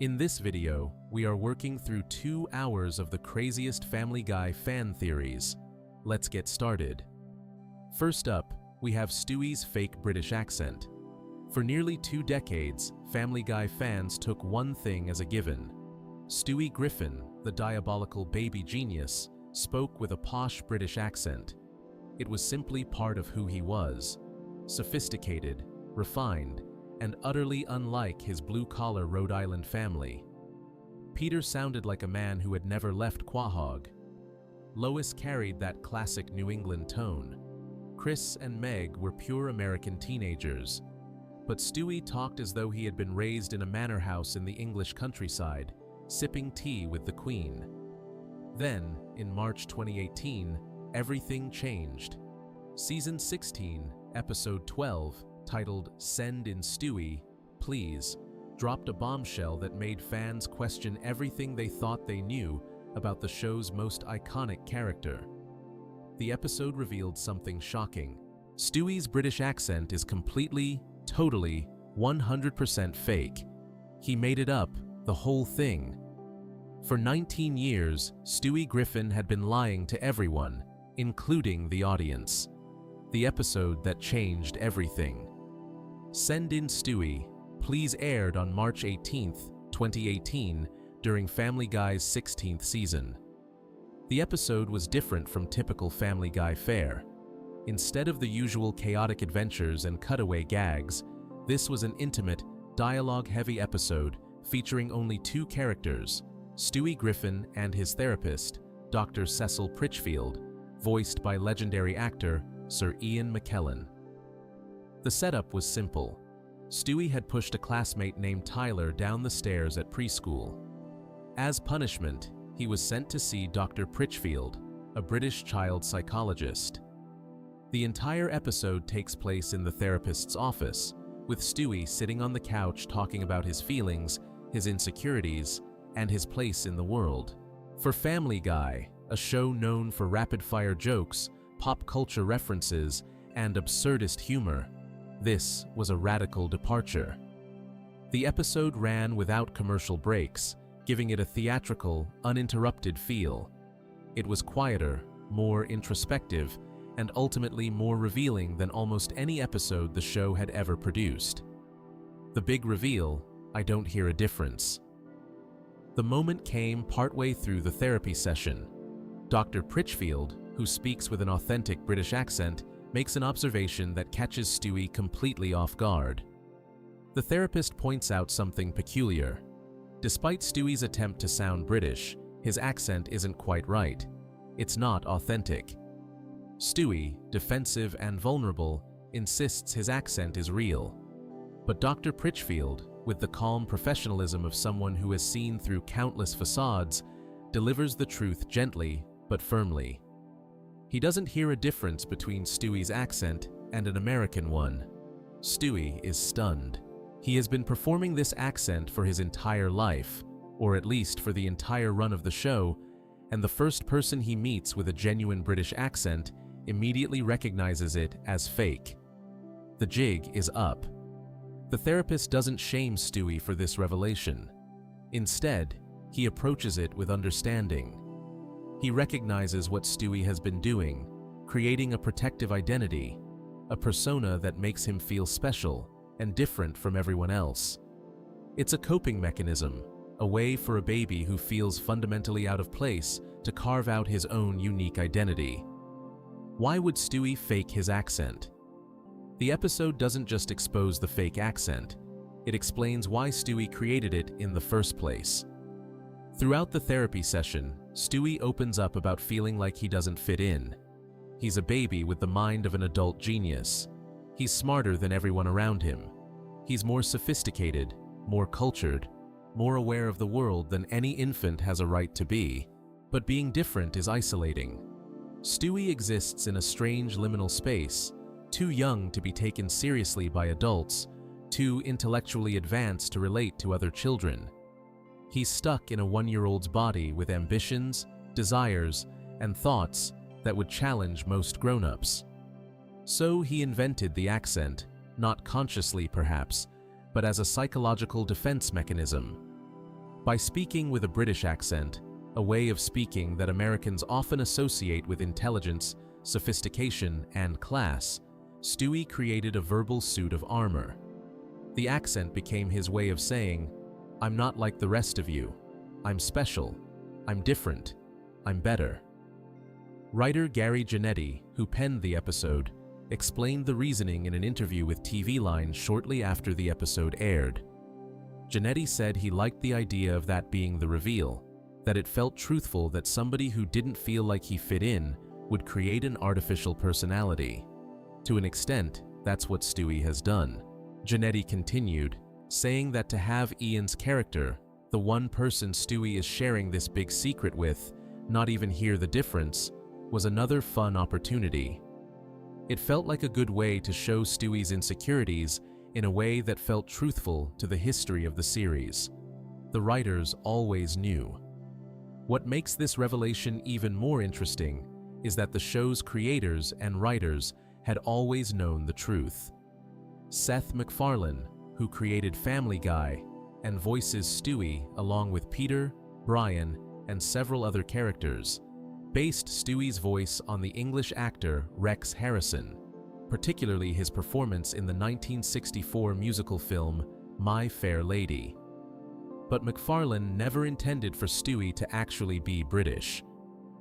In this video, we are working through 2 hours of the craziest Family Guy fan theories. Let's get started. First up, we have Stewie's fake British accent. For nearly 2 decades, Family Guy fans took one thing as a given. Stewie Griffin, the diabolical baby genius, spoke with a posh British accent. It was simply part of who he was. Sophisticated, refined, and utterly unlike his blue-collar Rhode Island family. Peter sounded like a man who had never left Quahog. Lois carried that classic New England tone. Chris and Meg were pure American teenagers. But Stewie talked as though he had been raised in a manor house in the English countryside, sipping tea with the Queen. Then, in March 2018, everything changed. Season 16, Episode 12, titled Send in Stewie, Please, dropped a bombshell that made fans question everything they thought they knew about the show's most iconic character. The episode revealed something shocking. Stewie's British accent is completely, totally, 100% fake. He made it up, the whole thing. For 19 years, Stewie Griffin had been lying to everyone, including the audience. The episode that changed everything. Send in Stewie, Please aired on March 18, 2018, during Family Guy's 16th season. The episode was different from typical Family Guy fare. Instead of the usual chaotic adventures and cutaway gags, this was an intimate, dialogue-heavy episode featuring only 2 characters, Stewie Griffin and his therapist, Dr. Cecil Pritchfield, voiced by legendary actor Sir Ian McKellen. The setup was simple. Stewie had pushed a classmate named Tyler down the stairs at preschool. As punishment, he was sent to see Dr. Pritchfield, a British child psychologist. The entire episode takes place in the therapist's office, with Stewie sitting on the couch talking about his feelings, his insecurities, and his place in the world. For Family Guy, a show known for rapid-fire jokes, pop culture references, and absurdist humor, this was a radical departure. The episode ran without commercial breaks, giving it a theatrical, uninterrupted feel. It was quieter, more introspective, and ultimately more revealing than almost any episode the show had ever produced. The big reveal: I don't hear a difference. The moment came partway through the therapy session. Dr. Pritchfield, who speaks with an authentic British accent, makes an observation that catches Stewie completely off guard. The therapist points out something peculiar. Despite Stewie's attempt to sound British, his accent isn't quite right. It's not authentic. Stewie, defensive and vulnerable, insists his accent is real. But Dr. Pritchfield, with the calm professionalism of someone who has seen through countless facades, delivers the truth gently but firmly. He doesn't hear a difference between Stewie's accent and an American one. Stewie is stunned. He has been performing this accent for his entire life, or at least for the entire run of the show, and the first person he meets with a genuine British accent immediately recognizes it as fake. The jig is up. The therapist doesn't shame Stewie for this revelation. Instead, he approaches it with understanding. He recognizes what Stewie has been doing, creating a protective identity, a persona that makes him feel special and different from everyone else. It's a coping mechanism, a way for a baby who feels fundamentally out of place to carve out his own unique identity. Why would Stewie fake his accent? The episode doesn't just expose the fake accent, it explains why Stewie created it in the first place. Throughout the therapy session, Stewie opens up about feeling like he doesn't fit in. He's a baby with the mind of an adult genius. He's smarter than everyone around him. He's more sophisticated, more cultured, more aware of the world than any infant has a right to be. But being different is isolating. Stewie exists in a strange liminal space, too young to be taken seriously by adults, too intellectually advanced to relate to other children. He's stuck in a 1-year-old's body with ambitions, desires, and thoughts that would challenge most grown-ups. So he invented the accent, not consciously perhaps, but as a psychological defense mechanism. By speaking with a British accent, a way of speaking that Americans often associate with intelligence, sophistication, and class, Stewie created a verbal suit of armor. The accent became his way of saying, "I'm not like the rest of you. I'm special. I'm different. I'm better." Writer Gary Janetti, who penned the episode, explained the reasoning in an interview with TV Line shortly after the episode aired. Janetti said he liked the idea of that being the reveal, that it felt truthful that somebody who didn't feel like he fit in would create an artificial personality. To an extent, that's what Stewie has done. Janetti continued, saying that to have Ian's character, the one person Stewie is sharing this big secret with, not even hear the difference, was another fun opportunity. It felt like a good way to show Stewie's insecurities in a way that felt truthful to the history of the series. The writers always knew. What makes this revelation even more interesting is that the show's creators and writers had always known the truth. Seth MacFarlane, who created Family Guy and voices Stewie along with Peter, Brian, and several other characters, based Stewie's voice on the English actor Rex Harrison, particularly his performance in the 1964 musical film My Fair Lady. But MacFarlane never intended for Stewie to actually be British.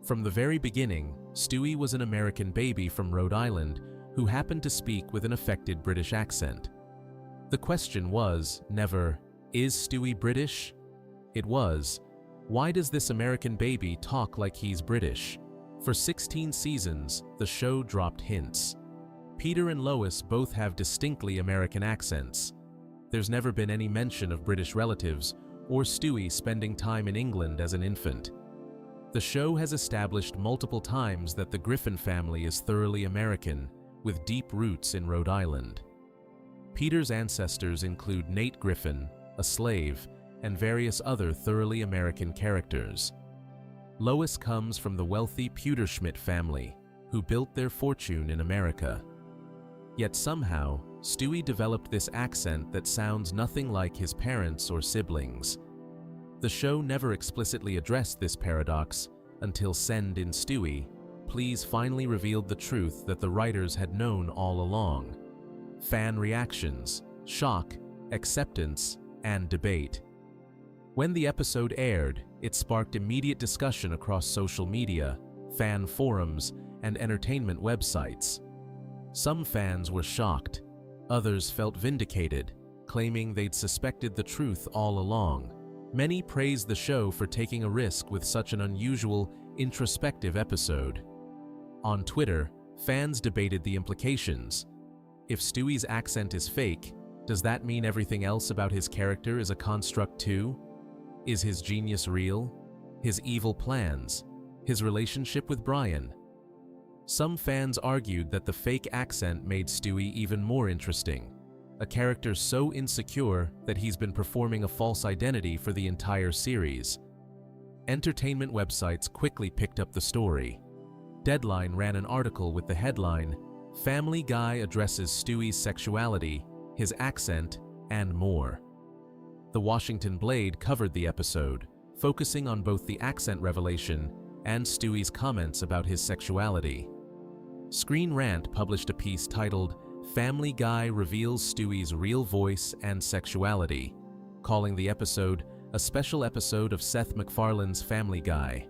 From the very beginning, Stewie was an American baby from Rhode Island who happened to speak with an affected British accent. The question was never, "Is Stewie British?" It was, "Why does this American baby talk like he's British?" For 16 seasons, the show dropped hints. Peter and Lois both have distinctly American accents. There's never been any mention of British relatives or Stewie spending time in England as an infant. The show has established multiple times that the Griffin family is thoroughly American, with deep roots in Rhode Island. Peter's ancestors include Nate Griffin, a slave, and various other thoroughly American characters. Lois comes from the wealthy Pewterschmidt family, who built their fortune in America. Yet somehow, Stewie developed this accent that sounds nothing like his parents or siblings. The show never explicitly addressed this paradox until Send in Stewie, Please finally revealed the truth that the writers had known all along. Fan reactions, shock, acceptance, and debate. When the episode aired, it sparked immediate discussion across social media, fan forums, and entertainment websites. Some fans were shocked. Others felt vindicated, claiming they'd suspected the truth all along. Many praised the show for taking a risk with such an unusual, introspective episode. On Twitter, fans debated the implications. If Stewie's accent is fake, does that mean everything else about his character is a construct too? Is his genius real? His evil plans? His relationship with Brian? Some fans argued that the fake accent made Stewie even more interesting, a character so insecure that he's been performing a false identity for the entire series. Entertainment websites quickly picked up the story. Deadline ran an article with the headline, "Family Guy addresses Stewie's sexuality, his accent, and more." The Washington Blade covered the episode, focusing on both the accent revelation and Stewie's comments about his sexuality. Screen Rant published a piece titled, "Family Guy Reveals Stewie's Real Voice and Sexuality," calling the episode a special episode of Seth MacFarlane's Family Guy.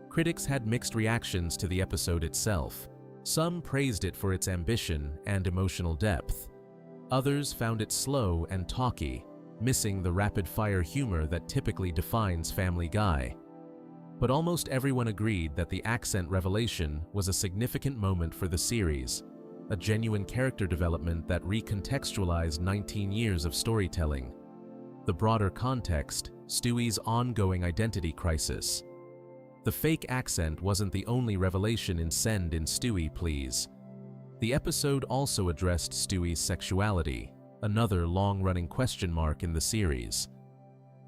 Critics had mixed reactions to the episode itself. Some praised it for its ambition and emotional depth. Others found it slow and talky, missing the rapid-fire humor that typically defines Family Guy. But almost everyone agreed that the accent revelation was a significant moment for the series, a genuine character development that recontextualized 19 years of storytelling. The broader context, Stewie's ongoing identity crisis. The fake accent wasn't the only revelation in Send in Stewie, Please. The episode also addressed Stewie's sexuality, another long-running question mark in the series.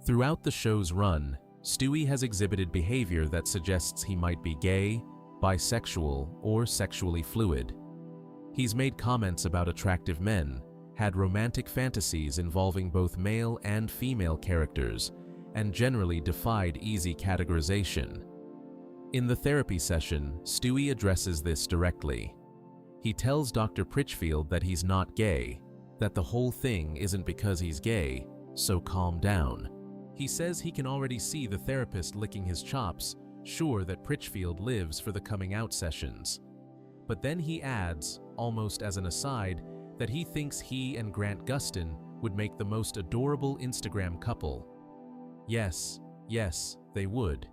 Throughout the show's run, Stewie has exhibited behavior that suggests he might be gay, bisexual, or sexually fluid. He's made comments about attractive men, had romantic fantasies involving both male and female characters, and generally defied easy categorization. In the therapy session, Stewie addresses this directly. He tells Dr. Pritchfield that he's not gay, that the whole thing isn't because he's gay, so calm down. He says he can already see the therapist licking his chops, sure that Pritchfield lives for the coming out sessions. But then he adds, almost as an aside, that he thinks he and Grant Gustin would make the most adorable Instagram couple. Yes, they would.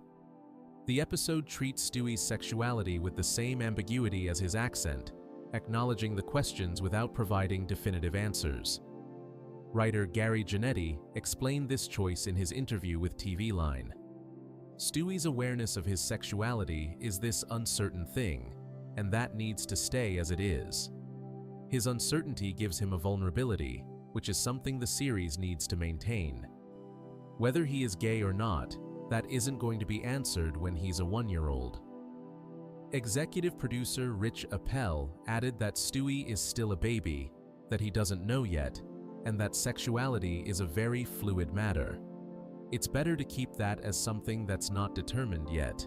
The episode treats Stewie's sexuality with the same ambiguity as his accent, acknowledging the questions without providing definitive answers. Writer Gary Janetti explained this choice in his interview with TV Line. Stewie's awareness of his sexuality is this uncertain thing, and that needs to stay as it is. His uncertainty gives him a vulnerability, which is something the series needs to maintain. Whether he is gay or not, that isn't going to be answered when he's a 1-year-old. Executive producer Rich Appel added that Stewie is still a baby, that he doesn't know yet, and that sexuality is a very fluid matter. It's better to keep that as something that's not determined yet.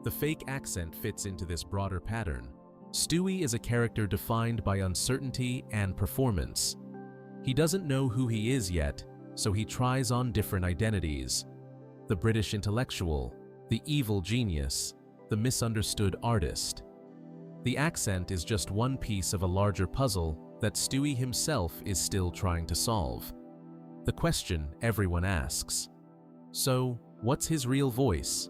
The fake accent fits into this broader pattern. Stewie is a character defined by uncertainty and performance. He doesn't know who he is yet, so he tries on different identities. The British intellectual, the evil genius, the misunderstood artist. The accent is just one piece of a larger puzzle that Stewie himself is still trying to solve. The question everyone asks: so, what's his real voice?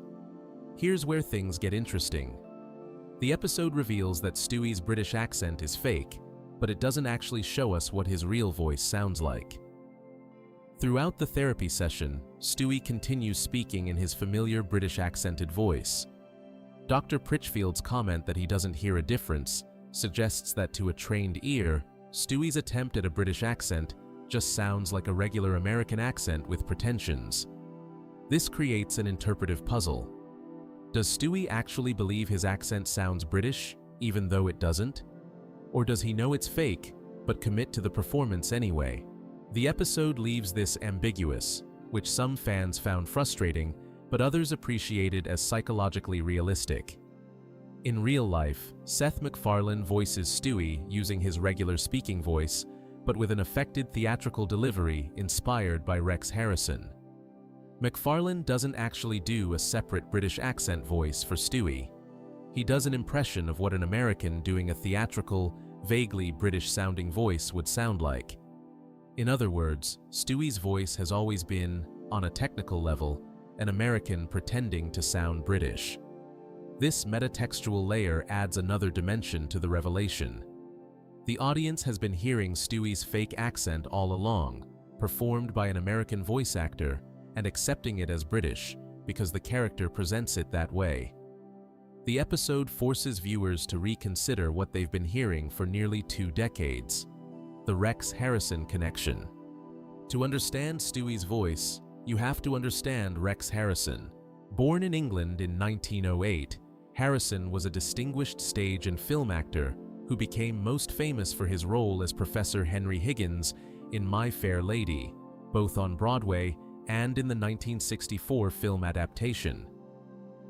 Here's where things get interesting. The episode reveals that Stewie's British accent is fake, but it doesn't actually show us what his real voice sounds like. Throughout the therapy session, Stewie continues speaking in his familiar British accented voice. Dr. Pritchfield's comment that he doesn't hear a difference suggests that to a trained ear, Stewie's attempt at a British accent just sounds like a regular American accent with pretensions. This creates an interpretive puzzle. Does Stewie actually believe his accent sounds British, even though it doesn't? Or does he know it's fake, but commit to the performance anyway? The episode leaves this ambiguous, which some fans found frustrating, but others appreciated as psychologically realistic. In real life, Seth MacFarlane voices Stewie using his regular speaking voice, but with an affected theatrical delivery inspired by Rex Harrison. MacFarlane doesn't actually do a separate British accent voice for Stewie. He does an impression of what an American doing a theatrical, vaguely British-sounding voice would sound like. In other words, Stewie's voice has always been, on a technical level, an American pretending to sound British. This metatextual layer adds another dimension to the revelation. The audience has been hearing Stewie's fake accent all along, performed by an American voice actor, and accepting it as British because the character presents it that way. The episode forces viewers to reconsider what they've been hearing for nearly 2 decades: the Rex Harrison connection. To understand Stewie's voice, you have to understand Rex Harrison. Born in England in 1908, Harrison was a distinguished stage and film actor who became most famous for his role as Professor Henry Higgins in My Fair Lady, both on Broadway and in the 1964 film adaptation.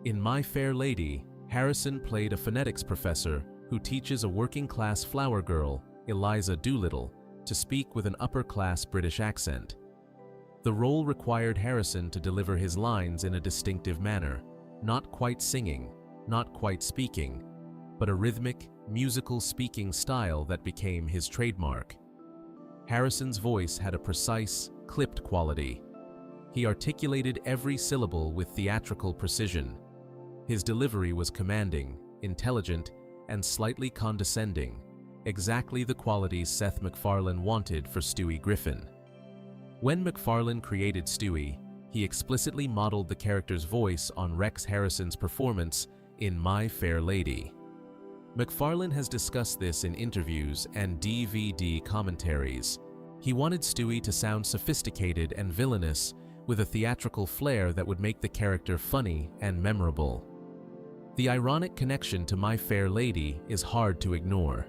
In My Fair Lady, Harrison played a phonetics professor who teaches a working-class flower girl, Eliza Doolittle, to speak with an upper-class British accent. The role required Harrison to deliver his lines in a distinctive manner, not quite singing, not quite speaking, but a rhythmic, musical speaking style that became his trademark. Harrison's voice had a precise, clipped quality. He articulated every syllable with theatrical precision. His delivery was commanding, intelligent, and slightly condescending, exactly the qualities Seth MacFarlane wanted for Stewie Griffin. When MacFarlane created Stewie, he explicitly modeled the character's voice on Rex Harrison's performance in My Fair Lady. MacFarlane has discussed this in interviews and DVD commentaries. He wanted Stewie to sound sophisticated and villainous, with a theatrical flair that would make the character funny and memorable. The ironic connection to My Fair Lady is hard to ignore.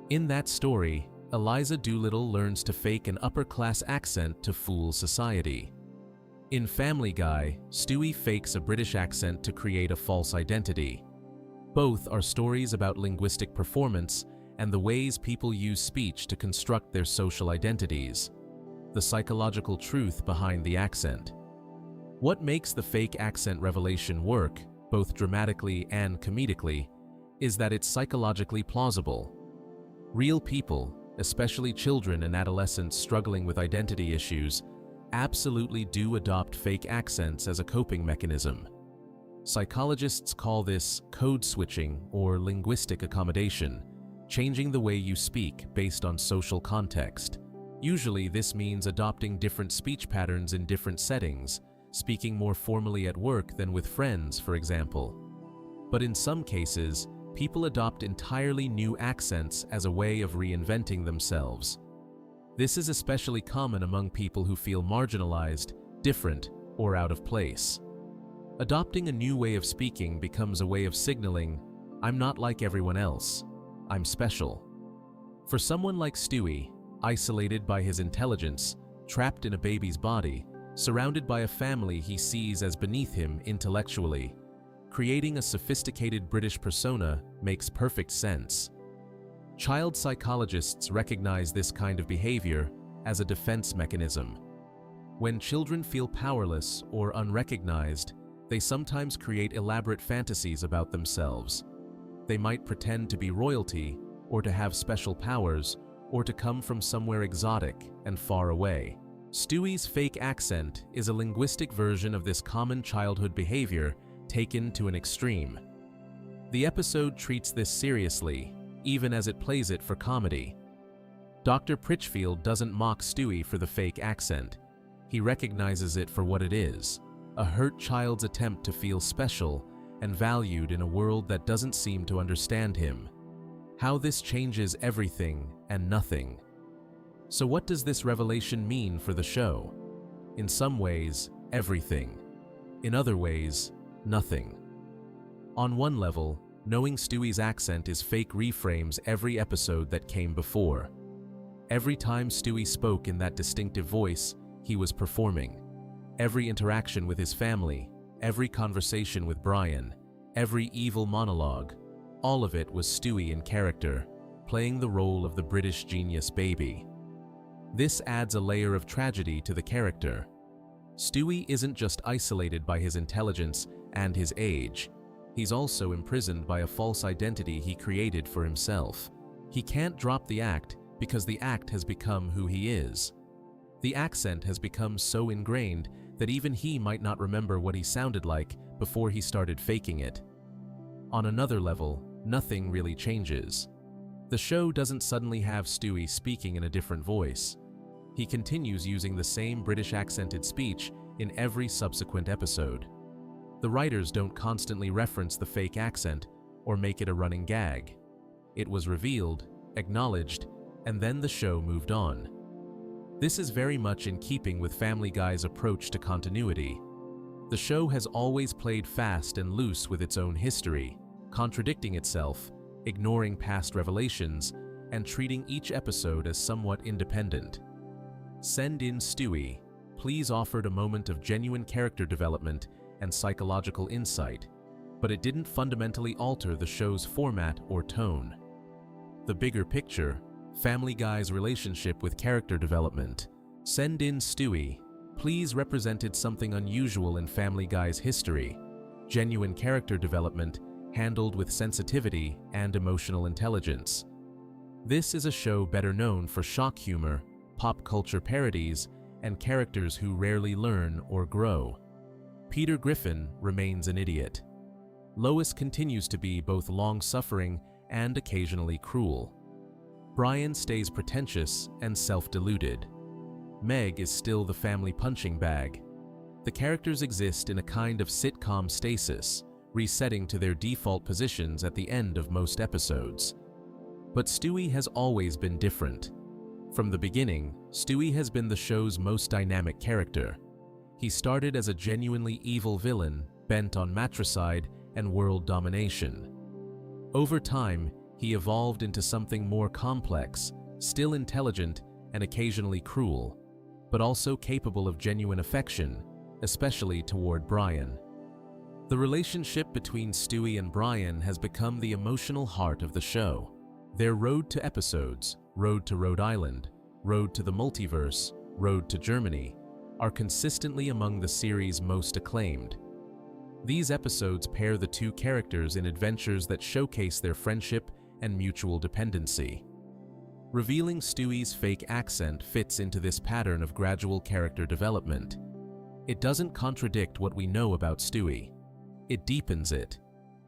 In that story, Eliza Doolittle learns to fake an upper-class accent to fool society. In Family Guy, Stewie fakes a British accent to create a false identity. Both are stories about linguistic performance and the ways people use speech to construct their social identities. The psychological truth behind the accent. What makes the fake accent revelation work, both dramatically and comedically, is that it's psychologically plausible. Real people, especially children and adolescents struggling with identity issues, absolutely do adopt fake accents as a coping mechanism. Psychologists call this code switching or linguistic accommodation, changing the way you speak based on social context. Usually this means adopting different speech patterns in different settings, speaking more formally at work than with friends, for example. But in some cases, people adopt entirely new accents as a way of reinventing themselves. This is especially common among people who feel marginalized, different, or out of place. Adopting a new way of speaking becomes a way of signaling, "I'm not like everyone else. I'm special." For someone like Stewie, isolated by his intelligence, trapped in a baby's body, surrounded by a family he sees as beneath him intellectually, creating a sophisticated British persona makes perfect sense. Child psychologists recognize this kind of behavior as a defense mechanism. When children feel powerless or unrecognized, they sometimes create elaborate fantasies about themselves. They might pretend to be royalty, or to have special powers, or to come from somewhere exotic and far away. Stewie's fake accent is a linguistic version of this common childhood behavior taken to an extreme. The episode treats this seriously, even as it plays it for comedy. Dr. Pritchfield doesn't mock Stewie for the fake accent. He recognizes it for what it is, a hurt child's attempt to feel special and valued in a world that doesn't seem to understand him. How this changes everything and nothing. So what does this revelation mean for the show? In some ways, everything. In other ways, nothing. On one level, knowing Stewie's accent is fake reframes every episode that came before. Every time Stewie spoke in that distinctive voice, he was performing. Every interaction with his family, every conversation with Brian, every evil monologue, all of it was Stewie in character, playing the role of the British genius baby. This adds a layer of tragedy to the character. Stewie isn't just isolated by his intelligence and his age. He's also imprisoned by a false identity he created for himself. He can't drop the act because the act has become who he is. The accent has become so ingrained that even he might not remember what he sounded like before he started faking it. On another level, nothing really changes. The show doesn't suddenly have Stewie speaking in a different voice. He continues using the same British accented speech in every subsequent episode. The writers don't constantly reference the fake accent or make it a running gag. It was revealed, acknowledged, and then the show moved on. This is very much in keeping with Family Guy's approach to continuity. The show has always played fast and loose with its own history, contradicting itself, ignoring past revelations, and treating each episode as somewhat independent. Send in Stewie, Please offered a moment of genuine character development and psychological insight, but it didn't fundamentally alter the show's format or tone. The bigger picture, Family Guy's relationship with character development. Send in Stewie, Please represented something unusual in Family Guy's history, genuine character development handled with sensitivity and emotional intelligence. This is a show better known for shock humor, pop culture parodies, and characters who rarely learn or grow. Peter Griffin remains an idiot. Lois continues to be both long-suffering and occasionally cruel. Brian stays pretentious and self-deluded. Meg is still the family punching bag. The characters exist in a kind of sitcom stasis, resetting to their default positions at the end of most episodes. But Stewie has always been different. From the beginning, Stewie has been the show's most dynamic character. He started as a genuinely evil villain bent on matricide and world domination. Over time, he evolved into something more complex, still intelligent and occasionally cruel, but also capable of genuine affection, especially toward Brian. The relationship between Stewie and Brian has become the emotional heart of the show. Their road to episodes, Road to Rhode Island, Road to the Multiverse, Road to Germany, are consistently among the series' most acclaimed. These episodes pair the two characters in adventures that showcase their friendship and mutual dependency. Revealing Stewie's fake accent fits into this pattern of gradual character development. It doesn't contradict what we know about Stewie. It deepens it.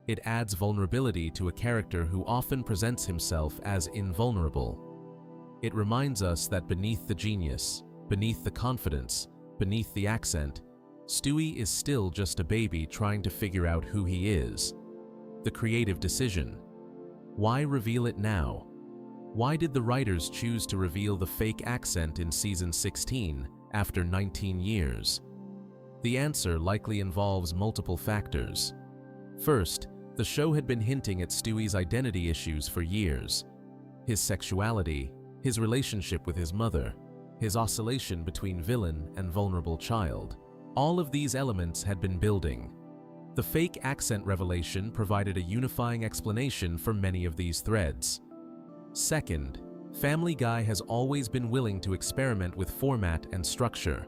It adds vulnerability to a character who often presents himself as invulnerable. It reminds us that beneath the genius, beneath the confidence, beneath the accent, Stewie is still just a baby trying to figure out who he is. The creative decision. Why reveal it now? Why did the writers choose to reveal the fake accent in season 16 after 19 years? The answer likely involves multiple factors. First, the show had been hinting at Stewie's identity issues for years. His sexuality, his relationship with his mother, his oscillation between villain and vulnerable child. All of these elements had been building. The fake accent revelation provided a unifying explanation for many of these threads. Second, Family Guy has always been willing to experiment with format and structure.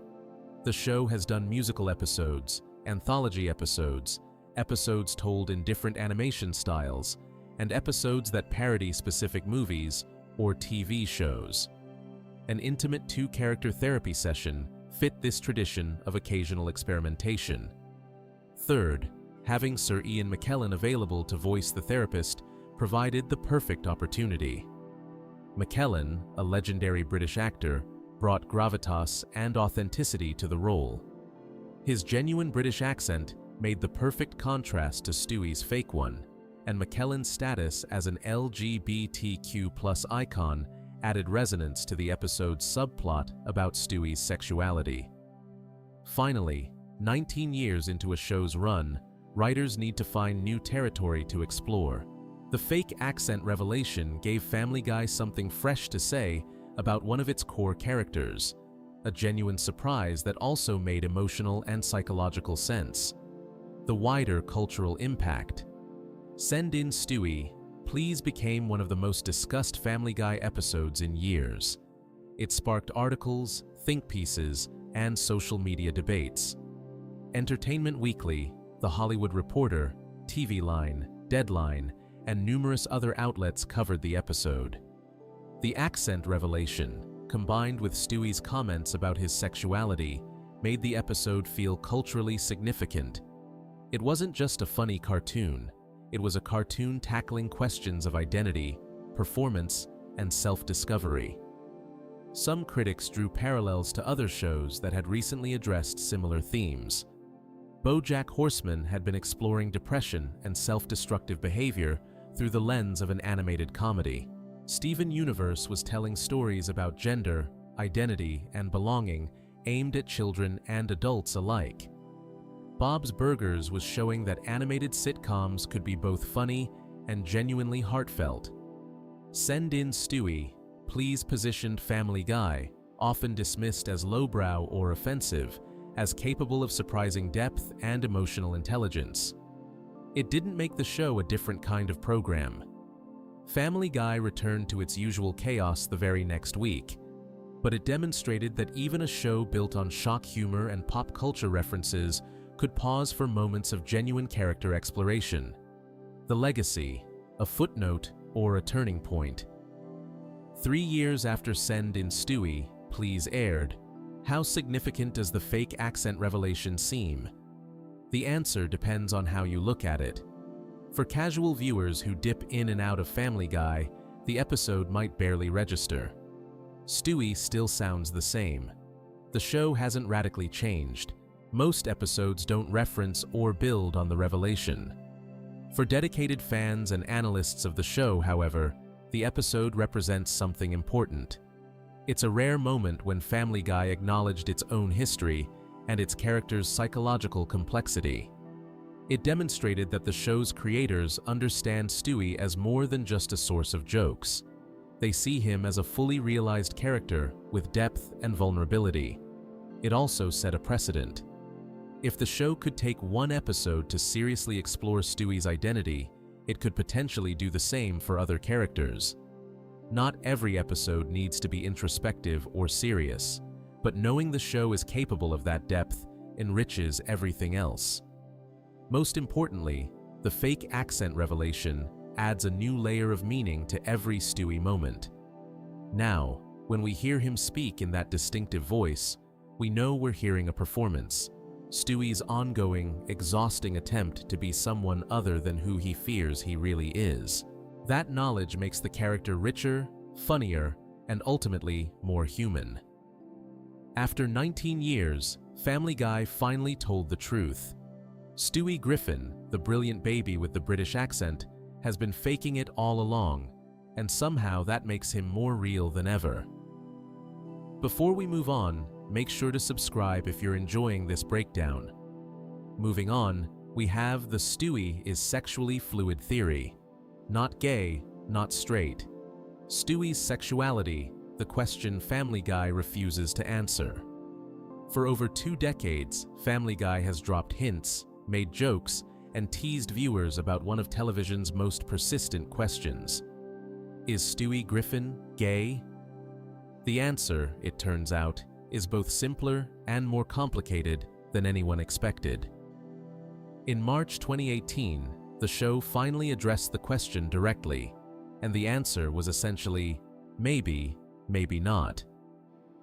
The show has done musical episodes, anthology episodes, episodes told in different animation styles, and episodes that parody specific movies or TV shows. An intimate two-character therapy session fit this tradition of occasional experimentation. Third, having Sir Ian McKellen available to voice the therapist provided the perfect opportunity. McKellen, a legendary British actor, brought gravitas and authenticity to the role. His genuine British accent made the perfect contrast to Stewie's fake one, and McKellen's status as an LGBTQ+ icon added resonance to the episode's subplot about Stewie's sexuality. Finally, 19 years into a show's run, writers need to find new territory to explore. The fake accent revelation gave Family Guy something fresh to say about one of its core characters, a genuine surprise that also made emotional and psychological sense. The wider cultural impact. Send In Stewie, Please became one of the most discussed Family Guy episodes in years. It sparked articles, think pieces, and social media debates. Entertainment Weekly, The Hollywood Reporter, TV Line, Deadline, and numerous other outlets covered the episode. The accent revelation, combined with Stewie's comments about his sexuality, made the episode feel culturally significant. It wasn't just a funny cartoon. It was a cartoon tackling questions of identity, performance, and self-discovery. Some critics drew parallels to other shows that had recently addressed similar themes. BoJack Horseman had been exploring depression and self-destructive behavior through the lens of an animated comedy. Steven Universe was telling stories about gender, identity, and belonging aimed at children and adults alike. Bob's Burgers was showing that animated sitcoms could be both funny and genuinely heartfelt. Send In Stewie, Please positioned Family Guy, often dismissed as lowbrow or offensive, as capable of surprising depth and emotional intelligence. It didn't make the show a different kind of program. Family Guy returned to its usual chaos the very next week, but it demonstrated that even a show built on shock humor and pop culture references could pause for moments of genuine character exploration. The legacy, a footnote, or a turning point. 3 years after Send In Stewie, Please aired, how significant does the fake accent revelation seem? The answer depends on how you look at it. For casual viewers who dip in and out of Family Guy, the episode might barely register. Stewie still sounds the same. The show hasn't radically changed. Most episodes don't reference or build on the revelation. For dedicated fans and analysts of the show, however, the episode represents something important. It's a rare moment when Family Guy acknowledged its own history and its characters' psychological complexity. It demonstrated that the show's creators understand Stewie as more than just a source of jokes. They see him as a fully realized character with depth and vulnerability. It also set a precedent. If the show could take one episode to seriously explore Stewie's identity, it could potentially do the same for other characters. Not every episode needs to be introspective or serious, but knowing the show is capable of that depth enriches everything else. Most importantly, the fake accent revelation adds a new layer of meaning to every Stewie moment. Now, when we hear him speak in that distinctive voice, we know we're hearing a performance, Stewie's ongoing, exhausting attempt to be someone other than who he fears he really is. That knowledge makes the character richer, funnier, and ultimately more human. After 19 years, Family Guy finally told the truth. Stewie Griffin, the brilliant baby with the British accent, has been faking it all along, and somehow that makes him more real than ever. Before we move on, make sure to subscribe if you're enjoying this breakdown. Moving on, we have the Stewie is sexually fluid theory. Not gay, not straight. Stewie's sexuality, the question Family Guy refuses to answer. For over 2 decades, Family Guy has dropped hints, made jokes, and teased viewers about one of television's most persistent questions. Is Stewie Griffin gay? The answer, it turns out, is both simpler and more complicated than anyone expected. In March 2018, the show finally addressed the question directly, and the answer was essentially, maybe, maybe not.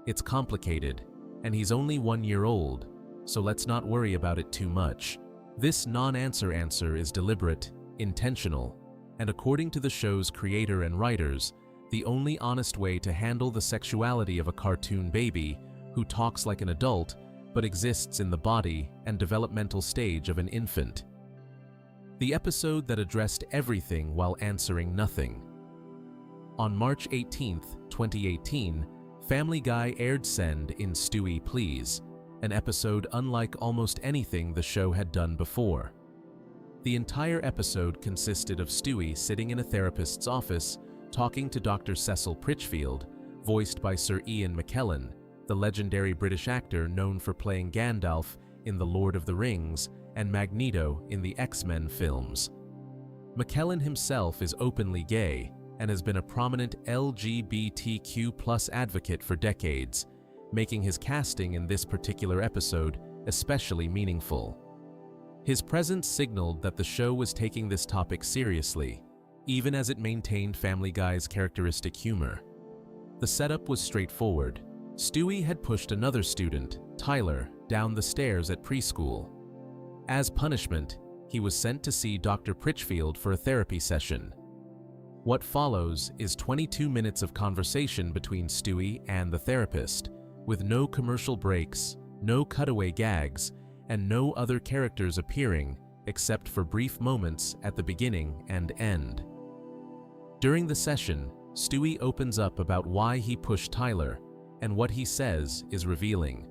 It's complicated, and he's only 1 year old, so let's not worry about it too much. This non-answer answer is deliberate, intentional, and according to the show's creator and writers, the only honest way to handle the sexuality of a cartoon baby who talks like an adult but exists in the body and developmental stage of an infant. The episode that addressed everything while answering nothing. On March 18, 2018, Family Guy aired Send in Stewie Please, an episode unlike almost anything the show had done before. The entire episode consisted of Stewie sitting in a therapist's office talking to Dr. Cecil Pritchfield, voiced by Sir Ian McKellen, the legendary British actor known for playing Gandalf in The Lord of the Rings and Magneto in the X-Men films. McKellen himself is openly gay and has been a prominent LGBTQ+ advocate for decades, making his casting in this particular episode especially meaningful. His presence signaled that the show was taking this topic seriously, even as it maintained Family Guy's characteristic humor. The setup was straightforward. Stewie had pushed another student, Tyler, down the stairs at preschool. As punishment, he was sent to see Dr. Pritchfield for a therapy session. What follows is 22 minutes of conversation between Stewie and the therapist, with no commercial breaks, no cutaway gags, and no other characters appearing except for brief moments at the beginning and end. During the session, Stewie opens up about why he pushed Tyler, and what he says is revealing.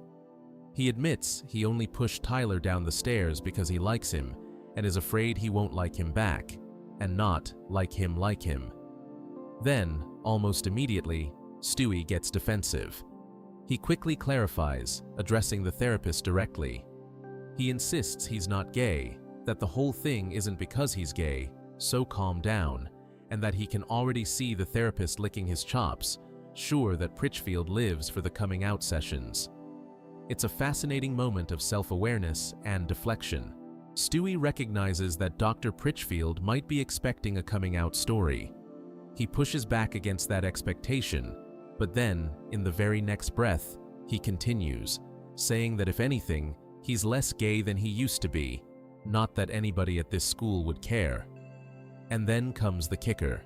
He admits he only pushed Tyler down the stairs because he likes him and is afraid he won't like him back, and not like him. Then, almost immediately, Stewie gets defensive. He quickly clarifies, addressing the therapist directly. He insists he's not gay, that the whole thing isn't because he's gay, so calm down, and that he can already see the therapist licking his chops, sure that Pritchfield lives for the coming out sessions. It's a fascinating moment of self-awareness and deflection. Stewie recognizes that Dr. Pritchfield might be expecting a coming out story. He pushes back against that expectation, but then, in the very next breath, he continues, saying that if anything, he's less gay than he used to be, not that anybody at this school would care. And then comes the kicker.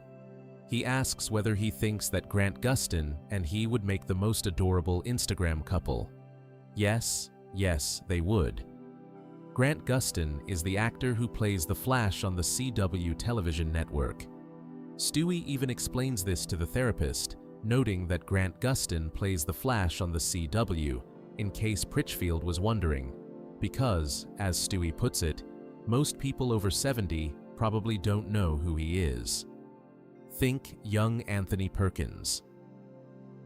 He asks whether he thinks that Grant Gustin and he would make the most adorable Instagram couple. Yes, they would. Grant Gustin is the actor who plays the Flash on the CW television network. Stewie even explains this to the therapist, noting that Grant Gustin plays the Flash on the CW, in case Pritchfield was wondering, because, as Stewie puts it, most people over 70 probably don't know who he is. Think young Anthony Perkins.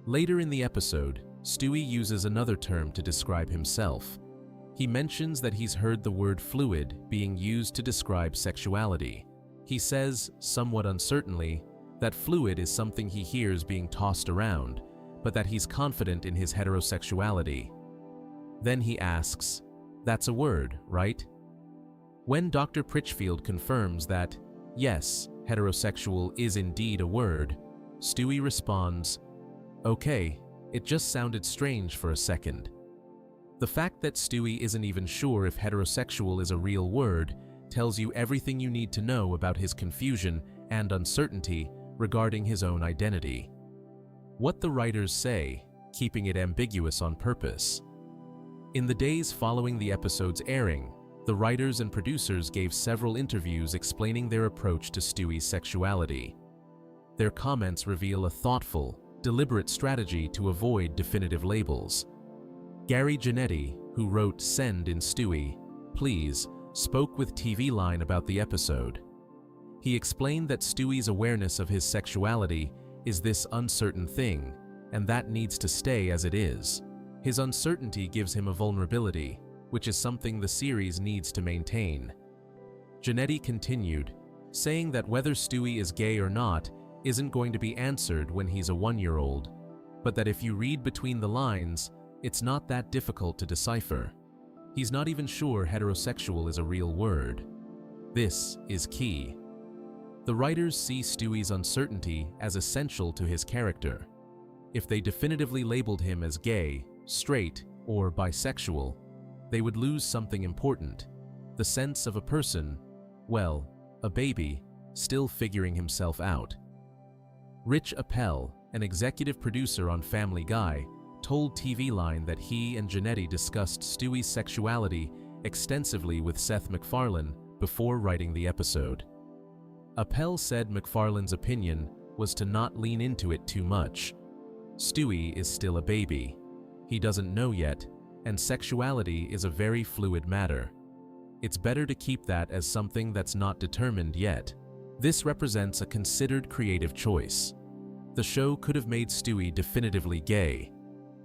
Later in the episode, Stewie uses another term to describe himself. He mentions that he's heard the word fluid being used to describe sexuality. He says, somewhat uncertainly, that fluid is something he hears being tossed around, but that he's confident in his heterosexuality. Then he asks, "That's a word, right?" When Dr. Pritchfield confirms that, yes, heterosexual is indeed a word, Stewie responds, "Okay, it just sounded strange for a second." The fact that Stewie isn't even sure if heterosexual is a real word tells you everything you need to know about his confusion and uncertainty regarding his own identity. What the writers say, keeping it ambiguous on purpose. In the days following the episode's airing, the writers and producers gave several interviews explaining their approach to Stewie's sexuality. Their comments reveal a thoughtful, deliberate strategy to avoid definitive labels. Gary Janetti, who wrote Send in Stewie, Please, spoke with TV Line about the episode. He explained that Stewie's awareness of his sexuality is this uncertain thing, and that needs to stay as it is. His uncertainty gives him a vulnerability, which is something the series needs to maintain. Janetti continued, saying that whether Stewie is gay or not isn't going to be answered when he's a 1-year-old, but that if you read between the lines, it's not that difficult to decipher. He's not even sure heterosexual is a real word. This is key. The writers see Stewie's uncertainty as essential to his character. If they definitively labeled him as gay, straight, or bisexual, they would lose something important, the sense of a person, well, a baby, still figuring himself out. Rich Appel, an executive producer on Family Guy, told TV Line that he and Janetti discussed Stewie's sexuality extensively with Seth MacFarlane before writing the episode. Appel said MacFarlane's opinion was to not lean into it too much. Stewie is still a baby. He doesn't know yet, and sexuality is a very fluid matter. It's better to keep that as something that's not determined yet. This represents a considered creative choice. The show could have made Stewie definitively gay.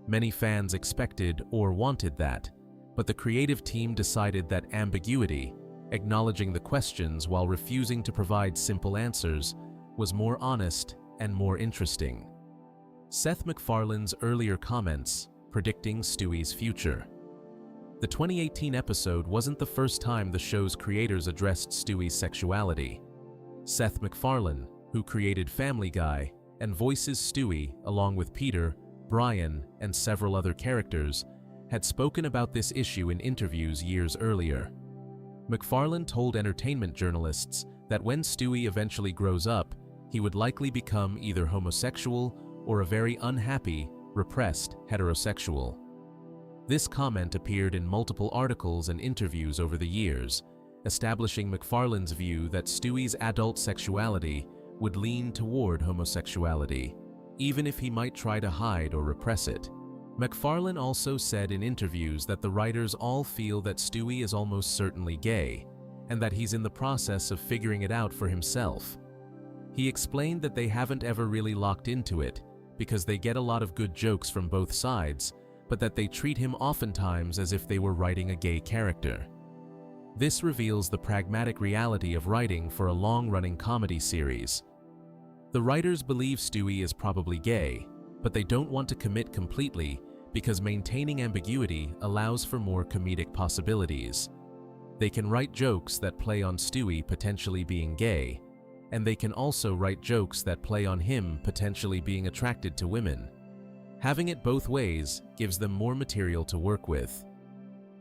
Many fans expected or wanted that, but the creative team decided that ambiguity, acknowledging the questions while refusing to provide simple answers, was more honest and more interesting. Seth MacFarlane's earlier comments predicting Stewie's future. The 2018 episode wasn't the first time the show's creators addressed Stewie's sexuality. Seth MacFarlane, who created Family Guy and voices Stewie along with Peter, Brian, and several other characters, had spoken about this issue in interviews years earlier. MacFarlane told entertainment journalists that when Stewie eventually grows up, he would likely become either homosexual or a very unhappy, repressed heterosexual. This comment appeared in multiple articles and interviews over the years, establishing MacFarlane's view that Stewie's adult sexuality would lean toward homosexuality, even if he might try to hide or repress it. MacFarlane also said in interviews that the writers all feel that Stewie is almost certainly gay, and that he's in the process of figuring it out for himself. He explained that they haven't ever really locked into it, because they get a lot of good jokes from both sides, but that they treat him oftentimes as if they were writing a gay character. This reveals the pragmatic reality of writing for a long-running comedy series. The writers believe Stewie is probably gay, but they don't want to commit completely because maintaining ambiguity allows for more comedic possibilities. They can write jokes that play on Stewie potentially being gay, and they can also write jokes that play on him potentially being attracted to women. Having it both ways gives them more material to work with.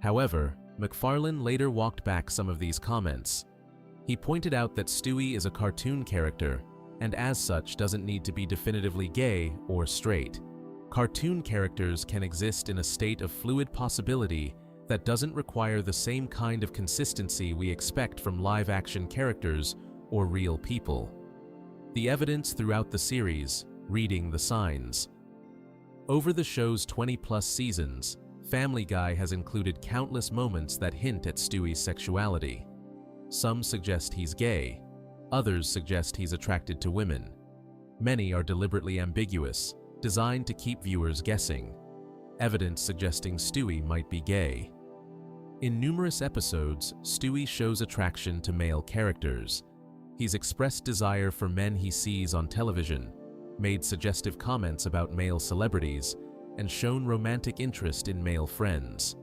However, MacFarlane later walked back some of these comments. He pointed out that Stewie is a cartoon character, and as such doesn't need to be definitively gay or straight. Cartoon characters can exist in a state of fluid possibility that doesn't require the same kind of consistency we expect from live-action characters or real people. The evidence throughout the series, reading the signs. Over the show's 20-plus seasons, Family Guy has included countless moments that hint at Stewie's sexuality. Some suggest he's gay, others suggest he's attracted to women. Many are deliberately ambiguous, designed to keep viewers guessing. Evidence suggesting Stewie might be gay. In numerous episodes, Stewie shows attraction to male characters. He's expressed desire for men he sees on television, made suggestive comments about male celebrities, and shown romantic interest in male friends.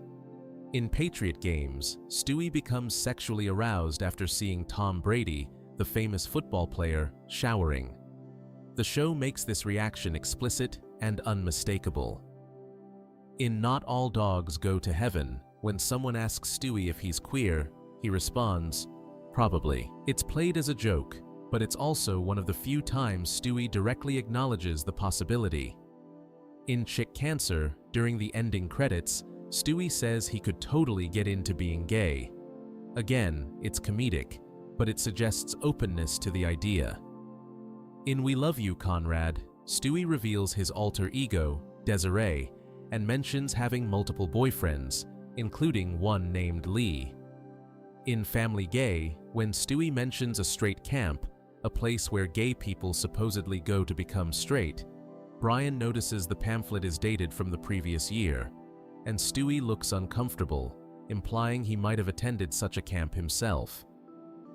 In Patriot Games, Stewie becomes sexually aroused after seeing Tom Brady, the famous football player, showering. The show makes this reaction explicit and unmistakable. In Not All Dogs Go to Heaven, when someone asks Stewie if he's queer, he responds, "Probably." It's played as a joke, but it's also one of the few times Stewie directly acknowledges the possibility. In Chick Cancer, during the ending credits, Stewie says he could totally get into being gay. Again, it's comedic, but it suggests openness to the idea. In We Love You, Conrad, Stewie reveals his alter ego, Desiree, and mentions having multiple boyfriends, including one named Lee. In Family Gay, when Stewie mentions a straight camp, a place where gay people supposedly go to become straight, Brian notices the pamphlet is dated from the previous year, and Stewie looks uncomfortable, implying he might have attended such a camp himself.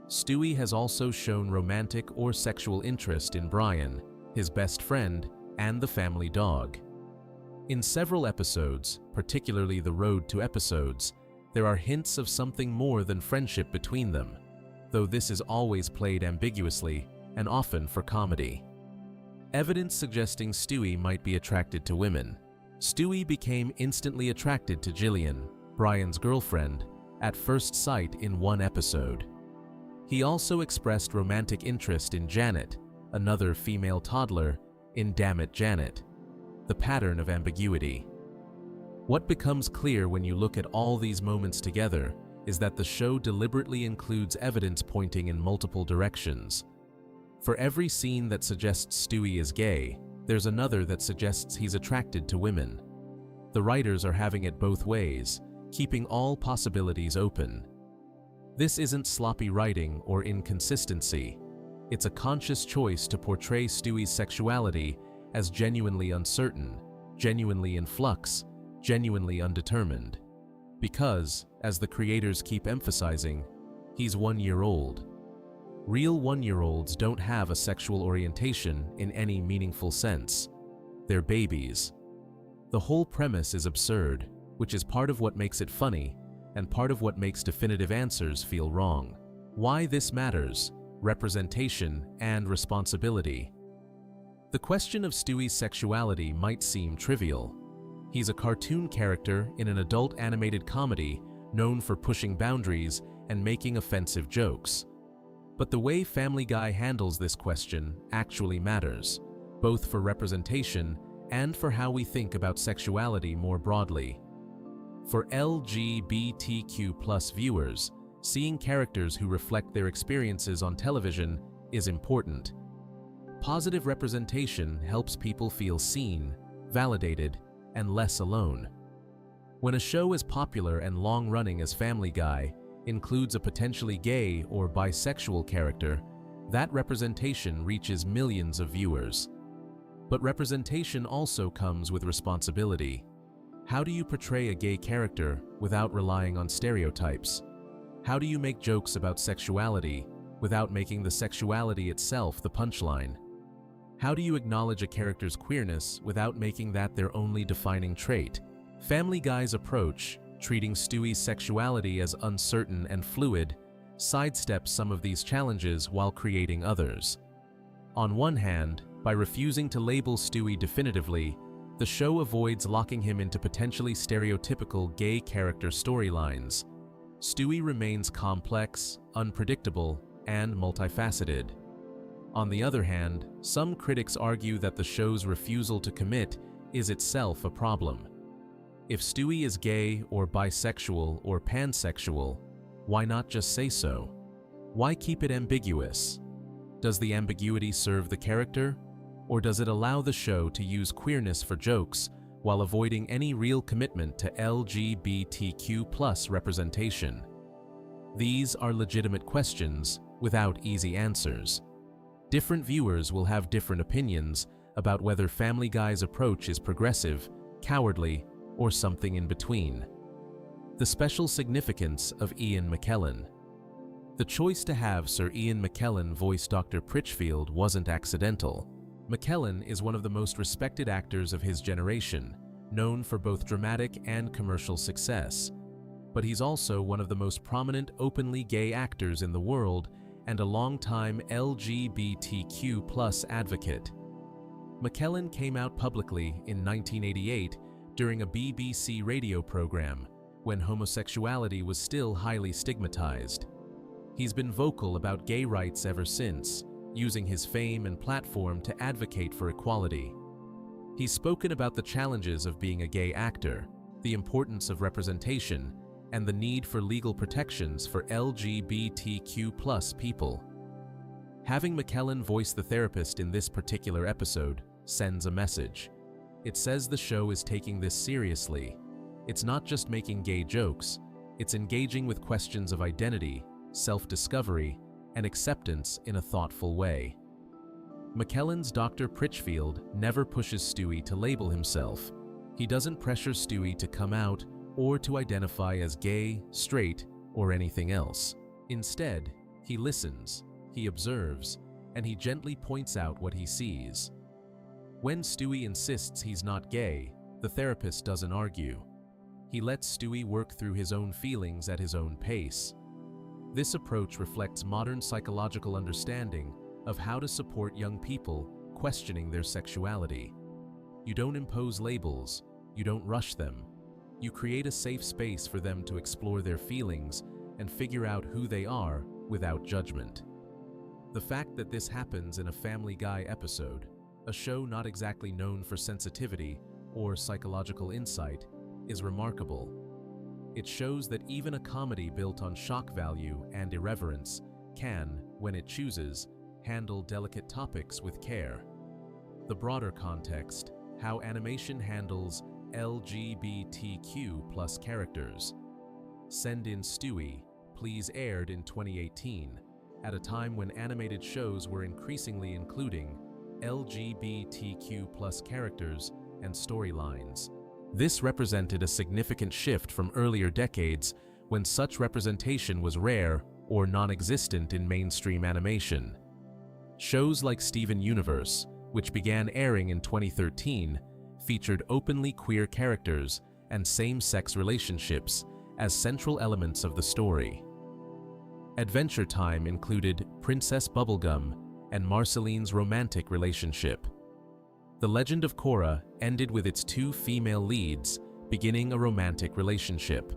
Stewie has also shown romantic or sexual interest in Brian, his best friend, and the family dog. In several episodes, particularly the Road to episodes, there are hints of something more than friendship between them, though this is always played ambiguously and often for comedy. Evidence suggesting Stewie might be attracted to women. Stewie became instantly attracted to Jillian, Brian's girlfriend, at first sight in one episode. He also expressed romantic interest in Janet, another female toddler, in Damn It, Janet. The pattern of ambiguity. What becomes clear when you look at all these moments together is that the show deliberately includes evidence pointing in multiple directions. For every scene that suggests Stewie is gay, there's another that suggests he's attracted to women. The writers are having it both ways, keeping all possibilities open. This isn't sloppy writing or inconsistency. It's a conscious choice to portray Stewie's sexuality as genuinely uncertain, genuinely in flux, genuinely undetermined. Because, as the creators keep emphasizing, he's 1 year old. Real 1-year-olds don't have a sexual orientation in any meaningful sense. They're babies. The whole premise is absurd, which is part of what makes it funny and part of what makes definitive answers feel wrong. Why this matters: representation and responsibility. The question of Stewie's sexuality might seem trivial. He's a cartoon character in an adult animated comedy known for pushing boundaries and making offensive jokes. But the way Family Guy handles this question actually matters, both for representation and for how we think about sexuality more broadly. For LGBTQ+ viewers, seeing characters who reflect their experiences on television is important. Positive representation helps people feel seen, validated, and less alone. When a show as popular and long-running as Family Guy includes a potentially gay or bisexual character, that representation reaches millions of viewers. But representation also comes with responsibility. How do you portray a gay character without relying on stereotypes? How do you make jokes about sexuality without making the sexuality itself the punchline? How do you acknowledge a character's queerness without making that their only defining trait? Family Guy's approach, treating Stewie's sexuality as uncertain and fluid, sidesteps some of these challenges while creating others. On one hand, by refusing to label Stewie definitively, the show avoids locking him into potentially stereotypical gay character storylines. Stewie remains complex, unpredictable, and multifaceted. On the other hand, some critics argue that the show's refusal to commit is itself a problem. If Stewie is gay or bisexual or pansexual, why not just say so? Why keep it ambiguous? Does the ambiguity serve the character, or does it allow the show to use queerness for jokes while avoiding any real commitment to LGBTQ+ representation? These are legitimate questions without easy answers. Different viewers will have different opinions about whether Family Guy's approach is progressive, cowardly, or something in between. The special significance of Ian McKellen. The choice to have Sir Ian McKellen voice Dr. Pritchfield wasn't accidental. McKellen is one of the most respected actors of his generation, known for both dramatic and commercial success. But he's also one of the most prominent openly gay actors in the world and a longtime LGBTQ+ advocate. McKellen came out publicly in 1988 during a BBC radio program when homosexuality was still highly stigmatized. He's been vocal about gay rights ever since, using his fame and platform to advocate for equality. He's spoken about the challenges of being a gay actor, the importance of representation, and the need for legal protections for LGBTQ+ people. Having McKellen voice the therapist in this particular episode sends a message. It says the show is taking this seriously. It's not just making gay jokes, it's engaging with questions of identity, self-discovery, and acceptance in a thoughtful way. McKellen's Dr. Pritchfield never pushes Stewie to label himself. He doesn't pressure Stewie to come out or to identify as gay, straight, or anything else. Instead, he listens, he observes, and he gently points out what he sees. When Stewie insists he's not gay, the therapist doesn't argue. He lets Stewie work through his own feelings at his own pace. This approach reflects modern psychological understanding of how to support young people questioning their sexuality. You don't impose labels, you don't rush them. You create a safe space for them to explore their feelings and figure out who they are without judgment. The fact that this happens in a Family Guy episode, a show not exactly known for sensitivity or psychological insight, is remarkable. It shows that even a comedy built on shock value and irreverence can, when it chooses, handle delicate topics with care. The broader context, how animation handles LGBTQ+ characters. Send in Stewie, Please aired in 2018, at a time when animated shows were increasingly including LGBTQ+ characters and storylines. This represented a significant shift from earlier decades when such representation was rare or non-existent in mainstream animation. Shows like Steven Universe, which began airing in 2013, featured openly queer characters and same-sex relationships as central elements of the story. Adventure Time included Princess Bubblegum and Marceline's romantic relationship. The Legend of Korra ended with its two female leads beginning a romantic relationship.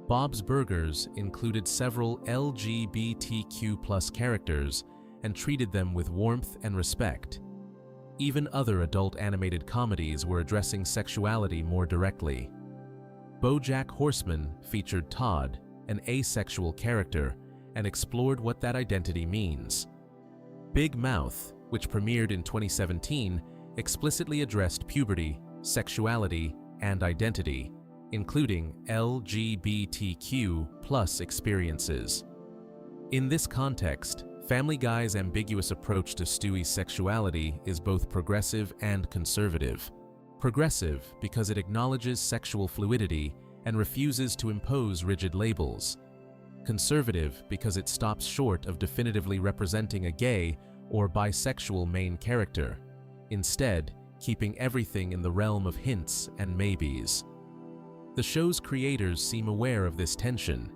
Bob's Burgers included several LGBTQ+ characters and treated them with warmth and respect. Even other adult animated comedies were addressing sexuality more directly. BoJack Horseman featured Todd, an asexual character, and explored what that identity means. Big Mouth, which premiered in 2017, explicitly addressed puberty, sexuality, and identity, including LGBTQ+ experiences. In this context, Family Guy's ambiguous approach to Stewie's sexuality is both progressive and conservative. Progressive because it acknowledges sexual fluidity and refuses to impose rigid labels. Conservative because it stops short of definitively representing a gay or bisexual main character, instead keeping everything in the realm of hints and maybes. The show's creators seem aware of this tension.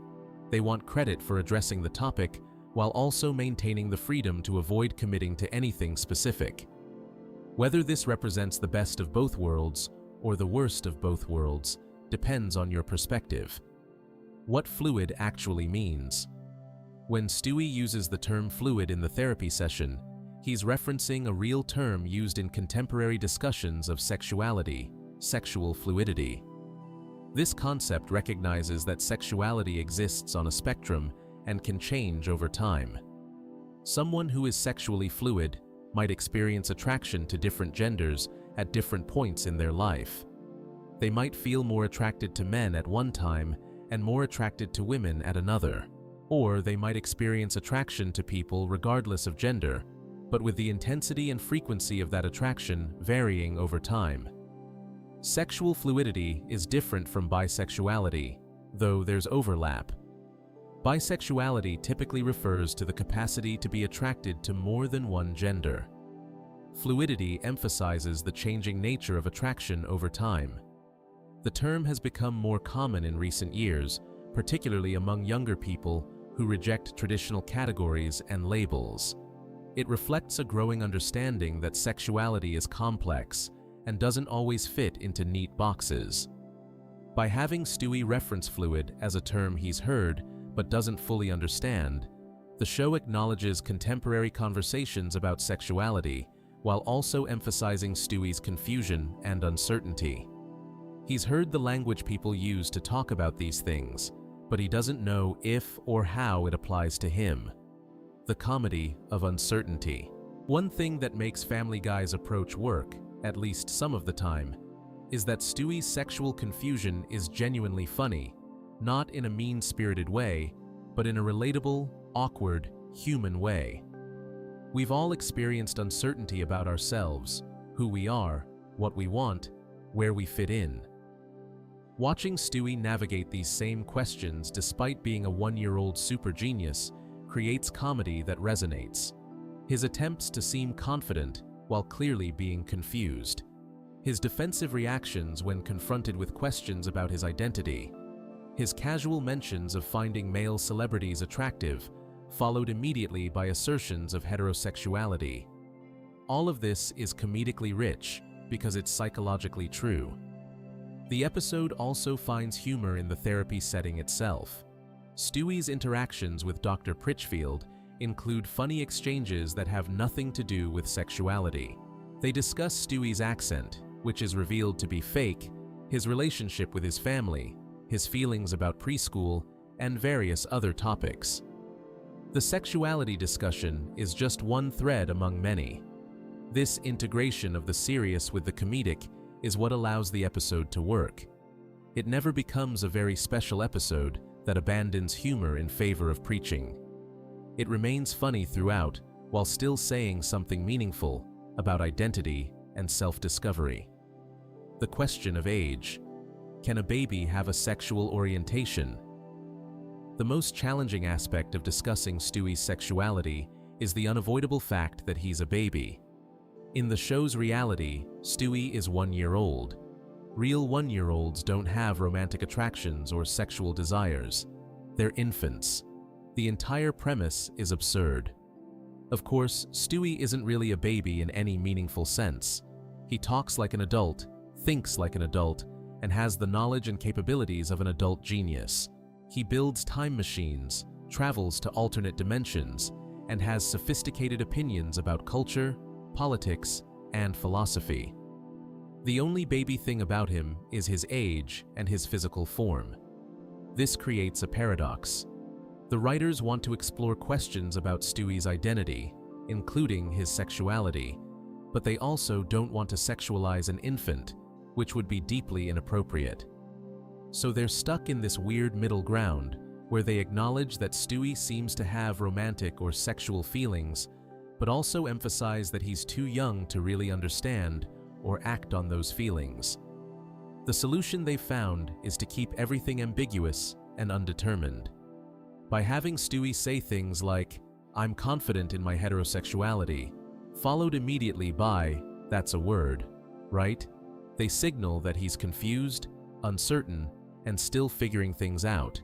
They want credit for addressing the topic while also maintaining the freedom to avoid committing to anything specific. Whether this represents the best of both worlds or the worst of both worlds depends on your perspective. What fluid actually means. When Stewie uses the term fluid in the therapy session, he's referencing a real term used in contemporary discussions of sexuality, sexual fluidity. This concept recognizes that sexuality exists on a spectrum and can change over time. Someone who is sexually fluid might experience attraction to different genders at different points in their life. They might feel more attracted to men at one time and more attracted to women at another. Or they might experience attraction to people regardless of gender, but with the intensity and frequency of that attraction varying over time. Sexual fluidity is different from bisexuality. though there's overlap. Bisexuality typically refers to the capacity to be attracted to more than one gender. Fluidity emphasizes the changing nature of attraction over time. The term has become more common in recent years, particularly among younger people who reject traditional categories and labels. It reflects a growing understanding that sexuality is complex and doesn't always fit into neat boxes. By having Stewie reference fluid as a term he's heard but doesn't fully understand, the show acknowledges contemporary conversations about sexuality while also emphasizing Stewie's confusion and uncertainty. He's heard the language people use to talk about these things, but he doesn't know if or how it applies to him. The comedy of uncertainty. One thing that makes Family Guy's approach work, at least some of the time, is that Stewie's sexual confusion is genuinely funny, not in a mean-spirited way, but in a relatable, awkward, human way. We've all experienced uncertainty about ourselves, who we are, what we want, where we fit in. Watching Stewie navigate these same questions despite being a one-year-old super genius creates comedy that resonates. His attempts to seem confident while clearly being confused. His defensive reactions when confronted with questions about his identity. His casual mentions of finding male celebrities attractive, followed immediately by assertions of heterosexuality. All of this is comedically rich because it's psychologically true. The episode also finds humor in the therapy setting itself. Stewie's interactions with Dr. Pritchfield include funny exchanges that have nothing to do with sexuality. They discuss Stewie's accent, which is revealed to be fake, his relationship with his family, his feelings about preschool, and various other topics. The sexuality discussion is just one thread among many. This integration of the serious with the comedic is what allows the episode to work. It never becomes a very special episode that abandons humor in favor of preaching. It remains funny throughout, while still saying something meaningful about identity and self-discovery. The question of age. Can a baby have a sexual orientation? The most challenging aspect of discussing Stewie's sexuality is the unavoidable fact that he's a baby. In the show's reality, Stewie is 1 year old. Real 1-year-olds don't have romantic attractions or sexual desires. They're infants. The entire premise is absurd. Of course, Stewie isn't really a baby in any meaningful sense. He talks like an adult, thinks like an adult, and has the knowledge and capabilities of an adult genius. He builds time machines, travels to alternate dimensions, and has sophisticated opinions about culture, politics, and philosophy. The only baby thing about him is his age and his physical form. This creates a paradox. The writers want to explore questions about Stewie's identity, including his sexuality, but they also don't want to sexualize an infant, which would be deeply inappropriate. So they're stuck in this weird middle ground where they acknowledge that Stewie seems to have romantic or sexual feelings, but also emphasize that he's too young to really understand or act on those feelings. The solution they've found is to keep everything ambiguous and undetermined. By having Stewie say things like, "I'm confident in my heterosexuality," followed immediately by, "That's a word, right?" They signal that he's confused, uncertain, and still figuring things out.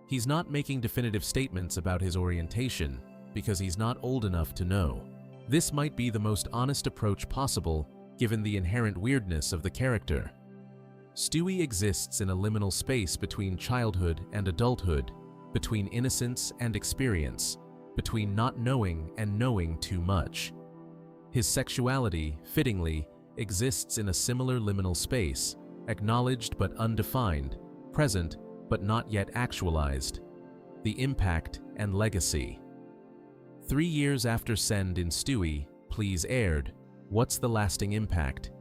He's not making definitive statements about his orientation because he's not old enough to know. This might be the most honest approach possible given the inherent weirdness of the character. Stewie exists in a liminal space between childhood and adulthood, between innocence and experience, between not knowing and knowing too much. His sexuality, fittingly, exists in a similar liminal space, acknowledged but undefined, present but not yet actualized. The impact and legacy. 3 years after Send in Stewie, Please aired, what's the lasting impact?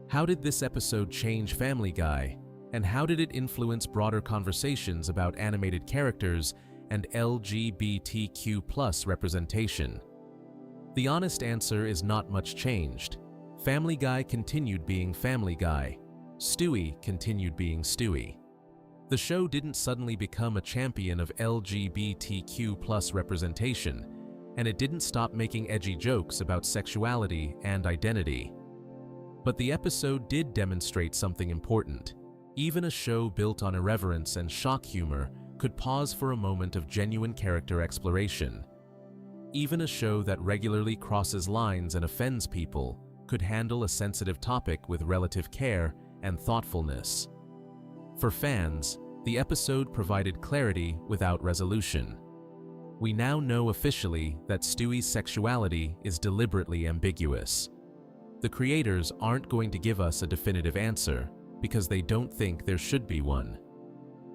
How did this episode change Family Guy? And how did it influence broader conversations about animated characters and LGBTQ+ representation? The honest answer is not much changed. Family Guy continued being Family Guy. Stewie continued being Stewie. The show didn't suddenly become a champion of LGBTQ+ representation, and it didn't stop making edgy jokes about sexuality and identity. But the episode did demonstrate something important. Even a show built on irreverence and shock humor could pause for a moment of genuine character exploration. Even a show that regularly crosses lines and offends people could handle a sensitive topic with relative care and thoughtfulness. For fans, the episode provided clarity without resolution. We now know officially that Stewie's sexuality is deliberately ambiguous. The creators aren't going to give us a definitive answer because they don't think there should be one.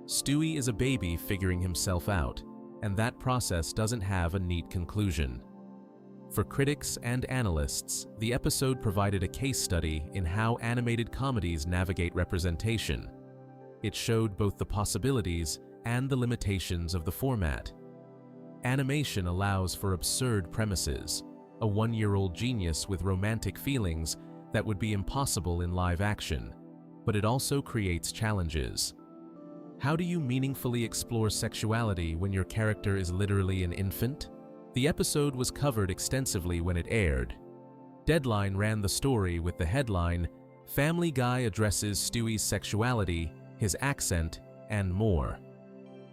Stewie is a baby figuring himself out, and that process doesn't have a neat conclusion. For critics and analysts, the episode provided a case study in how animated comedies navigate representation. It showed both the possibilities and the limitations of the format. Animation allows for absurd premises, a one-year-old genius with romantic feelings that would be impossible in live action, but it also creates challenges. How do you meaningfully explore sexuality when your character is literally an infant? The episode was covered extensively when it aired. Deadline ran the story with the headline, "Family Guy addresses Stewie's sexuality, his accent, and more."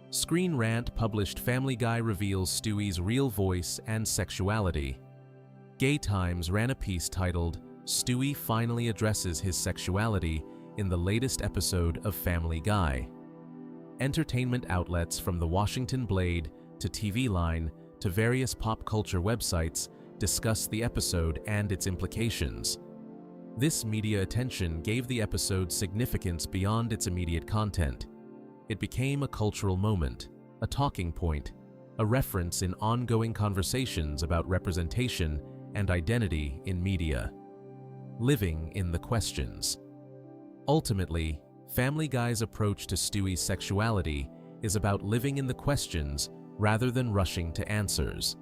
Screen Rant published Family Guy reveals Stewie's real voice and sexuality. Gay Times ran a piece titled, "Stewie finally addresses his sexuality in the latest episode of Family Guy." Entertainment outlets from The Washington Blade to TV Line to various pop culture websites discussed the episode and its implications. This media attention gave the episode significance beyond its immediate content. It became a cultural moment, a talking point, a reference in ongoing conversations about representation and identity in media. Living in the questions. Ultimately, Family Guy's approach to Stewie's sexuality is about living in the questions rather than rushing to answers.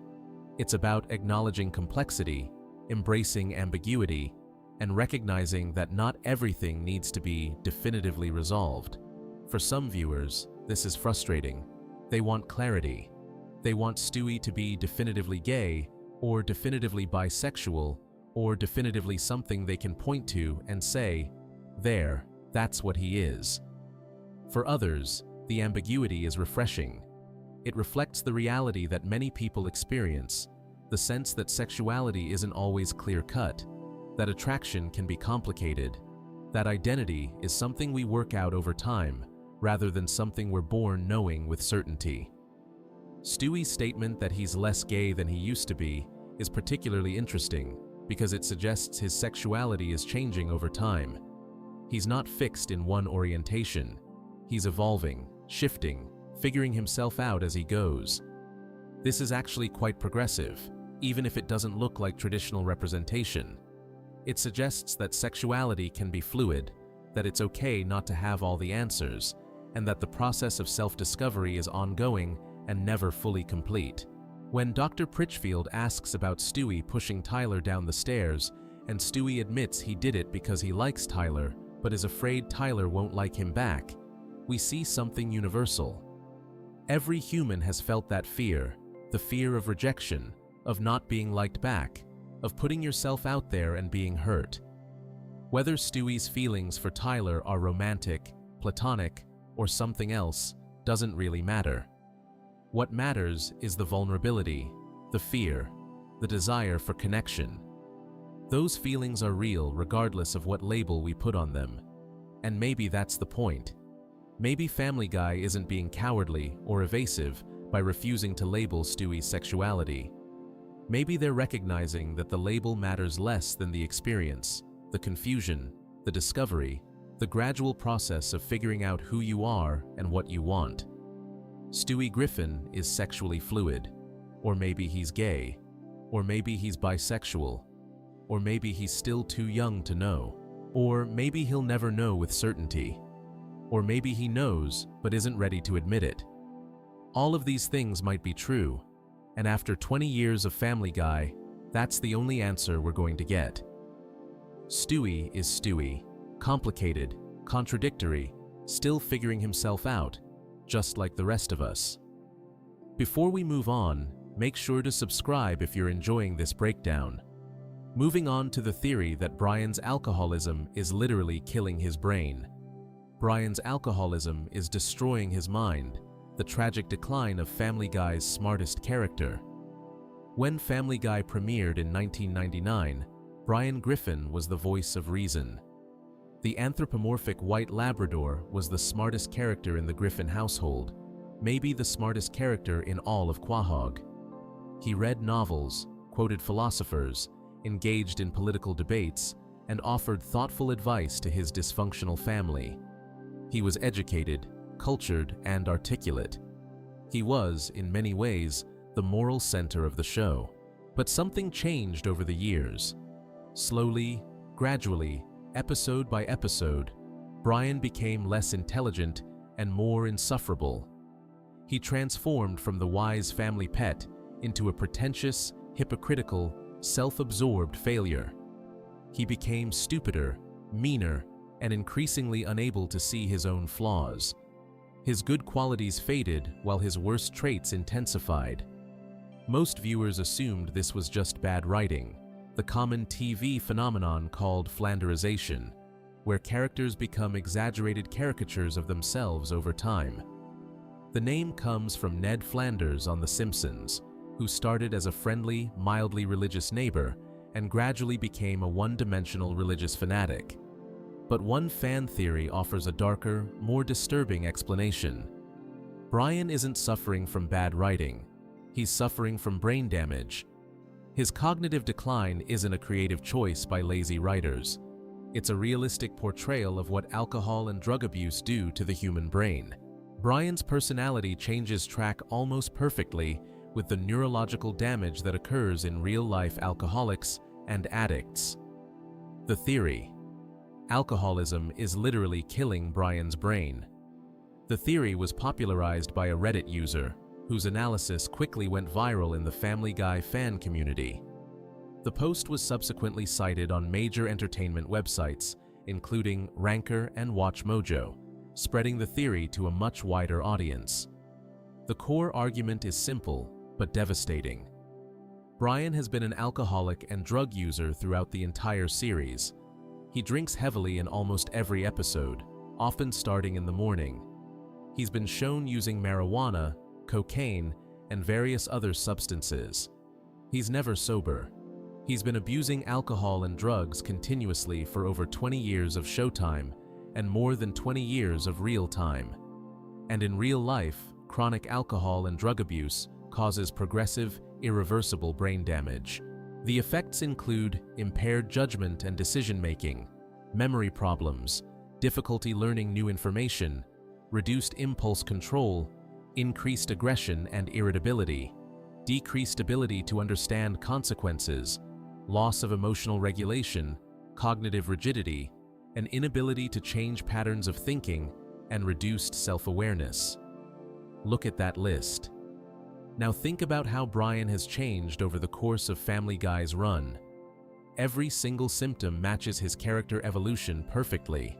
It's about acknowledging complexity, embracing ambiguity, and recognizing that not everything needs to be definitively resolved. For some viewers, this is frustrating. They want clarity. They want Stewie to be definitively gay, or definitively bisexual, or definitively something they can point to and say, "There, that's what he is." For others, the ambiguity is refreshing. It reflects the reality that many people experience, the sense that sexuality isn't always clear-cut, that attraction can be complicated, that identity is something we work out over time, rather than something we're born knowing with certainty. Stewie's statement that he's less gay than he used to be is particularly interesting because it suggests his sexuality is changing over time. He's not fixed in one orientation. He's evolving, shifting, figuring himself out as he goes. This is actually quite progressive, even if it doesn't look like traditional representation. It suggests that sexuality can be fluid, that it's okay not to have all the answers, and that the process of self-discovery is ongoing and never fully complete. When Dr. Pritchfield asks about Stewie pushing Tyler down the stairs, and Stewie admits he did it because he likes Tyler, but is afraid Tyler won't like him back, we see something universal. Every human has felt that fear, the fear of rejection, of not being liked back, of putting yourself out there and being hurt. Whether Stewie's feelings for Tyler are romantic, platonic, or something else doesn't really matter. What matters is the vulnerability, the fear, the desire for connection. Those feelings are real regardless of what label we put on them. And maybe that's the point. Maybe Family Guy isn't being cowardly or evasive by refusing to label Stewie's sexuality. Maybe they're recognizing that the label matters less than the experience, the confusion, the discovery, the gradual process of figuring out who you are and what you want. Stewie Griffin is sexually fluid, or maybe he's gay, or maybe he's bisexual, or maybe he's still too young to know, or maybe he'll never know with certainty, or maybe he knows but isn't ready to admit it. All of these things might be true, and after 20 years of Family Guy, that's the only answer we're going to get. Stewie is Stewie, complicated, contradictory, still figuring himself out, just like the rest of us. Before we move on, make sure to subscribe if you're enjoying this breakdown. Moving on to the theory that Brian's alcoholism is literally killing his brain. Brian's alcoholism is destroying his mind, the tragic decline of Family Guy's smartest character. When Family Guy premiered in 1999, Brian Griffin was the voice of reason. The anthropomorphic white Labrador was the smartest character in the Griffin household, maybe the smartest character in all of Quahog. He read novels, quoted philosophers, engaged in political debates, and offered thoughtful advice to his dysfunctional family. He was educated, cultured, and articulate. He was, in many ways, the moral center of the show. But something changed over the years. Slowly, gradually, episode by episode, Brian became less intelligent and more insufferable. He transformed from the wise family pet into a pretentious, hypocritical, self-absorbed failure. He became stupider, meaner, and increasingly unable to see his own flaws. His good qualities faded while his worst traits intensified. Most viewers assumed this was just bad writing, the common TV phenomenon called Flanderization, where characters become exaggerated caricatures of themselves over time. The name comes from Ned Flanders on The Simpsons, who started as a friendly, mildly religious neighbor and gradually became a one-dimensional religious fanatic. But one fan theory offers a darker, more disturbing explanation. Brian isn't suffering from bad writing. He's suffering from brain damage. His cognitive decline isn't a creative choice by lazy writers. It's a realistic portrayal of what alcohol and drug abuse do to the human brain. Brian's personality changes track almost perfectly with the neurological damage that occurs in real-life alcoholics and addicts. The theory: alcoholism is literally killing Brian's brain. The theory was popularized by a Reddit user, whose analysis quickly went viral in the Family Guy fan community. The post was subsequently cited on major entertainment websites, including Ranker and WatchMojo, spreading the theory to a much wider audience. The core argument is simple, but devastating. Brian has been an alcoholic and drug user throughout the entire series. He drinks heavily in almost every episode, often starting in the morning. He's been shown using marijuana, cocaine, and various other substances. He's never sober. He's been abusing alcohol and drugs continuously for over 20 years of showtime and more than 20 years of real time. And in real life, chronic alcohol and drug abuse causes progressive, irreversible brain damage. The effects include impaired judgment and decision-making, memory problems, difficulty learning new information, reduced impulse control, increased aggression and irritability, decreased ability to understand consequences, loss of emotional regulation, cognitive rigidity, an inability to change patterns of thinking, and reduced self-awareness. Look at that list. Now think about how Brian has changed over the course of Family Guy's run. Every single symptom matches his character evolution perfectly.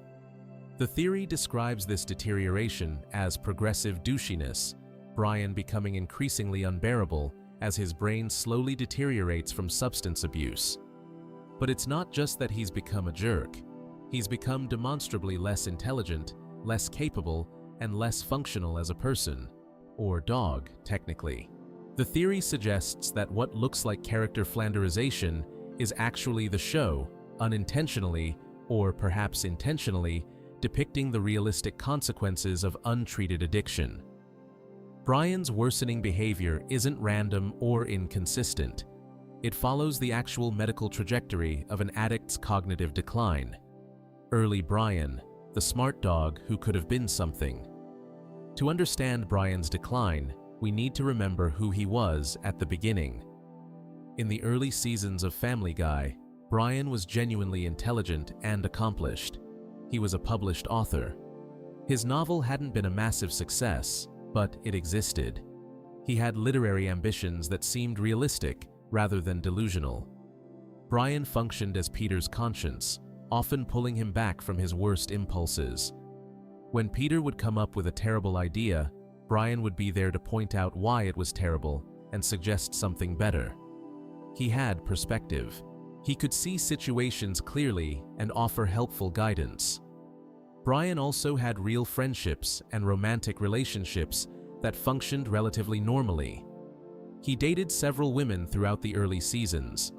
The theory describes this deterioration as progressive douchiness, Brian becoming increasingly unbearable as his brain slowly deteriorates from substance abuse. But it's not just that he's become a jerk. He's become demonstrably less intelligent, less capable, and less functional as a person, or dog, technically. The theory suggests that what looks like character Flanderization is actually the show, unintentionally, or perhaps intentionally, depicting the realistic consequences of untreated addiction. Brian's worsening behavior isn't random or inconsistent. It follows the actual medical trajectory of an addict's cognitive decline. Early Brian, the smart dog who could have been something. To understand Brian's decline, we need to remember who he was at the beginning. In the early seasons of Family Guy, Brian was genuinely intelligent and accomplished. He was a published author. His novel hadn't been a massive success, but it existed. He had literary ambitions that seemed realistic rather than delusional. Brian functioned as Peter's conscience, often pulling him back from his worst impulses. When Peter would come up with a terrible idea, Brian would be there to point out why it was terrible and suggest something better. He had perspective. He could see situations clearly and offer helpful guidance. Brian also had real friendships and romantic relationships that functioned relatively normally. He dated several women throughout the early seasons.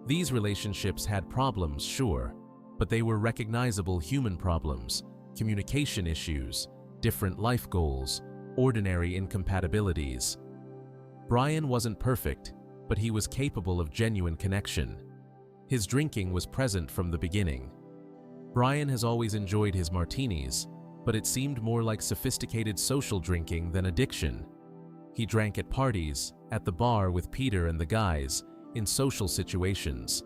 These relationships had problems, sure, but they were recognizable human problems, communication issues, different life goals, ordinary incompatibilities. Brian wasn't perfect, but he was capable of genuine connection. His drinking was present from the beginning. Brian has always enjoyed his martinis, but it seemed more like sophisticated social drinking than addiction. He drank at parties, at the bar with Peter and the guys, in social situations.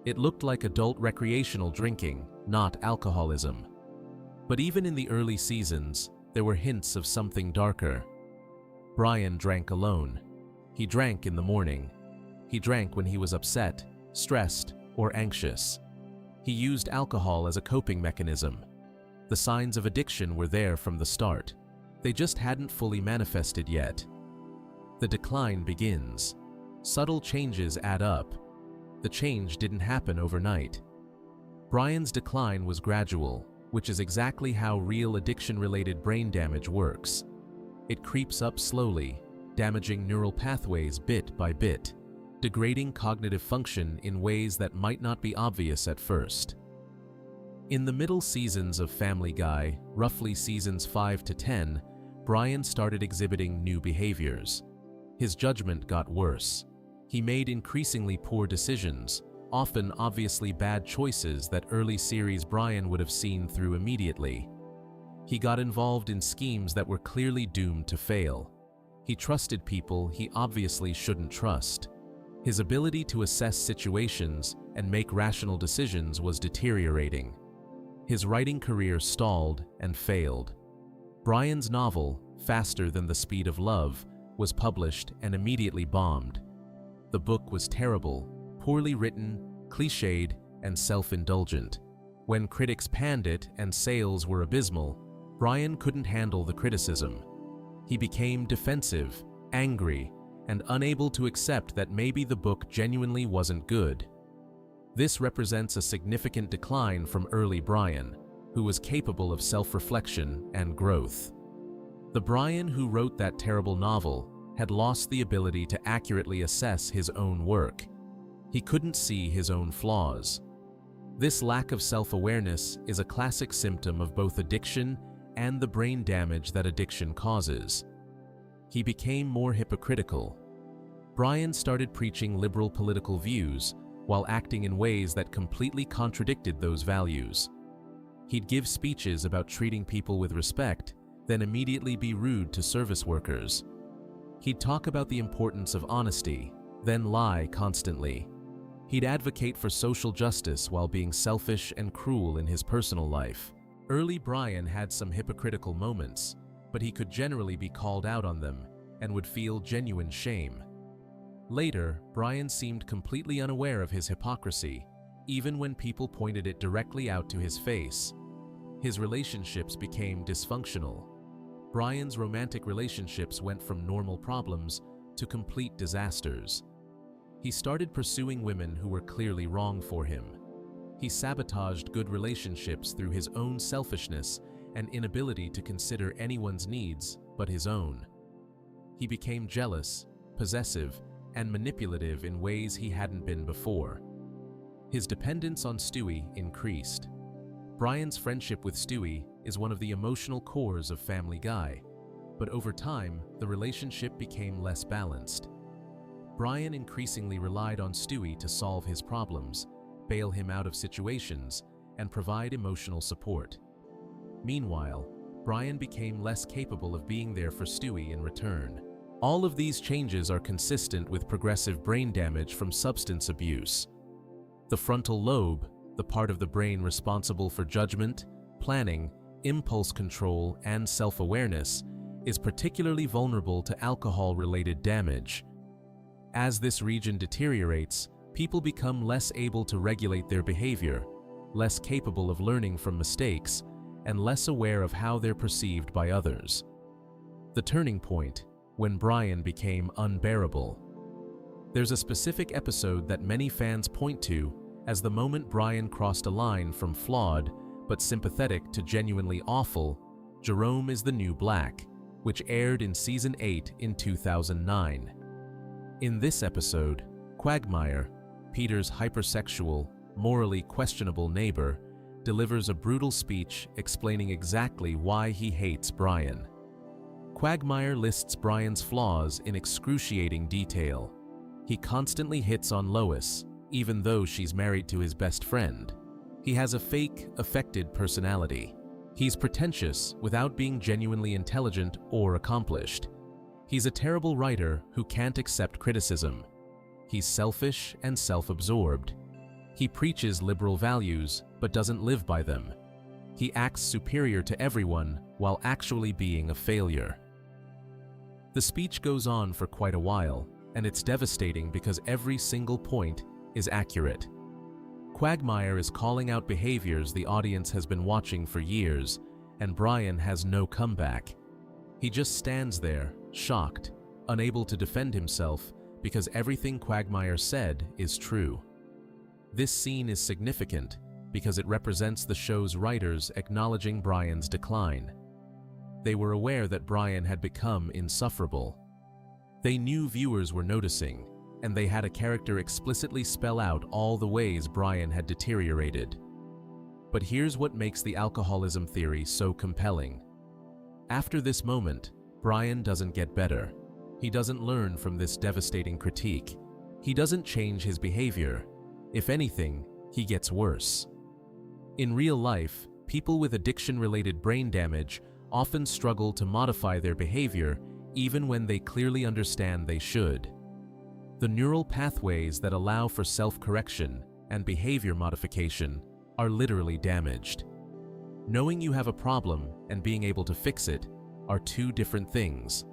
It looked like adult recreational drinking, not alcoholism. But even in the early seasons, there were hints of something darker. Brian drank alone. He drank in the morning. He drank when he was upset, stressed, or anxious. He used alcohol as a coping mechanism. The signs of addiction were there from the start. They just hadn't fully manifested yet. The decline begins. Subtle changes add up. The change didn't happen overnight. Brian's decline was gradual, which is exactly how real addiction-related brain damage works. It creeps up slowly, damaging neural pathways bit by bit, degrading cognitive function in ways that might not be obvious at first. In the middle seasons of Family Guy, roughly seasons 5 to 10, Brian started exhibiting new behaviors. His judgment got worse. He made increasingly poor decisions, often obviously bad choices that early series Brian would have seen through immediately. He got involved in schemes that were clearly doomed to fail. He trusted people he obviously shouldn't trust. His ability to assess situations and make rational decisions was deteriorating. His writing career stalled and failed. Brian's novel, Faster Than the Speed of Love, was published and immediately bombed. The book was terrible, poorly written, cliched, and self-indulgent. When critics panned it and sales were abysmal, Brian couldn't handle the criticism. He became defensive, angry, and unable to accept that maybe the book genuinely wasn't good. This represents a significant decline from early Brian, who was capable of self-reflection and growth. The Brian who wrote that terrible novel had lost the ability to accurately assess his own work. He couldn't see his own flaws. This lack of self-awareness is a classic symptom of both addiction and the brain damage that addiction causes. He became more hypocritical. Brian started preaching liberal political views while acting in ways that completely contradicted those values. He'd give speeches about treating people with respect, then immediately be rude to service workers. He'd talk about the importance of honesty, then lie constantly. He'd advocate for social justice while being selfish and cruel in his personal life. Early Brian had some hypocritical moments, but he could generally be called out on them and would feel genuine shame. Later, Brian seemed completely unaware of his hypocrisy, even when people pointed it directly out to his face. His relationships became dysfunctional. Brian's romantic relationships went from normal problems to complete disasters. He started pursuing women who were clearly wrong for him. He sabotaged good relationships through his own selfishness and inability to consider anyone's needs but his own. He became jealous, possessive, and manipulative in ways he hadn't been before. His dependence on Stewie increased. Brian's friendship with Stewie is one of the emotional cores of Family Guy, but over time, the relationship became less balanced. Brian increasingly relied on Stewie to solve his problems, bail him out of situations, and provide emotional support. Meanwhile, Brian became less capable of being there for Stewie in return. All of these changes are consistent with progressive brain damage from substance abuse. The frontal lobe, the part of the brain responsible for judgment, planning, impulse control, and self-awareness, is particularly vulnerable to alcohol-related damage. As this region deteriorates, people become less able to regulate their behavior, less capable of learning from mistakes, and less aware of how they're perceived by others. The turning point, when Brian became unbearable. There's a specific episode that many fans point to as the moment Brian crossed a line from flawed but sympathetic to genuinely awful. Jerome is the New Black, which aired in Season 8 in 2009. In this episode, Quagmire, Peter's hypersexual, morally questionable neighbor, delivers a brutal speech explaining exactly why he hates Brian. Quagmire lists Brian's flaws in excruciating detail. He constantly hits on Lois, even though she's married to his best friend. He has a fake, affected personality. He's pretentious without being genuinely intelligent or accomplished. He's a terrible writer who can't accept criticism. He's selfish and self-absorbed. He preaches liberal values but doesn't live by them. He acts superior to everyone while actually being a failure. The speech goes on for quite a while, and it's devastating because every single point is accurate. Quagmire is calling out behaviors the audience has been watching for years, and Brian has no comeback. He just stands there, shocked, unable to defend himself because everything Quagmire said is true. This scene is significant because it represents the show's writers acknowledging Brian's decline. They were aware that Brian had become insufferable. They knew viewers were noticing, and they had a character explicitly spell out all the ways Brian had deteriorated. But here's what makes the alcoholism theory so compelling. After this moment, Brian doesn't get better. He doesn't learn from this devastating critique. He doesn't change his behavior. If anything, he gets worse. In real life, people with addiction-related brain damage often struggle to modify their behavior even when they clearly understand they should. The neural pathways that allow for self-correction and behavior modification are literally damaged. Knowing you have a problem and being able to fix it are two different things,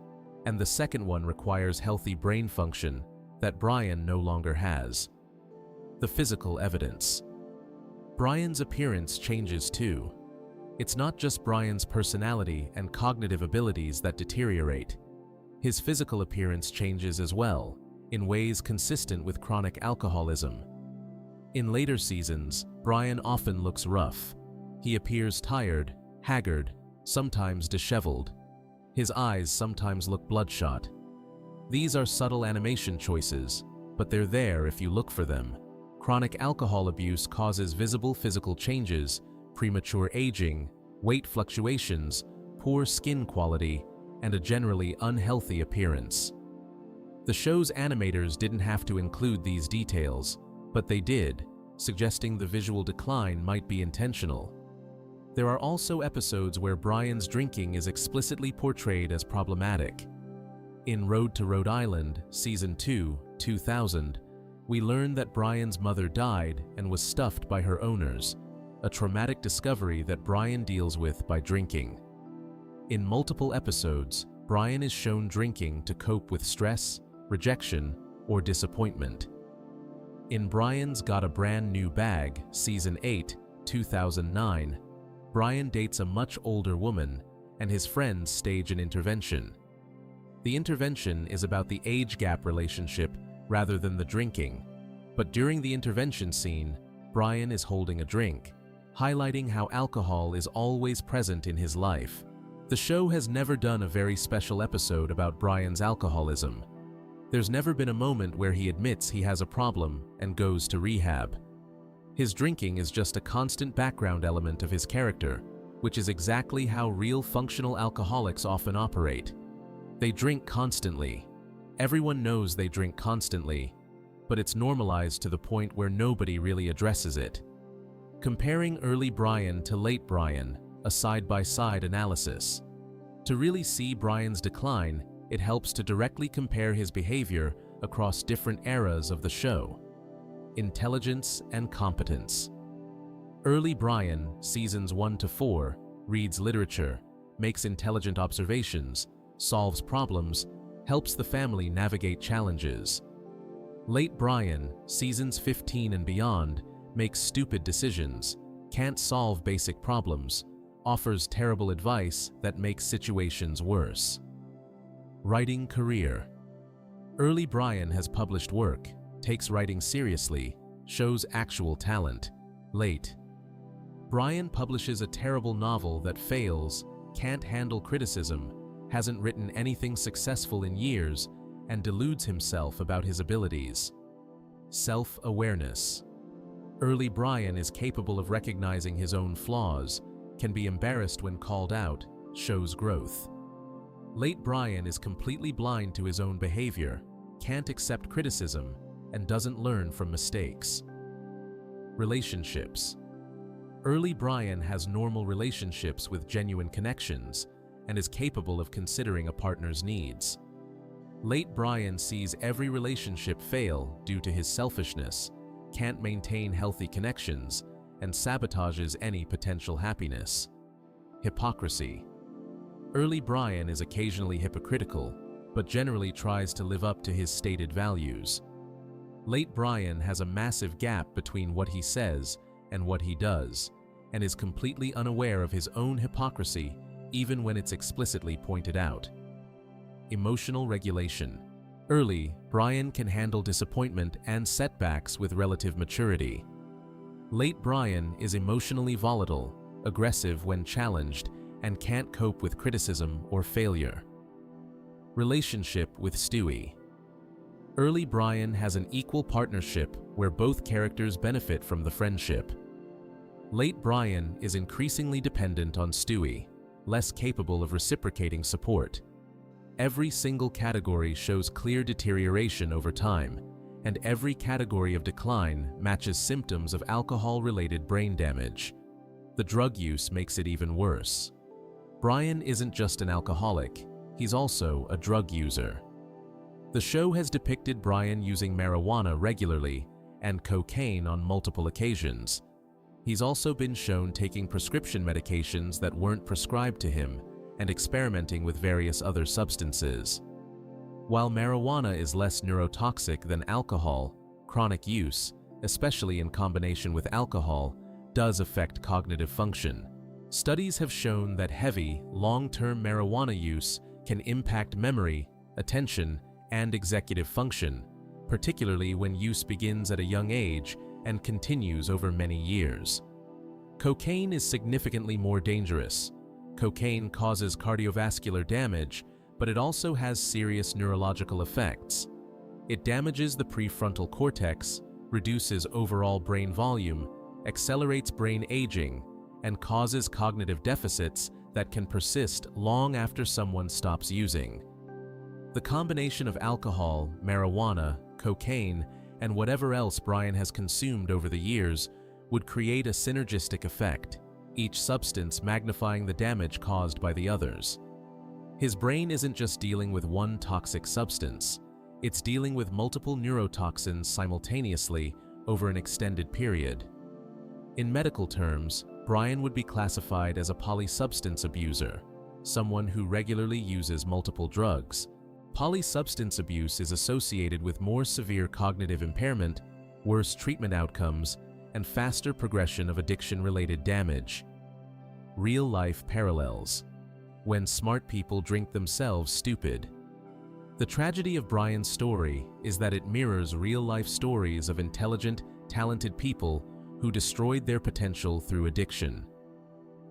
and the second one requires healthy brain function that Brian no longer has. The physical evidence. Brian's appearance changes too. It's not just Brian's personality and cognitive abilities that deteriorate. His physical appearance changes as well, in ways consistent with chronic alcoholism. In later seasons, Brian often looks rough. He appears tired, haggard, sometimes disheveled. His eyes sometimes look bloodshot. These are subtle animation choices, but they're there if you look for them. Chronic alcohol abuse causes visible physical changes, premature aging, weight fluctuations, poor skin quality, and a generally unhealthy appearance. The show's animators didn't have to include these details, but they did, suggesting the visual decline might be intentional. There are also episodes where Brian's drinking is explicitly portrayed as problematic. In Road to Rhode Island, Season 2, 2000, we learn that Brian's mother died and was stuffed by her owners, a traumatic discovery that Brian deals with by drinking. In multiple episodes, Brian is shown drinking to cope with stress, rejection, or disappointment. In Brian's Got a Brand New Bag, Season 8, 2009, Brian dates a much older woman, and his friends stage an intervention. The intervention is about the age gap relationship rather than the drinking, but during the intervention scene, Brian is holding a drink, highlighting how alcohol is always present in his life. The show has never done a very special episode about Brian's alcoholism. There's never been a moment where he admits he has a problem and goes to rehab. His drinking is just a constant background element of his character, which is exactly how real functional alcoholics often operate. They drink constantly. Everyone knows they drink constantly, but it's normalized to the point where nobody really addresses it. Comparing early Brian to late Brian, a side-by-side analysis. To really see Brian's decline, it helps to directly compare his behavior across different eras of the show. Intelligence and competence. Early Brian, Seasons 1 to 4, reads literature, makes intelligent observations, solves problems, helps the family navigate challenges. Late Brian, Seasons 15 and beyond, makes stupid decisions, can't solve basic problems, offers terrible advice that makes situations worse. Writing career. Early Brian has published work, takes writing seriously, shows actual talent. Late Brian publishes a terrible novel that fails, can't handle criticism, hasn't written anything successful in years, and deludes himself about his abilities. Self-awareness. Early Brian is capable of recognizing his own flaws, can be embarrassed when called out, shows growth. Late Brian is completely blind to his own behavior, can't accept criticism, and doesn't learn from mistakes. Relationships. Early Brian has normal relationships with genuine connections and is capable of considering a partner's needs. Late Brian sees every relationship fail due to his selfishness, can't maintain healthy connections, and sabotages any potential happiness. Hypocrisy. Early Brian is occasionally hypocritical, but generally tries to live up to his stated values. Late Brian has a massive gap between what he says and what he does, and is completely unaware of his own hypocrisy even when it's explicitly pointed out. Emotional regulation. Early Brian can handle disappointment and setbacks with relative maturity. Late Brian is emotionally volatile, aggressive when challenged, and can't cope with criticism or failure. Relationship with Stewie. Early Brian has an equal partnership where both characters benefit from the friendship. Late Brian is increasingly dependent on Stewie, less capable of reciprocating support. Every single category shows clear deterioration over time, and every category of decline matches symptoms of alcohol-related brain damage. The drug use makes it even worse. Brian isn't just an alcoholic, he's also a drug user. The show has depicted Brian using marijuana regularly and cocaine on multiple occasions. He's also been shown taking prescription medications that weren't prescribed to him and experimenting with various other substances. While marijuana is less neurotoxic than alcohol, chronic use, especially in combination with alcohol, does affect cognitive function. Studies have shown that heavy, long-term marijuana use can impact memory, attention, and executive function, particularly when use begins at a young age and continues over many years. Cocaine is significantly more dangerous. Cocaine causes cardiovascular damage, but it also has serious neurological effects. It damages the prefrontal cortex, reduces overall brain volume, accelerates brain aging, and causes cognitive deficits that can persist long after someone stops using. The combination of alcohol, marijuana, cocaine, and whatever else Brian has consumed over the years would create a synergistic effect, each substance magnifying the damage caused by the others. His brain isn't just dealing with one toxic substance, it's dealing with multiple neurotoxins simultaneously over an extended period. In medical terms, Brian would be classified as a polysubstance abuser, someone who regularly uses multiple drugs. Polysubstance abuse is associated with more severe cognitive impairment, worse treatment outcomes, and faster progression of addiction-related damage. Real-life parallels. When smart people drink themselves stupid. The tragedy of Brian's story is that it mirrors real-life stories of intelligent, talented people who destroyed their potential through addiction.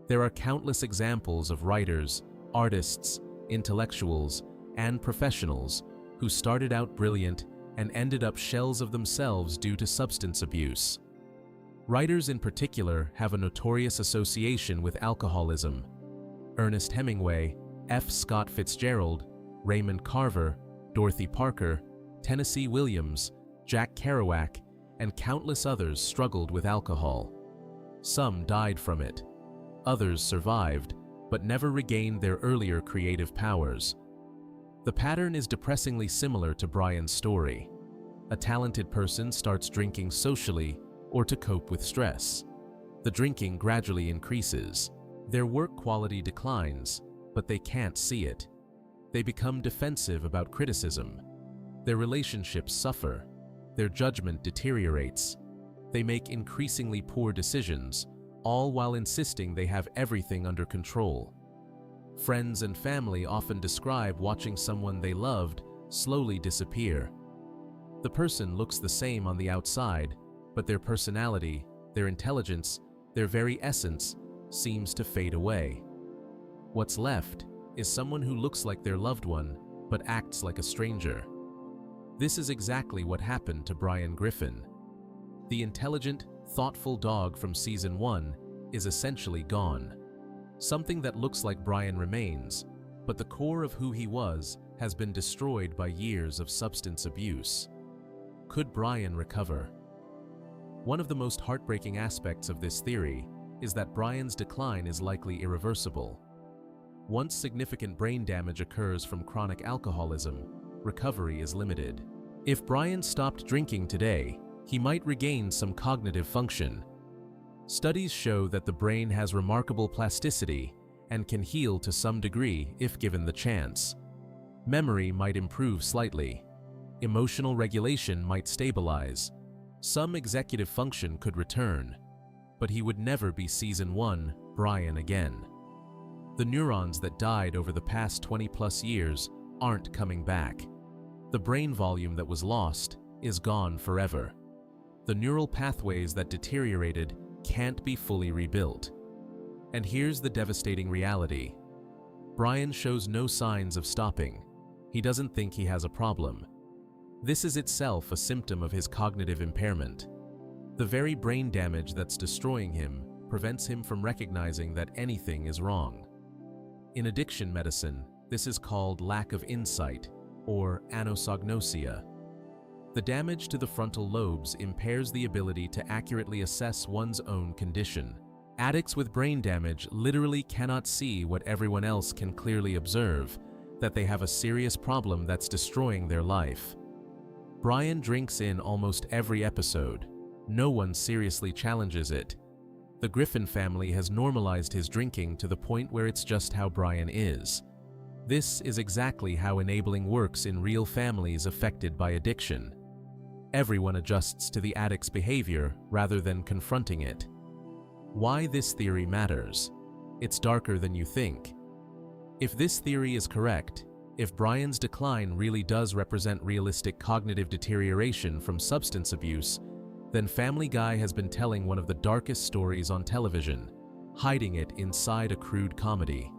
There are countless examples of writers, artists, intellectuals, and professionals who started out brilliant and ended up shells of themselves due to substance abuse. Writers in particular have a notorious association with alcoholism. Ernest Hemingway, F. Scott Fitzgerald, Raymond Carver, Dorothy Parker, Tennessee Williams, Jack Kerouac, and countless others struggled with alcohol. Some died from it. Others survived, but never regained their earlier creative powers. The pattern is depressingly similar to Brian's story. A talented person starts drinking socially or to cope with stress. The drinking gradually increases. Their work quality declines, but they can't see it. They become defensive about criticism. Their relationships suffer. Their judgment deteriorates. They make increasingly poor decisions, all while insisting they have everything under control. Friends and family often describe watching someone they loved slowly disappear. The person looks the same on the outside, but their personality, their intelligence, their very essence seems to fade away. What's left is someone who looks like their loved one, but acts like a stranger. This is exactly what happened to Brian Griffin. The intelligent, thoughtful dog from season 1 is essentially gone. Something that looks like Brian remains, but the core of who he was has been destroyed by years of substance abuse. Could Brian recover? One of the most heartbreaking aspects of this theory is that Brian's decline is likely irreversible. Once significant brain damage occurs from chronic alcoholism, recovery is limited. If Brian stopped drinking today, he might regain some cognitive function. Studies show that the brain has remarkable plasticity and can heal to some degree if given the chance. Memory might improve slightly. Emotional regulation might stabilize. Some executive function could return, but he would never be season 1 Brian again. The neurons that died over the past 20+ years aren't coming back. The brain volume that was lost is gone forever. The neural pathways that deteriorated can't be fully rebuilt. And here's the devastating reality. Brian shows no signs of stopping. He doesn't think he has a problem. This is itself a symptom of his cognitive impairment. The very brain damage that's destroying him prevents him from recognizing that anything is wrong. In addiction medicine, this is called lack of insight, or anosognosia. The damage to the frontal lobes impairs the ability to accurately assess one's own condition. Addicts with brain damage literally cannot see what everyone else can clearly observe, that they have a serious problem that's destroying their life. Brian drinks in almost every episode. No one seriously challenges it. The Griffin family has normalized his drinking to the point where it's just how Brian is. This is exactly how enabling works in real families affected by addiction. Everyone adjusts to the addict's behavior rather than confronting it. Why this theory matters? It's darker than you think. If this theory is correct, if Brian's decline really does represent realistic cognitive deterioration from substance abuse, then Family Guy has been telling one of the darkest stories on television, hiding it inside a crude comedy.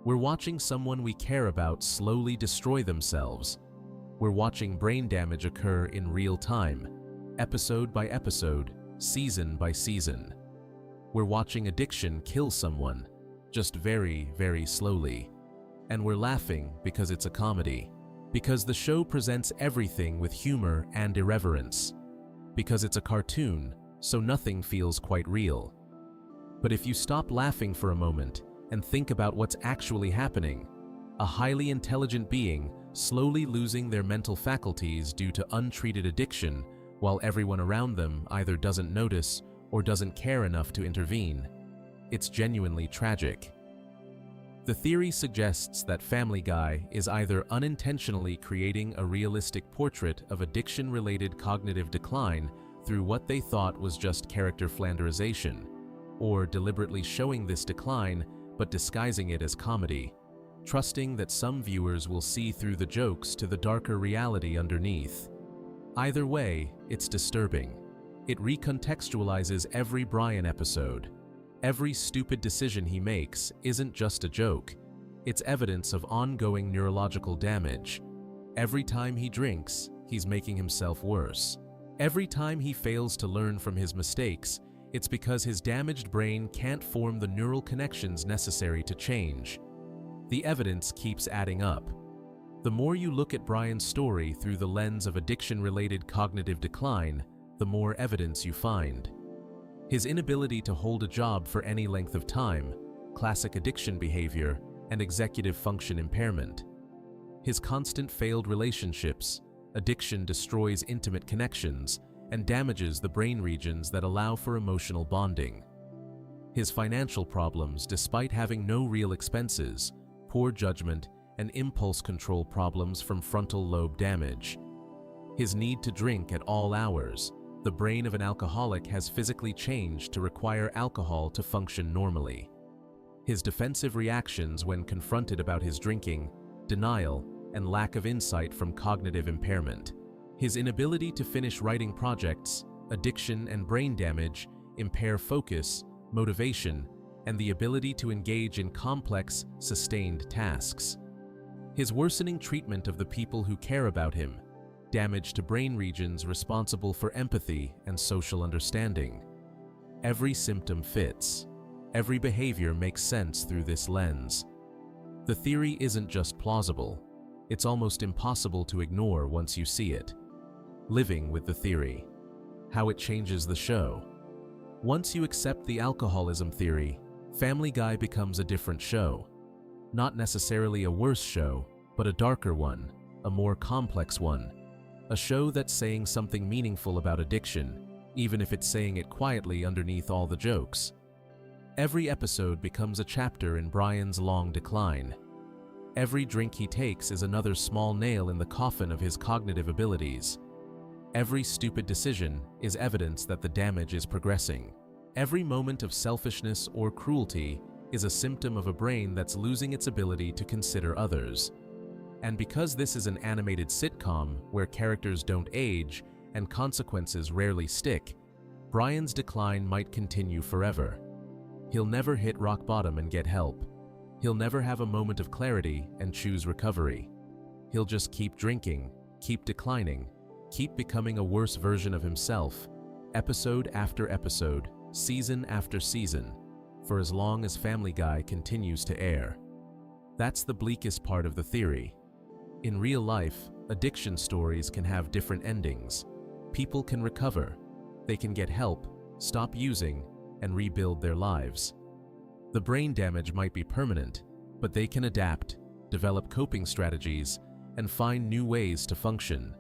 We're watching someone we care about slowly destroy themselves. We're watching brain damage occur in real time, episode by episode, season by season. We're watching addiction kill someone, just very, very slowly. And we're laughing because it's a comedy. Because the show presents everything with humor and irreverence. Because it's a cartoon, so nothing feels quite real. But if you stop laughing for a moment and think about what's actually happening, a highly intelligent being slowly losing their mental faculties due to untreated addiction while everyone around them either doesn't notice or doesn't care enough to intervene. It's genuinely tragic. The theory suggests that Family Guy is either unintentionally creating a realistic portrait of addiction-related cognitive decline through what they thought was just character flanderization, or deliberately showing this decline but disguising it as comedy, trusting that some viewers will see through the jokes to the darker reality underneath. Either way, it's disturbing. It recontextualizes every Brian episode. Every stupid decision he makes isn't just a joke. It's evidence of ongoing neurological damage. Every time he drinks, he's making himself worse. Every time he fails to learn from his mistakes, it's because his damaged brain can't form the neural connections necessary to change. The evidence keeps adding up. The more you look at Brian's story through the lens of addiction-related cognitive decline, the more evidence you find. His inability to hold a job for any length of time, classic addiction behavior, and executive function impairment. His constant failed relationships, addiction destroys intimate connections and damages the brain regions that allow for emotional bonding. His financial problems, despite having no real expenses, poor judgment, and impulse control problems from frontal lobe damage. His need to drink at all hours, The brain of an alcoholic has physically changed to require alcohol to function normally. His defensive reactions when confronted about his drinking, denial, and lack of insight from cognitive impairment. His inability to finish writing projects, addiction and brain damage impair focus, motivation, and the ability to engage in complex, sustained tasks. His worsening treatment of the people who care about him, damage to brain regions responsible for empathy and social understanding. Every symptom fits. Every behavior makes sense through this lens. The theory isn't just plausible, it's almost impossible to ignore once you see it. Living with the theory. How it changes the show. Once you accept the alcoholism theory, Family Guy becomes a different show. Not necessarily a worse show, but a darker one, a more complex one. A show that's saying something meaningful about addiction, even if it's saying it quietly underneath all the jokes. Every episode becomes a chapter in Brian's long decline. Every drink he takes is another small nail in the coffin of his cognitive abilities. Every stupid decision is evidence that the damage is progressing. Every moment of selfishness or cruelty is a symptom of a brain that's losing its ability to consider others. And because this is an animated sitcom where characters don't age and consequences rarely stick, Brian's decline might continue forever. He'll never hit rock bottom and get help. He'll never have a moment of clarity and choose recovery. He'll just keep drinking, keep declining, keep becoming a worse version of himself, episode after episode, season after season, for as long as Family Guy continues to air. That's the bleakest part of the theory. In real life, addiction stories can have different endings. People can recover, they can get help, stop using, and rebuild their lives. The brain damage might be permanent, but they can adapt, develop coping strategies, and find new ways to function.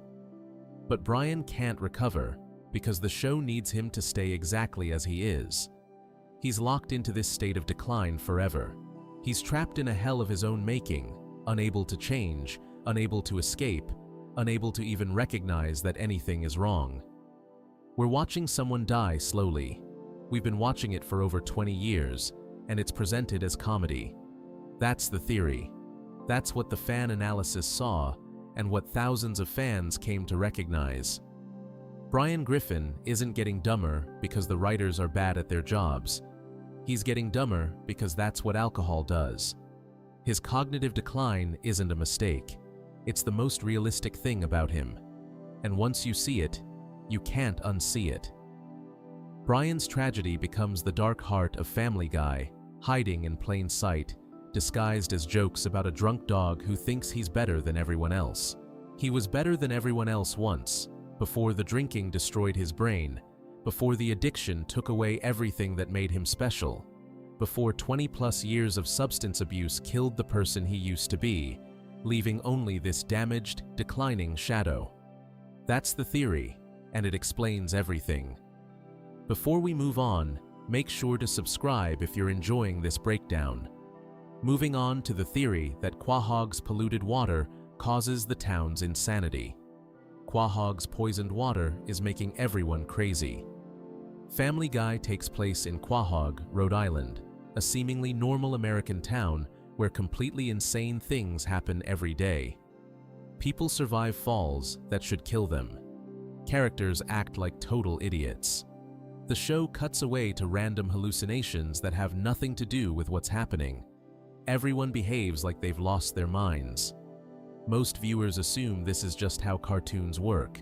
But Brian can't recover because the show needs him to stay exactly as he is. He's locked into this state of decline forever. He's trapped in a hell of his own making, unable to change, unable to escape, unable to even recognize that anything is wrong. We're watching someone die slowly. We've been watching it for over 20 years, and it's presented as comedy. That's the theory. That's what the fan analysis saw, and what thousands of fans came to recognize. Brian Griffin isn't getting dumber because the writers are bad at their jobs. He's getting dumber because that's what alcohol does. His cognitive decline isn't a mistake. It's the most realistic thing about him. And once you see it, you can't unsee it. Brian's tragedy becomes the dark heart of Family Guy, hiding in plain sight, disguised as jokes about a drunk dog who thinks he's better than everyone else. He was better than everyone else once, before the drinking destroyed his brain, before the addiction took away everything that made him special, before 20+ years of substance abuse killed the person he used to be, leaving only this damaged, declining shadow. That's the theory, and it explains everything. Before we move on, make sure to subscribe if you're enjoying this breakdown. Moving on to the theory that Quahog's polluted water causes the town's insanity. Quahog's poisoned water is making everyone crazy. Family Guy takes place in Quahog, Rhode Island, a seemingly normal American town where completely insane things happen every day. People survive falls that should kill them. Characters act like total idiots. The show cuts away to random hallucinations that have nothing to do with what's happening. Everyone behaves like they've lost their minds. Most viewers assume this is just how cartoons work.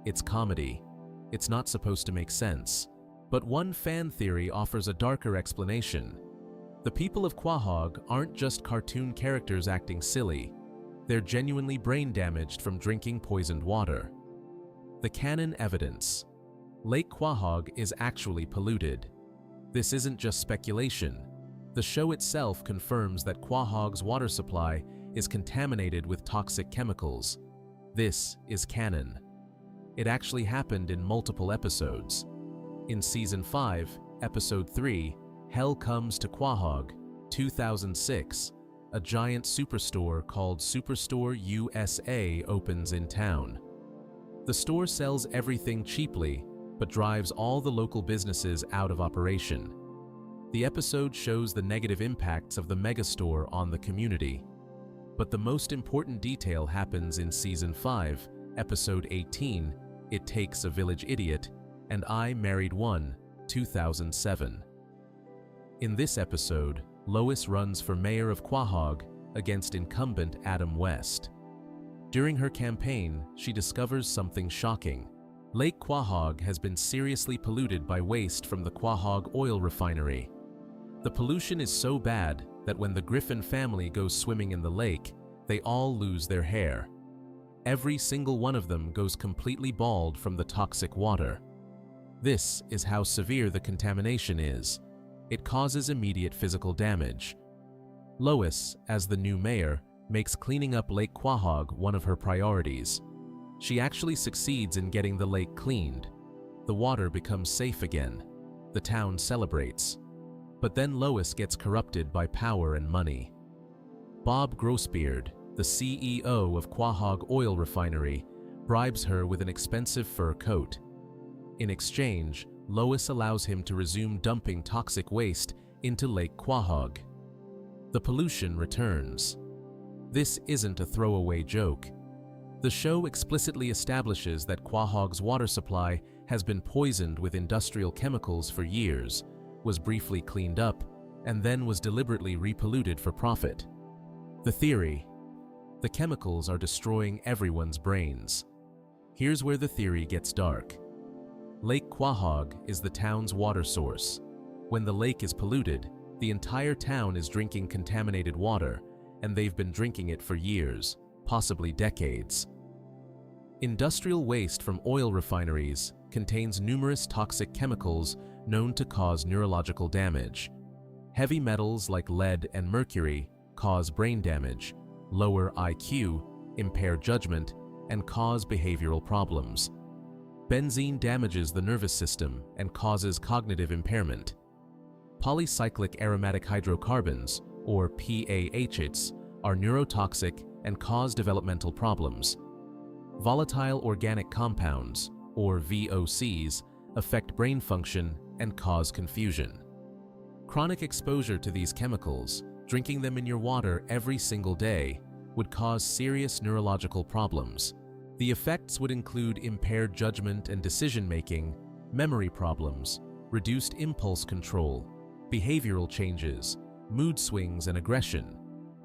It's comedy. It's not supposed to make sense. But one fan theory offers a darker explanation. The people of Quahog aren't just cartoon characters acting silly. They're genuinely brain damaged from drinking poisoned water. The canon evidence. Lake Quahog is actually polluted. This isn't just speculation. The show itself confirms that Quahog's water supply is contaminated with toxic chemicals. This is canon. It actually happened in multiple episodes. In Season 5, Episode 3, Hell Comes to Quahog, 2006, a giant superstore called Superstore USA opens in town. The store sells everything cheaply, but drives all the local businesses out of operation. The episode shows the negative impacts of the megastore on the community. But the most important detail happens in Season 5, Episode 18, It Takes a Village Idiot, and I Married One, 2007. In this episode, Lois runs for mayor of Quahog against incumbent Adam West. During her campaign, she discovers something shocking. Lake Quahog has been seriously polluted by waste from the Quahog oil refinery. The pollution is so bad that when the Griffin family goes swimming in the lake, they all lose their hair. Every single one of them goes completely bald from the toxic water. This is how severe the contamination is. It causes immediate physical damage. Lois, as the new mayor, makes cleaning up Lake Quahog one of her priorities. She actually succeeds in getting the lake cleaned. The water becomes safe again. The town celebrates. But then Lois gets corrupted by power and money. Bob Grossbeard, the CEO of Quahog Oil Refinery, bribes her with an expensive fur coat. In exchange, Lois allows him to resume dumping toxic waste into Lake Quahog. The pollution returns. This isn't a throwaway joke. The show explicitly establishes that Quahog's water supply has been poisoned with industrial chemicals for years, was briefly cleaned up, and then was deliberately repolluted for profit. The theory: the chemicals are destroying everyone's brains. Here's where the theory gets dark. Lake Quahog is the town's water source. When the lake is polluted, the entire town is drinking contaminated water, and they've been drinking it for years, possibly decades. Industrial waste from oil refineries contains numerous toxic chemicals known to cause neurological damage. Heavy metals like lead and mercury cause brain damage, lower IQ, impair judgment, and cause behavioral problems. Benzene damages the nervous system and causes cognitive impairment. Polycyclic aromatic hydrocarbons, or PAHs, are neurotoxic and cause developmental problems. Volatile organic compounds, or VOCs, affect brain function and cause confusion. Chronic exposure to these chemicals, drinking them in your water every single day, would cause serious neurological problems. The effects would include impaired judgment and decision-making, memory problems, reduced impulse control, behavioral changes, mood swings and aggression,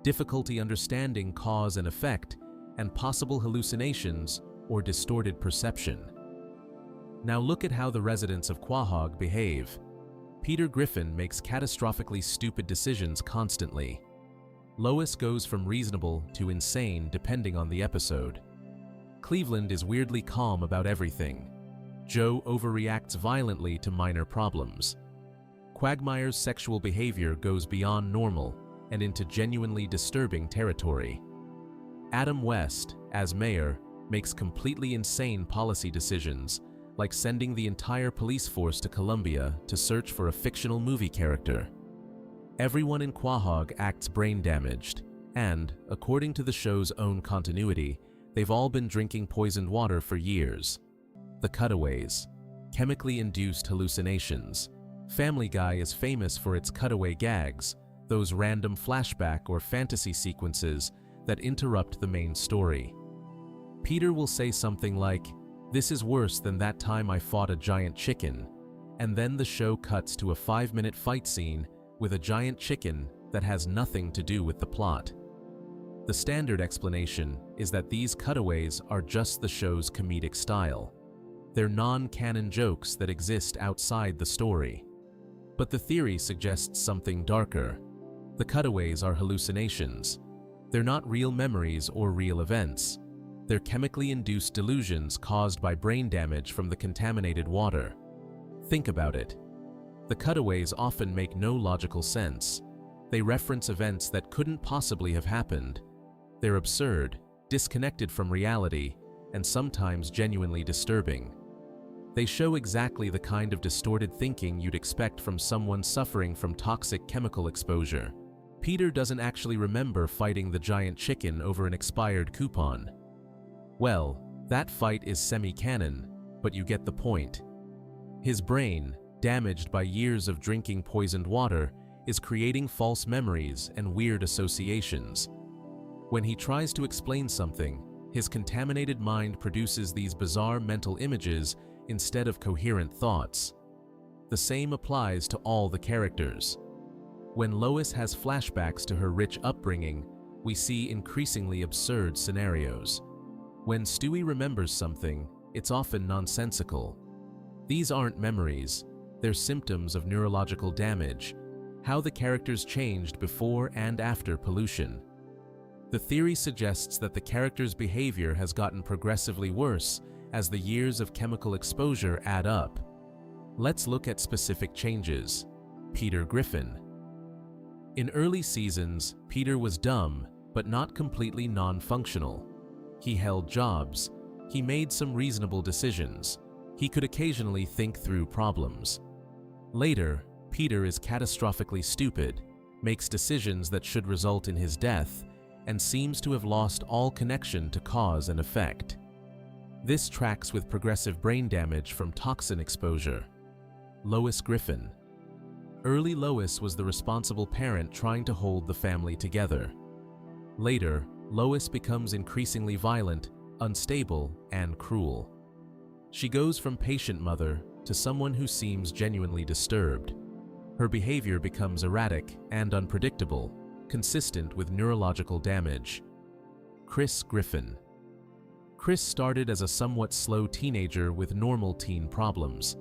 difficulty understanding cause and effect, and possible hallucinations or distorted perception. Now look at how the residents of Quahog behave. Peter Griffin makes catastrophically stupid decisions constantly. Lois goes from reasonable to insane depending on the episode. Cleveland is weirdly calm about everything. Joe overreacts violently to minor problems. Quagmire's sexual behavior goes beyond normal and into genuinely disturbing territory. Adam West, as mayor, makes completely insane policy decisions, like sending the entire police force to Colombia to search for a fictional movie character. Everyone in Quahog acts brain damaged, and, according to the show's own continuity, they've all been drinking poisoned water for years. The cutaways: chemically induced hallucinations. Family Guy is famous for its cutaway gags, those random flashback or fantasy sequences that interrupt the main story. Peter will say something like, "This is worse than that time I fought a giant chicken," and then the show cuts to a 5-minute fight scene with a giant chicken that has nothing to do with the plot. The standard explanation is that these cutaways are just the show's comedic style. They're non-canon jokes that exist outside the story. But the theory suggests something darker. The cutaways are hallucinations. They're not real memories or real events. They're chemically induced delusions caused by brain damage from the contaminated water. Think about it. The cutaways often make no logical sense. They reference events that couldn't possibly have happened. They're absurd, disconnected from reality, and sometimes genuinely disturbing. They show exactly the kind of distorted thinking you'd expect from someone suffering from toxic chemical exposure. Peter doesn't actually remember fighting the giant chicken over an expired coupon. Well, that fight is semi-canon, but you get the point. His brain, damaged by years of drinking poisoned water, is creating false memories and weird associations. When he tries to explain something, his contaminated mind produces these bizarre mental images instead of coherent thoughts. The same applies to all the characters. When Lois has flashbacks to her rich upbringing, we see increasingly absurd scenarios. When Stewie remembers something, it's often nonsensical. These aren't memories, they're symptoms of neurological damage, how the characters changed before and after pollution. The theory suggests that the character's behavior has gotten progressively worse as the years of chemical exposure add up. Let's look at specific changes. Peter Griffin. In early seasons, Peter was dumb, but not completely non-functional. He held jobs. He made some reasonable decisions. He could occasionally think through problems. Later, Peter is catastrophically stupid, makes decisions that should result in his death, and seems to have lost all connection to cause and effect. This tracks with progressive brain damage from toxin exposure. Lois Griffin. Early Lois was the responsible parent trying to hold the family together. Later, Lois becomes increasingly violent, unstable, and cruel. She goes from patient mother to someone who seems genuinely disturbed. Her behavior becomes erratic and unpredictable, consistent with neurological damage. Chris Griffin. Chris started as a somewhat slow teenager with normal teen problems.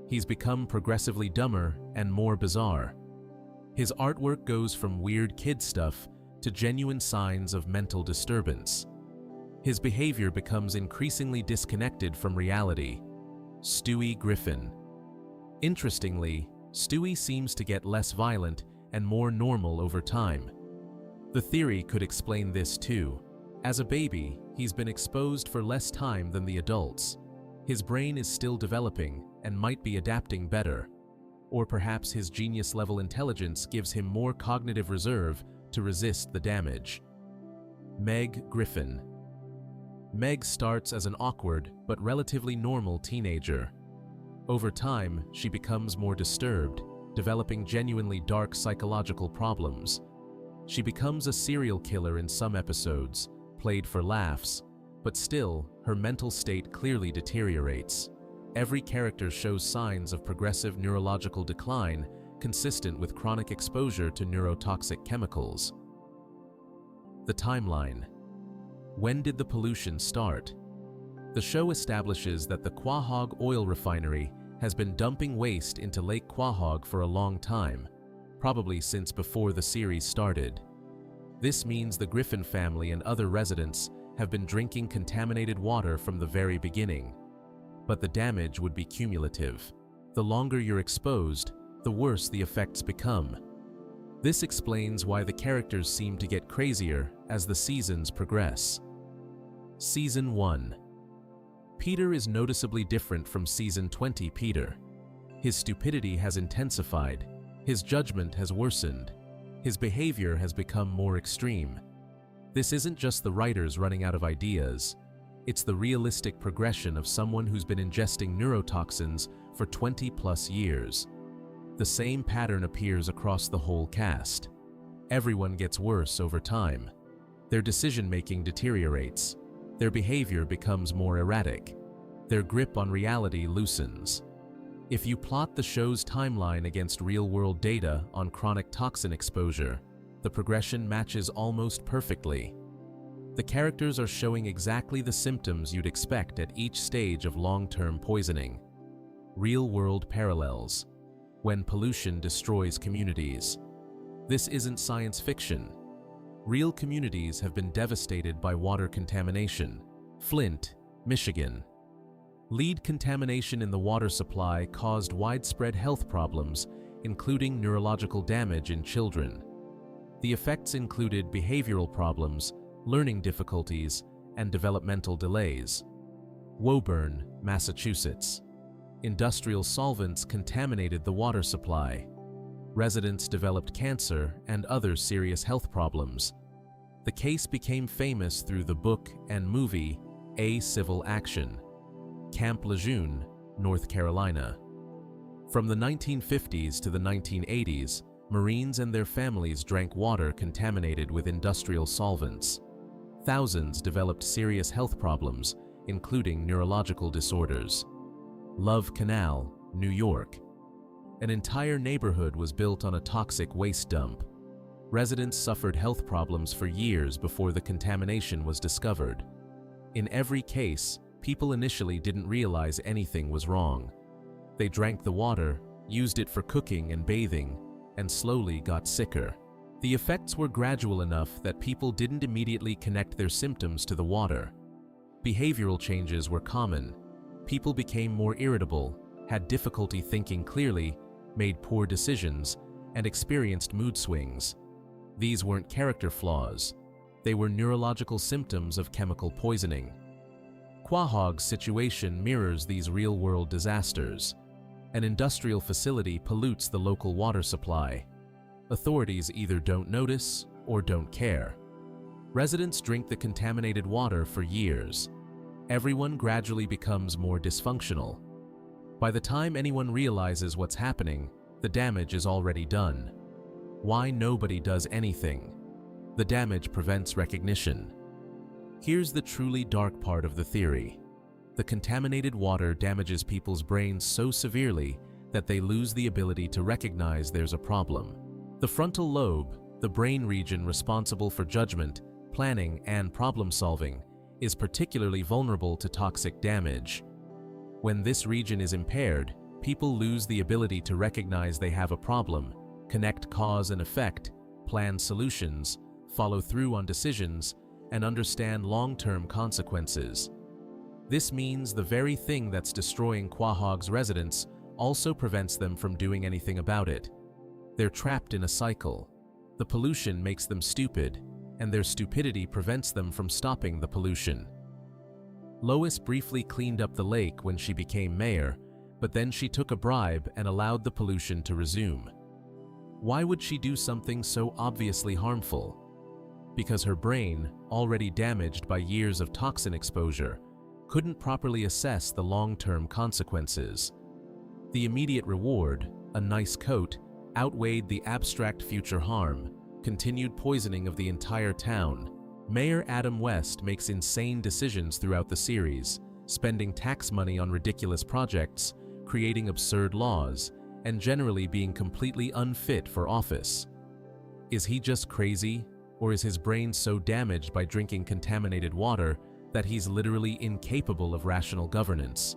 He's become progressively dumber and more bizarre. His artwork goes from weird kid stuff to genuine signs of mental disturbance. His behavior becomes increasingly disconnected from reality. Stewie Griffin. Interestingly, Stewie seems to get less violent and more normal over time. The theory could explain this too. As a baby, he's been exposed for less time than the adults. His brain is still developing and might be adapting better. Or perhaps his genius-level intelligence gives him more cognitive reserve to resist the damage. Meg Griffin. Meg starts as an awkward but relatively normal teenager. Over time, she becomes more disturbed, developing genuinely dark psychological problems. She becomes a serial killer in some episodes, played for laughs, but still, her mental state clearly deteriorates. Every character shows signs of progressive neurological decline consistent with chronic exposure to neurotoxic chemicals. The timeline. When did the pollution start? The show establishes that the Quahog oil refinery has been dumping waste into Lake Quahog for a long time, probably since before the series started. This means the Griffin family and other residents have been drinking contaminated water from the very beginning. But the damage would be cumulative. The longer you're exposed, the worse the effects become. This explains why the characters seem to get crazier as the seasons progress. Season 1. Peter is noticeably different from Season 20 Peter. His stupidity has intensified, his judgment has worsened, his behavior has become more extreme. This isn't just the writers running out of ideas, it's the realistic progression of someone who's been ingesting neurotoxins for 20+ years. The same pattern appears across the whole cast. Everyone gets worse over time. Their decision-making deteriorates. Their behavior becomes more erratic. Their grip on reality loosens. If you plot the show's timeline against real-world data on chronic toxin exposure, the progression matches almost perfectly. The characters are showing exactly the symptoms you'd expect at each stage of long-term poisoning. Real-world parallels. When pollution destroys communities. This isn't science fiction. Real communities have been devastated by water contamination. Flint, Michigan. Lead contamination in the water supply caused widespread health problems, including neurological damage in children. The effects included behavioral problems, learning difficulties, and developmental delays. Woburn, Massachusetts. Industrial solvents contaminated the water supply. Residents developed cancer and other serious health problems. The case became famous through the book and movie A Civil Action. Camp Lejeune, North Carolina. From the 1950s to the 1980s, Marines and their families drank water contaminated with industrial solvents. Thousands developed serious health problems, including neurological disorders. Love Canal, New York. An entire neighborhood was built on a toxic waste dump. Residents suffered health problems for years before the contamination was discovered. In every case, people initially didn't realize anything was wrong. They drank the water, used it for cooking and bathing, and slowly got sicker. The effects were gradual enough that people didn't immediately connect their symptoms to the water. Behavioral changes were common. People became more irritable, had difficulty thinking clearly, made poor decisions, and experienced mood swings. These weren't character flaws. They were neurological symptoms of chemical poisoning. Quahog's situation mirrors these real-world disasters. An industrial facility pollutes the local water supply. Authorities either don't notice or don't care. Residents drink the contaminated water for years. Everyone gradually becomes more dysfunctional. By the time anyone realizes what's happening, the damage is already done. Why nobody does anything? The damage prevents recognition. Here's the truly dark part of the theory. The contaminated water damages people's brains so severely that they lose the ability to recognize there's a problem. The frontal lobe, the brain region responsible for judgment, planning, and problem-solving, is particularly vulnerable to toxic damage. When this region is impaired, people lose the ability to recognize they have a problem, connect cause and effect, plan solutions, follow through on decisions, and understand long-term consequences. This means the very thing that's destroying Quahog's residents also prevents them from doing anything about it. They're trapped in a cycle. The pollution makes them stupid, and their stupidity prevents them from stopping the pollution. Lois briefly cleaned up the lake when she became mayor, but then she took a bribe and allowed the pollution to resume. Why would she do something so obviously harmful? Because her brain, already damaged by years of toxin exposure, couldn't properly assess the long-term consequences. The immediate reward, a nice coat, outweighed the abstract future harm, continued poisoning of the entire town. Mayor Adam West makes insane decisions throughout the series, spending tax money on ridiculous projects, creating absurd laws, and generally being completely unfit for office. Is he just crazy, or is his brain so damaged by drinking contaminated water that he's literally incapable of rational governance?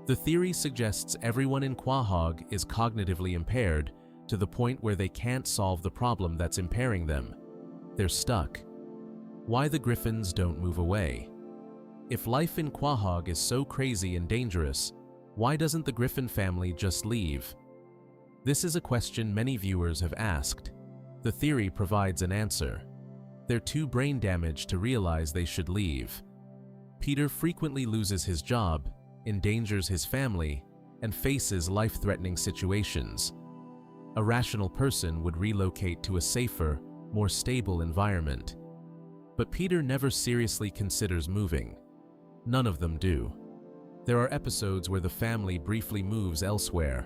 The theory suggests everyone in Quahog is cognitively impaired to the point where they can't solve the problem that's impairing them. They're stuck. Why the Griffins don't move away? If life in Quahog is so crazy and dangerous, why doesn't the Griffin family just leave? This is a question many viewers have asked. The theory provides an answer. They're too brain damaged to realize they should leave. Peter frequently loses his job, endangers his family, and faces life-threatening situations. A rational person would relocate to a safer, more stable environment. But Peter never seriously considers moving. None of them do. There are episodes where the family briefly moves elsewhere.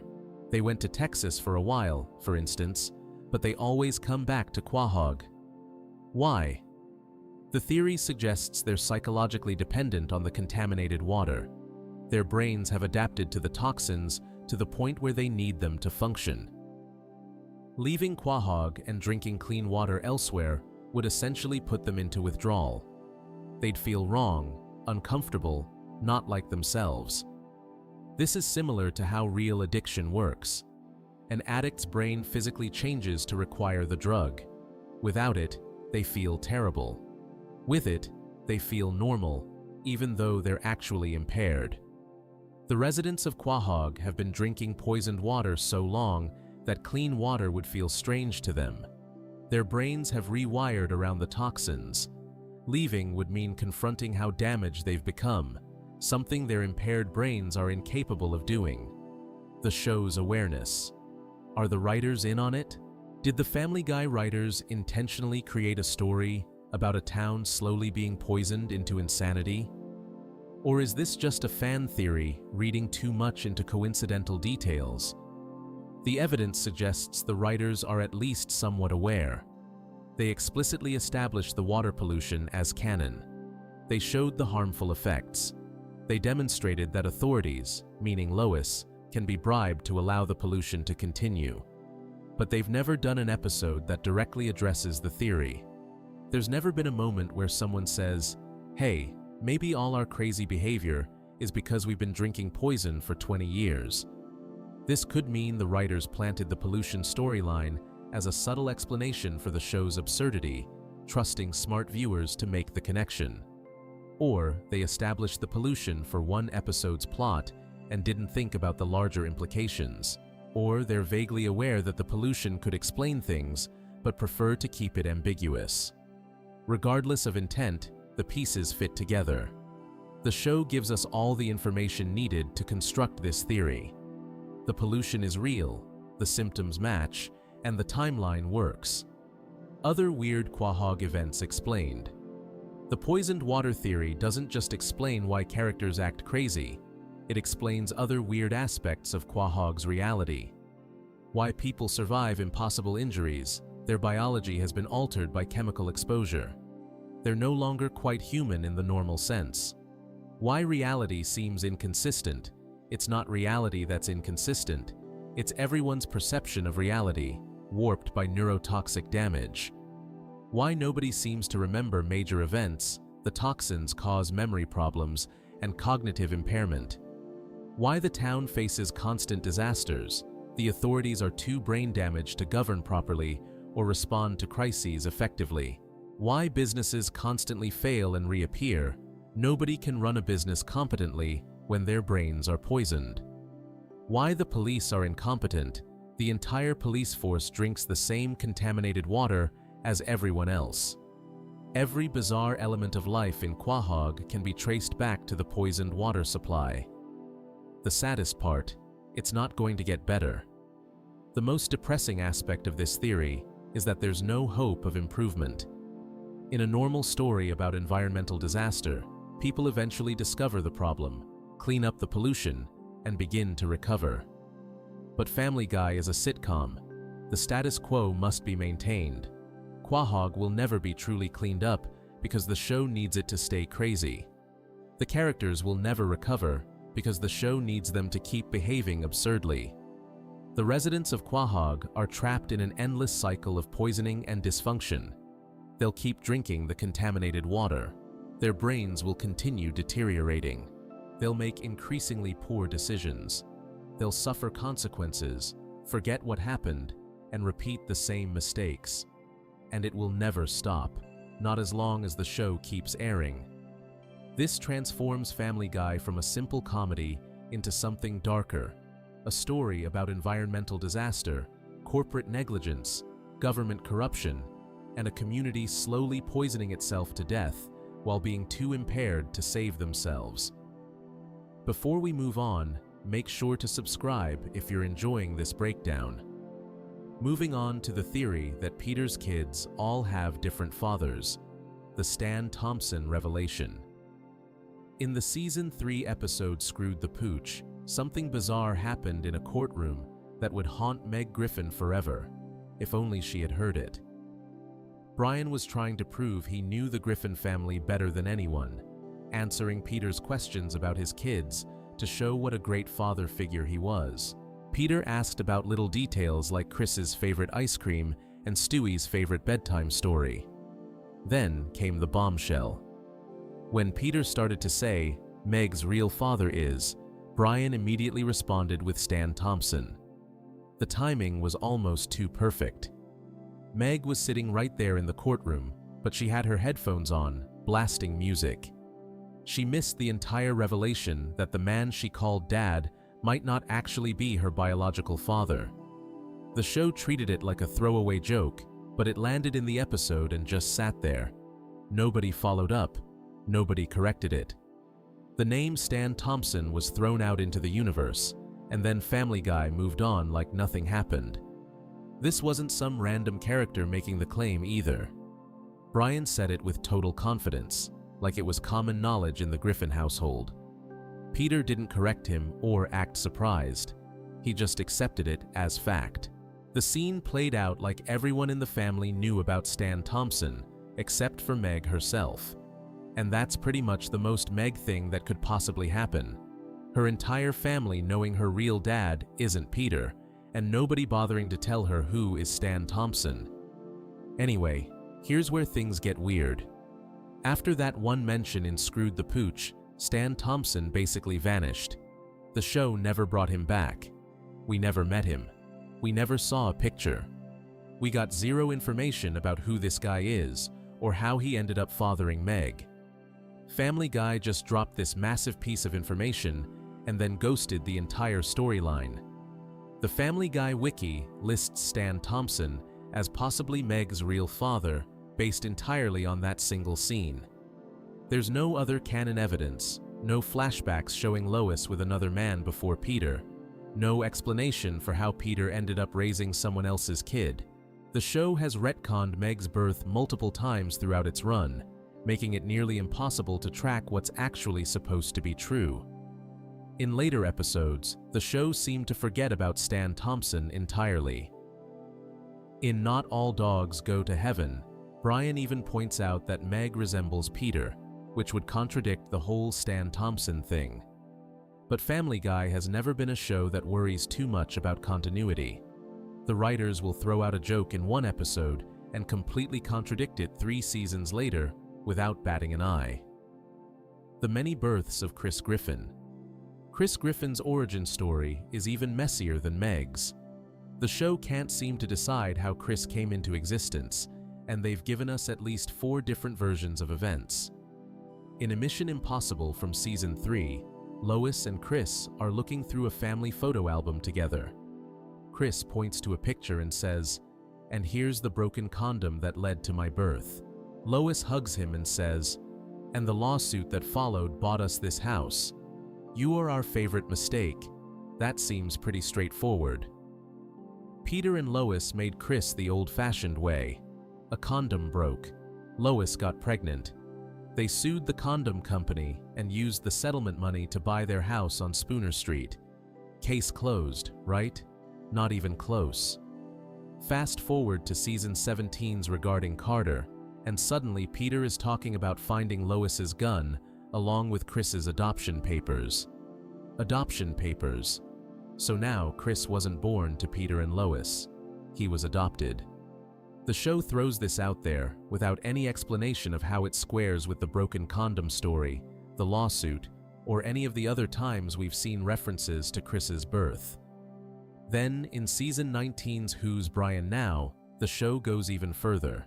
They went to Texas for a while, for instance, but they always come back to Quahog. Why? The theory suggests they're psychologically dependent on the contaminated water. Their brains have adapted to the toxins to the point where they need them to function. Leaving Quahog and drinking clean water elsewhere would essentially put them into withdrawal. They'd feel wrong, uncomfortable, not like themselves. This is similar to how real addiction works. An addict's brain physically changes to require the drug. Without it, they feel terrible. With it, they feel normal, even though they're actually impaired. The residents of Quahog have been drinking poisoned water so long that clean water would feel strange to them. Their brains have rewired around the toxins. Leaving would mean confronting how damaged they've become, something their impaired brains are incapable of doing. The show's awareness. Are the writers in on it? Did the Family Guy writers intentionally create a story about a town slowly being poisoned into insanity? Or is this just a fan theory, reading too much into coincidental details? The evidence suggests the writers are at least somewhat aware. They explicitly established the water pollution as canon. They showed the harmful effects. They demonstrated that authorities, meaning Lois, can be bribed to allow the pollution to continue. But they've never done an episode that directly addresses the theory. There's never been a moment where someone says, "Hey, maybe all our crazy behavior is because we've been drinking poison for 20 years. This could mean the writers planted the pollution storyline as a subtle explanation for the show's absurdity, trusting smart viewers to make the connection. Or they established the pollution for one episode's plot and didn't think about the larger implications. Or they're vaguely aware that the pollution could explain things, but prefer to keep it ambiguous. Regardless of intent, the pieces fit together. The show gives us all the information needed to construct this theory. The pollution is real, the symptoms match, and the timeline works. Other weird Quahog events explained. The poisoned water theory doesn't just explain why characters act crazy, it explains other weird aspects of Quahog's reality. Why people survive impossible injuries, their biology has been altered by chemical exposure. They're no longer quite human in the normal sense. Why reality seems inconsistent. It's not reality that's inconsistent, it's everyone's perception of reality, warped by neurotoxic damage. Why nobody seems to remember major events, the toxins cause memory problems and cognitive impairment. Why the town faces constant disasters, the authorities are too brain damaged to govern properly or respond to crises effectively. Why businesses constantly fail and reappear, nobody can run a business competently when their brains are poisoned. Why the police are incompetent, the entire police force drinks the same contaminated water as everyone else. Every bizarre element of life in Quahog can be traced back to the poisoned water supply. The saddest part, it's not going to get better. The most depressing aspect of this theory is that there's no hope of improvement. In a normal story about environmental disaster, people eventually discover the problem, clean up the pollution, and begin to recover. But Family Guy is a sitcom. The status quo must be maintained. Quahog will never be truly cleaned up because the show needs it to stay crazy. The characters will never recover because the show needs them to keep behaving absurdly. The residents of Quahog are trapped in an endless cycle of poisoning and dysfunction. They'll keep drinking the contaminated water. Their brains will continue deteriorating. They'll make increasingly poor decisions. They'll suffer consequences, forget what happened, and repeat the same mistakes. And it will never stop, not as long as the show keeps airing. This transforms Family Guy from a simple comedy into something darker, a story about environmental disaster, corporate negligence, government corruption, and a community slowly poisoning itself to death while being too impaired to save themselves. Before we move on, make sure to subscribe if you're enjoying this breakdown. Moving on to the theory that Peter's kids all have different fathers, the Stan Thompson revelation. In the Season 3 episode Screwed the Pooch, something bizarre happened in a courtroom that would haunt Meg Griffin forever, if only she had heard it. Brian was trying to prove he knew the Griffin family better than anyone, answering Peter's questions about his kids to show what a great father figure he was. Peter asked about little details like Chris's favorite ice cream and Stewie's favorite bedtime story. Then came the bombshell. When Peter started to say, Meg's real father is, Brian immediately responded with Stan Thompson. The timing was almost too perfect. Meg was sitting right there in the courtroom, but she had her headphones on, blasting music. She missed the entire revelation that the man she called Dad might not actually be her biological father. The show treated it like a throwaway joke, but it landed in the episode and just sat there. Nobody followed up. Nobody corrected it. The name Stan Thompson was thrown out into the universe, and then Family Guy moved on like nothing happened. This wasn't some random character making the claim either. Brian said it with total confidence. like it was common knowledge in the Griffin household. Peter didn't correct him or act surprised. He just accepted it as fact. The scene played out like everyone in the family knew about Stan Thompson, except for Meg herself. And that's pretty much the most Meg thing that could possibly happen. Her entire family knowing her real dad isn't Peter, and nobody bothering to tell her who is Stan Thompson. Anyway, here's where things get weird. After that one mention in Screwed the Pooch, Stan Thompson basically vanished. The show never brought him back. We never met him. We never saw a picture. We got zero information about who this guy is or how he ended up fathering Meg. Family Guy just dropped this massive piece of information and then ghosted the entire storyline. The Family Guy wiki lists Stan Thompson as possibly Meg's real father, based entirely on that single scene. There's no other canon evidence, no flashbacks showing Lois with another man before Peter, no explanation for how Peter ended up raising someone else's kid. The show has retconned Meg's birth multiple times throughout its run, making it nearly impossible to track what's actually supposed to be true. In later episodes, the show seemed to forget about Stan Thompson entirely. In Not All Dogs Go to Heaven, Brian even points out that Meg resembles Peter, which would contradict the whole Stan Thompson thing. But Family Guy has never been a show that worries too much about continuity. The writers will throw out a joke in one episode and completely contradict it 3 seasons later without batting an eye. The many births of Chris Griffin. Chris Griffin's origin story is even messier than Meg's. The show can't seem to decide how Chris came into existence, and they've given us at least 4 different versions of events. In A Mission Impossible from Season 3, Lois and Chris are looking through a family photo album together. Chris points to a picture and says, "And here's the broken condom that led to my birth." Lois hugs him and says, "And the lawsuit that followed bought us this house. You are our favorite mistake." That seems pretty straightforward. Peter and Lois made Chris the old-fashioned way. A condom broke. Lois got pregnant. They sued the condom company and used the settlement money to buy their house on Spooner Street. Case closed, right? Not even close. Fast forward to Season 17's Regarding Carter, and suddenly Peter is talking about finding Lois's gun along with Chris's adoption papers. Adoption papers. So now Chris wasn't born to Peter and Lois. He was adopted. The show throws this out there without any explanation of how it squares with the broken condom story, the lawsuit, or any of the other times we've seen references to Chris's birth. Then, in Season 19's Who's Brian Now, the show goes even further.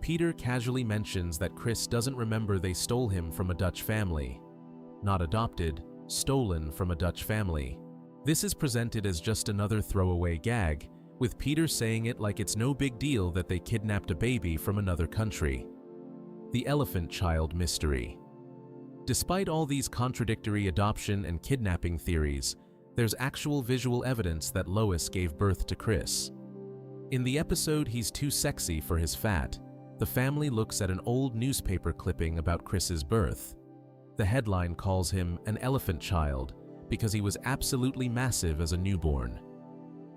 Peter casually mentions that Chris doesn't remember they stole him from a Dutch family. Not adopted, stolen from a Dutch family. This is presented as just another throwaway gag, with Peter saying it like it's no big deal that they kidnapped a baby from another country. The elephant child mystery. Despite all these contradictory adoption and kidnapping theories, there's actual visual evidence that Lois gave birth to Chris. In the episode He's Too Sexy for His Fat, the family looks at an old newspaper clipping about Chris's birth. The headline calls him an elephant child because he was absolutely massive as a newborn.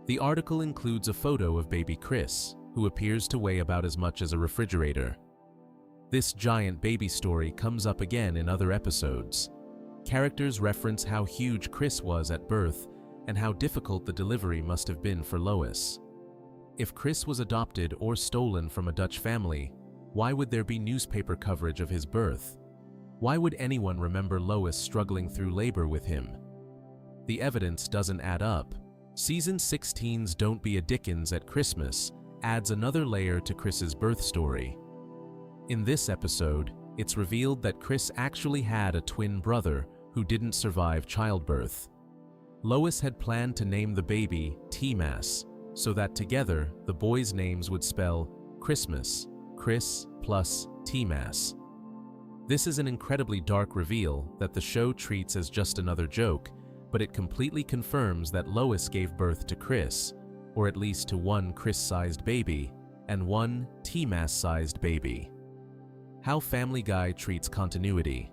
The article includes a photo of baby Chris, who appears to weigh about as much as a refrigerator. This giant baby story comes up again in other episodes. Characters reference how huge Chris was at birth and how difficult the delivery must have been for Lois. If Chris was adopted or stolen from a Dutch family, why would there be newspaper coverage of his birth? Why would anyone remember Lois struggling through labor with him? The evidence doesn't add up. Season 16's Don't Be a Dickens at Christmas adds another layer to Chris's birth story. In this episode, it's revealed that Chris actually had a twin brother who didn't survive childbirth. Lois had planned to name the baby T-Mass, so that together the boys' names would spell Christmas, Chris plus T-Mass. This is an incredibly dark reveal that the show treats as just another joke, but it completely confirms that Lois gave birth to Chris, or at least to one Chris-sized baby and one T-Mass-sized baby. How Family Guy treats continuity.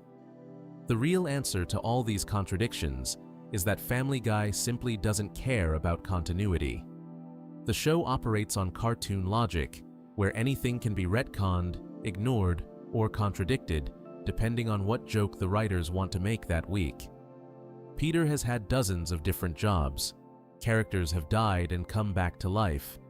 The real answer to all these contradictions is that Family Guy simply doesn't care about continuity. The show operates on cartoon logic, where anything can be retconned, ignored, or contradicted, depending on what joke the writers want to make that week. Peter has had dozens of different jobs. Characters have died and come back to life.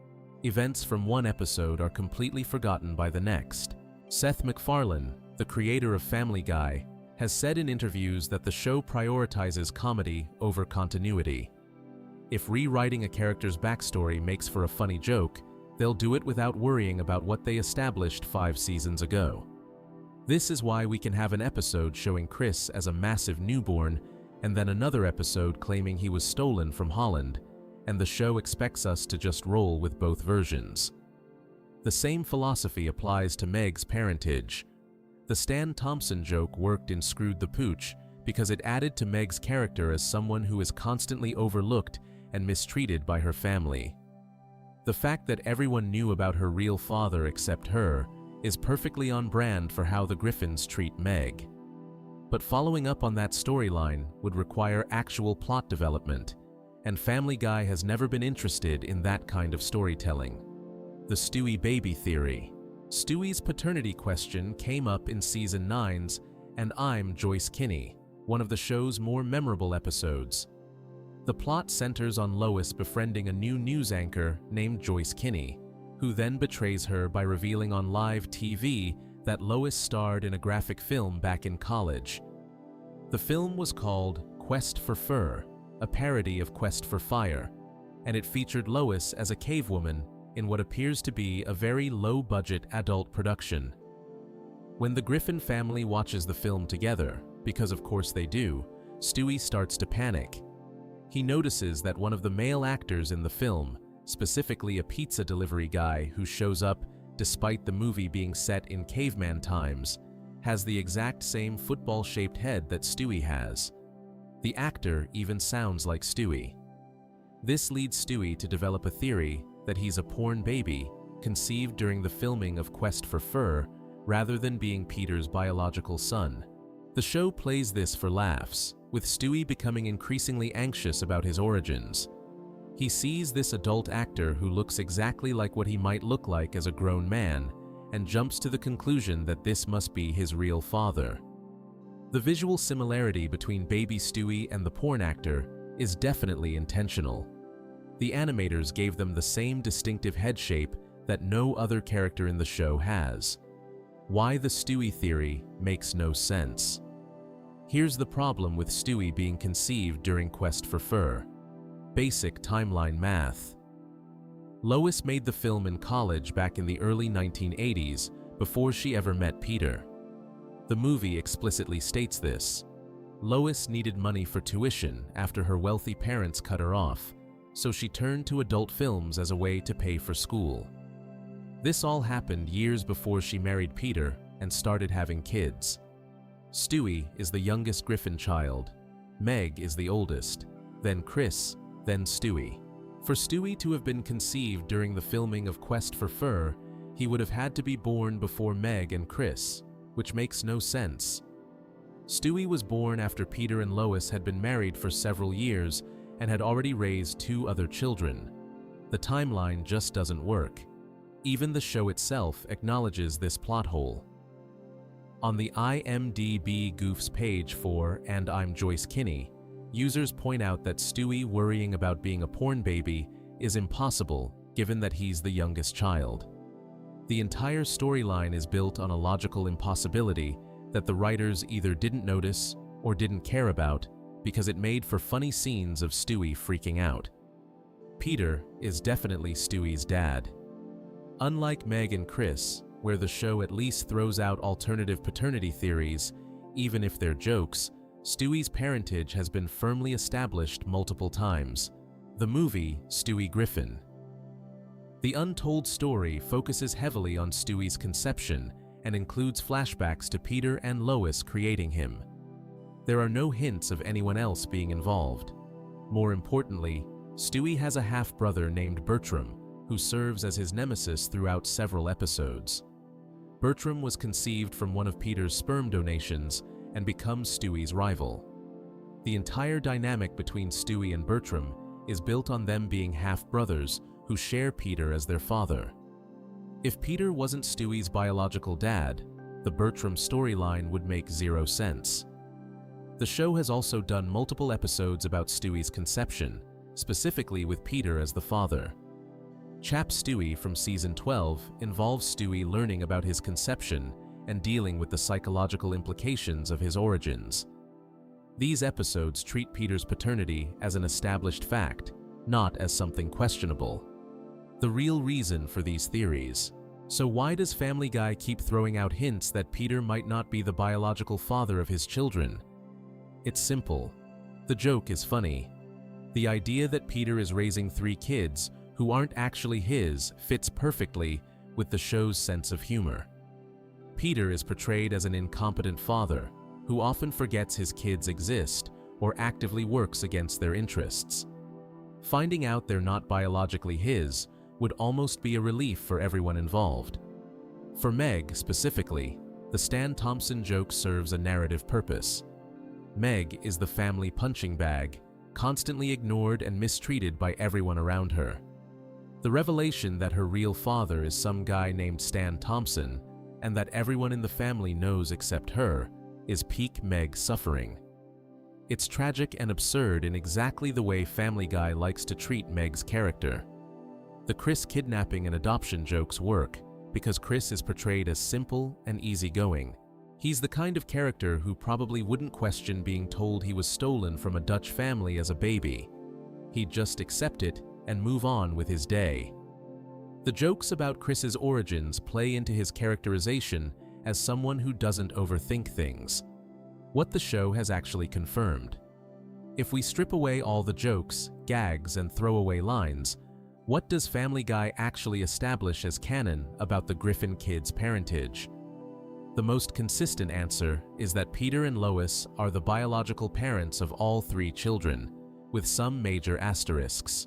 Events from one episode are completely forgotten by the next. Seth MacFarlane, the creator of Family Guy, has said in interviews that the show prioritizes comedy over continuity. If rewriting a character's backstory makes for a funny joke, they'll do it without worrying about what they established 5 seasons ago. This is why we can have an episode showing Chris as a massive newborn, and then another episode claiming he was stolen from Holland, and the show expects us to just roll with both versions. The same philosophy applies to Meg's parentage. The Stan Thompson joke worked in Screwed the Pooch because it added to Meg's character as someone who is constantly overlooked and mistreated by her family. The fact that everyone knew about her real father except her is perfectly on brand for how the Griffins treat Meg. But following up on that storyline would require actual plot development, and Family Guy has never been interested in that kind of storytelling. The Stewie baby theory. Stewie's paternity question came up in Season 9's And I'm Joyce Kinney, one of the show's more memorable episodes. The plot centers on Lois befriending a new news anchor named Joyce Kinney, who then betrays her by revealing on live TV that Lois starred in a graphic film back in college. The film was called Quest for Fur, a parody of Quest for Fire, and it featured Lois as a cavewoman in what appears to be a very low-budget adult production. When the Griffin family watches the film together, because of course they do, Stewie starts to panic. He notices that one of the male actors in the film, specifically a pizza delivery guy who shows up despite the movie being set in caveman times, has the exact same football-shaped head that Stewie has. The actor even sounds like Stewie. This leads Stewie to develop a theory that he's a porn baby conceived during the filming of Quest for Fur rather than being Peter's biological son. The show plays this for laughs, with Stewie becoming increasingly anxious about his origins. He sees this adult actor who looks exactly like what he might look like as a grown man and jumps to the conclusion that this must be his real father. The visual similarity between baby Stewie and the porn actor is definitely intentional. The animators gave them the same distinctive head shape that no other character in the show has. Why the Stewie theory makes no sense. Here's the problem with Stewie being conceived during Quest for Fur. Basic timeline math. Lois made the film in college back in the early 1980s before she ever met Peter. The movie explicitly states this. Lois needed money for tuition after her wealthy parents cut her off, so she turned to adult films as a way to pay for school. This all happened years before she married Peter and started having kids. Stewie is the youngest Griffin child, Meg is the oldest, then Chris, then Stewie. For Stewie to have been conceived during the filming of Quest for Fur, he would have had to be born before Meg and Chris, which makes no sense. Stewie was born after Peter and Lois had been married for several years and had already raised 2 other children. The timeline just doesn't work. Even the show itself acknowledges this plot hole. On the IMDb Goofs page for And I'm Joyce Kinney, users point out that Stewie worrying about being a porn baby is impossible given that he's the youngest child. The entire storyline is built on a logical impossibility that the writers either didn't notice or didn't care about because it made for funny scenes of Stewie freaking out. Peter is definitely Stewie's dad. Unlike Meg and Chris, where the show at least throws out alternative paternity theories, even if they're jokes, Stewie's parentage has been firmly established multiple times. The movie, Stewie Griffin. The untold story focuses heavily on Stewie's conception and includes flashbacks to Peter and Lois creating him. There are no hints of anyone else being involved. More importantly, Stewie has a half-brother named Bertram, who serves as his nemesis throughout several episodes. Bertram was conceived from one of Peter's sperm donations and becomes Stewie's rival. The entire dynamic between Stewie and Bertram is built on them being half-brothers who share Peter as their father. If Peter wasn't Stewie's biological dad, the Bertram storyline would make zero sense. The show has also done multiple episodes about Stewie's conception, specifically with Peter as the father. Chap Stewie from season 12 involves Stewie learning about his conception and dealing with the psychological implications of his origins. These episodes treat Peter's paternity as an established fact, not as something questionable. The real reason for these theories. So why does Family Guy keep throwing out hints that Peter might not be the biological father of his children? It's simple. The joke is funny. The idea that Peter is raising 3 kids who aren't actually his fits perfectly with the show's sense of humor. Peter is portrayed as an incompetent father who often forgets his kids exist or actively works against their interests. Finding out they're not biologically his would almost be a relief for everyone involved. For Meg, specifically, the Stan Thompson joke serves a narrative purpose. Meg is the family punching bag, constantly ignored and mistreated by everyone around her. The revelation that her real father is some guy named Stan Thompson, and that everyone in the family knows except her, is peak Meg suffering. It's tragic and absurd in exactly the way Family Guy likes to treat Meg's character. The Chris kidnapping and adoption jokes work because Chris is portrayed as simple and easygoing. He's the kind of character who probably wouldn't question being told he was stolen from a Dutch family as a baby. He'd just accept it and move on with his day. The jokes about Chris's origins play into his characterization as someone who doesn't overthink things. What the show has actually confirmed. If we strip away all the jokes, gags, and throwaway lines, what does Family Guy actually establish as canon about the Griffin kids' parentage? The most consistent answer is that Peter and Lois are the biological parents of all 3 children, with some major asterisks.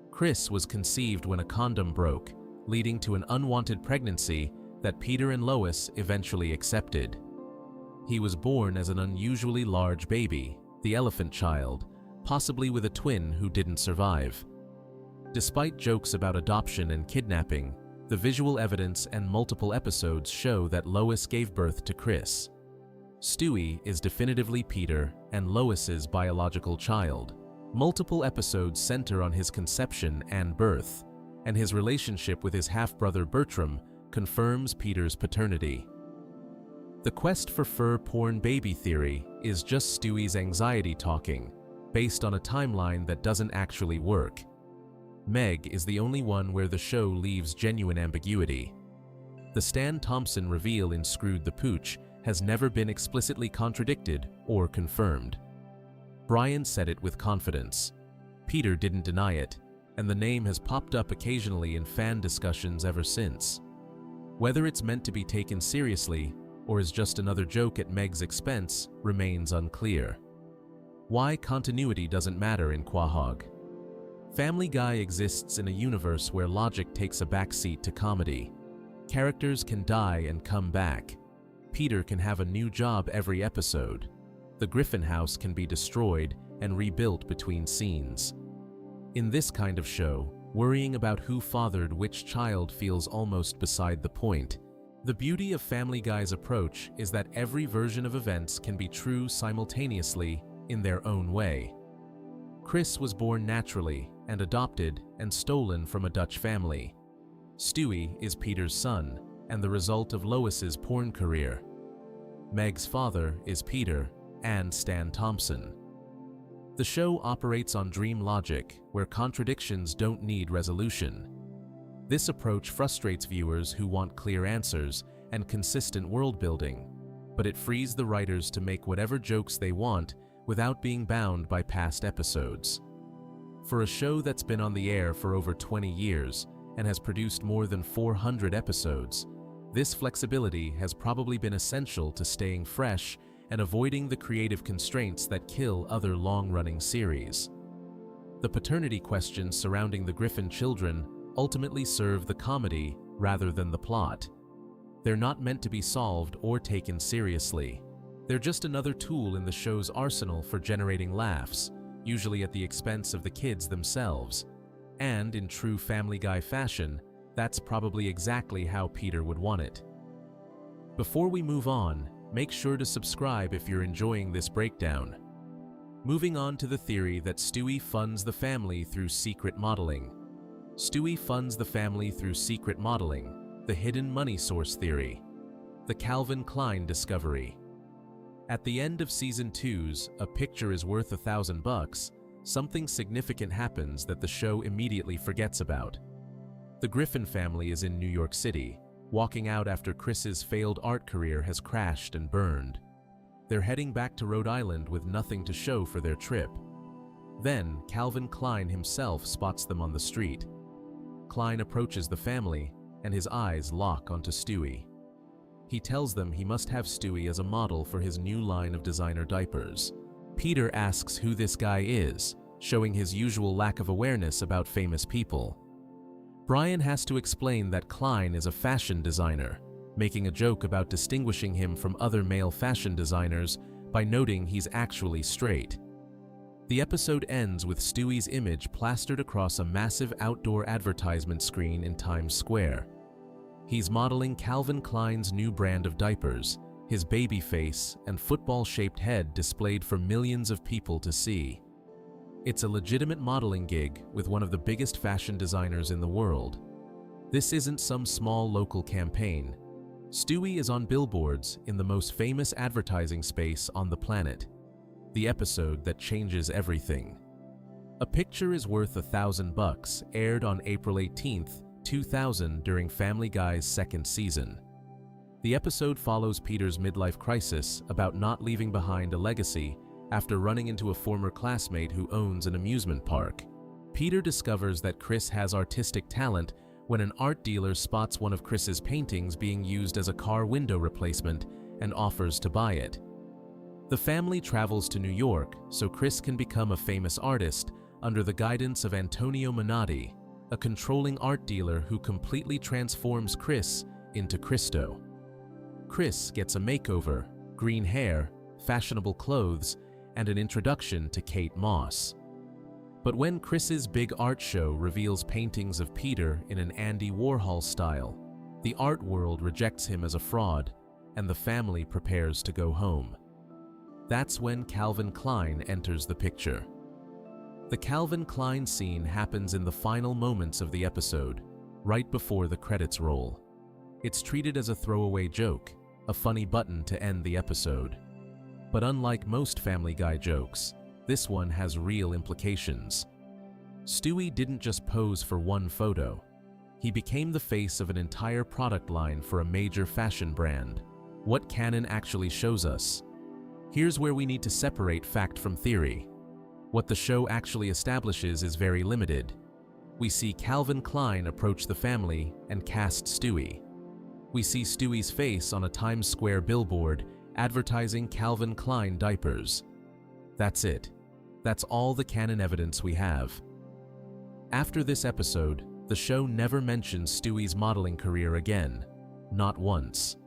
Chris was conceived when a condom broke, leading to an unwanted pregnancy that Peter and Lois eventually accepted. He was born as an unusually large baby, the elephant child, possibly with a twin who didn't survive. Despite jokes about adoption and kidnapping, the visual evidence and multiple episodes show that Lois gave birth to Chris. Stewie is definitively Peter and Lois's biological child. Multiple episodes center on his conception and birth, and his relationship with his half-brother Bertram confirms Peter's paternity. The quest for fur porn baby theory is just Stewie's anxiety talking, based on a timeline that doesn't actually work. Meg is the only one where the show leaves genuine ambiguity. The Stan Thompson reveal in Screwed the Pooch has never been explicitly contradicted or confirmed. Brian said it with confidence. Peter didn't deny it, and the name has popped up occasionally in fan discussions ever since. Whether it's meant to be taken seriously or is just another joke at Meg's expense remains unclear. Why continuity doesn't matter in Quahog. Family Guy exists in a universe where logic takes a backseat to comedy. Characters can die and come back. Peter can have a new job every episode. The Griffin house can be destroyed and rebuilt between scenes. In this kind of show, worrying about who fathered which child feels almost beside the point. The beauty of Family Guy's approach is that every version of events can be true simultaneously in their own way. Chris was born naturally and adopted and stolen from a Dutch family. Stewie is Peter's son and the result of Lois's porn career. Meg's father is Peter and Stan Thompson. The show operates on dream logic, where contradictions don't need resolution. This approach frustrates viewers who want clear answers and consistent world building, but it frees the writers to make whatever jokes they want without being bound by past episodes. For a show that's been on the air for over 20 years and has produced more than 400 episodes, this flexibility has probably been essential to staying fresh and avoiding the creative constraints that kill other long-running series. The paternity questions surrounding the Griffin children ultimately serve the comedy rather than the plot. They're not meant to be solved or taken seriously. They're just another tool in the show's arsenal for generating laughs, usually at the expense of the kids themselves. And in true Family Guy fashion, that's probably exactly how Peter would want it. Before we move on, make sure to subscribe if you're enjoying this breakdown. Moving on to the theory that Stewie funds the family through secret modeling. Stewie funds the family through secret modeling, the hidden money source theory. The Calvin Klein discovery. At the end of Season 2's A Picture is Worth $1,000, something significant happens that the show immediately forgets about. The Griffin family is in New York City, walking out after Chris's failed art career has crashed and burned. They're heading back to Rhode Island with nothing to show for their trip. Then, Calvin Klein himself spots them on the street. Klein approaches the family, and his eyes lock onto Stewie. He tells them he must have Stewie as a model for his new line of designer diapers. Peter asks who this guy is, showing his usual lack of awareness about famous people. Brian has to explain that Klein is a fashion designer, making a joke about distinguishing him from other male fashion designers by noting he's actually straight. The episode ends with Stewie's image plastered across a massive outdoor advertisement screen in Times Square. He's modeling Calvin Klein's new brand of diapers, his baby face and football-shaped head displayed for millions of people to see. It's a legitimate modeling gig with one of the biggest fashion designers in the world. This isn't some small local campaign. Stewie is on billboards in the most famous advertising space on the planet. The episode that changes everything. A Picture is Worth $1,000 aired on April 18, 2000 during Family Guy's second season. The episode follows Peter's midlife crisis about not leaving behind a legacy after running into a former classmate who owns an amusement park. Peter discovers that Chris has artistic talent when an art dealer spots one of Chris's paintings being used as a car window replacement and offers to buy it. The family travels to New York so Chris can become a famous artist under the guidance of Antonio Minotti, a controlling art dealer who completely transforms Chris into Christo. Chris gets a makeover, green hair, fashionable clothes, and an introduction to Kate Moss. But when Chris's big art show reveals paintings of Peter in an Andy Warhol style, the art world rejects him as a fraud, and the family prepares to go home. That's when Calvin Klein enters the picture. The Calvin Klein scene happens in the final moments of the episode, right before the credits roll. It's treated as a throwaway joke, a funny button to end the episode. But unlike most Family Guy jokes, this one has real implications. Stewie didn't just pose for one photo. He became the face of an entire product line for a major fashion brand. What canon actually shows us? Here's where we need to separate fact from theory. What the show actually establishes is very limited. We see Calvin Klein approach the family and cast Stewie. We see Stewie's face on a Times Square billboard advertising Calvin Klein diapers. That's it. That's all the canon evidence we have. After this episode, the show never mentions Stewie's modeling career again. Not once.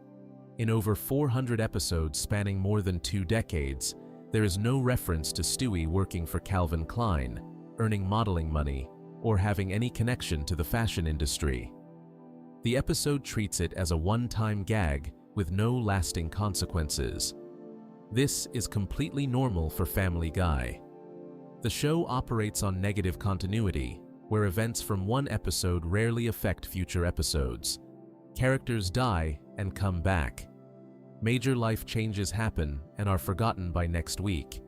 In over 400 episodes spanning more than 2 decades, there is no reference to Stewie working for Calvin Klein, earning modeling money, or having any connection to the fashion industry. The episode treats it as a one-time gag with no lasting consequences. This is completely normal for Family Guy. The show operates on negative continuity, where events from one episode rarely affect future episodes. Characters die and come back. Major life changes happen and are forgotten by next week.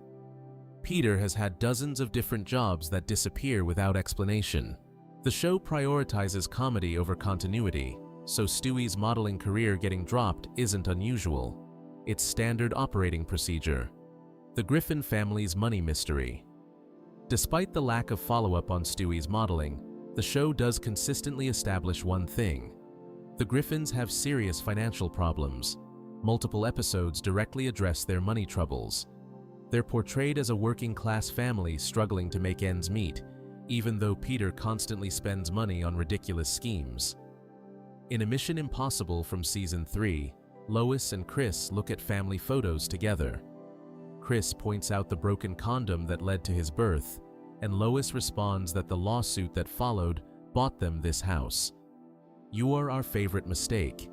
Peter has had dozens of different jobs that disappear without explanation. The show prioritizes comedy over continuity, so Stewie's modeling career getting dropped isn't unusual. It's standard operating procedure. The Griffin family's money mystery. Despite the lack of follow-up on Stewie's modeling, the show does consistently establish one thing. The Griffins have serious financial problems. Multiple episodes directly address their money troubles. They're portrayed as a working-class family struggling to make ends meet, even though Peter constantly spends money on ridiculous schemes. In a Mission Impossible from Season 3, Lois and Chris look at family photos together. Chris points out the broken condom that led to his birth, and Lois responds that the lawsuit that followed bought them this house. "You are our favorite mistake."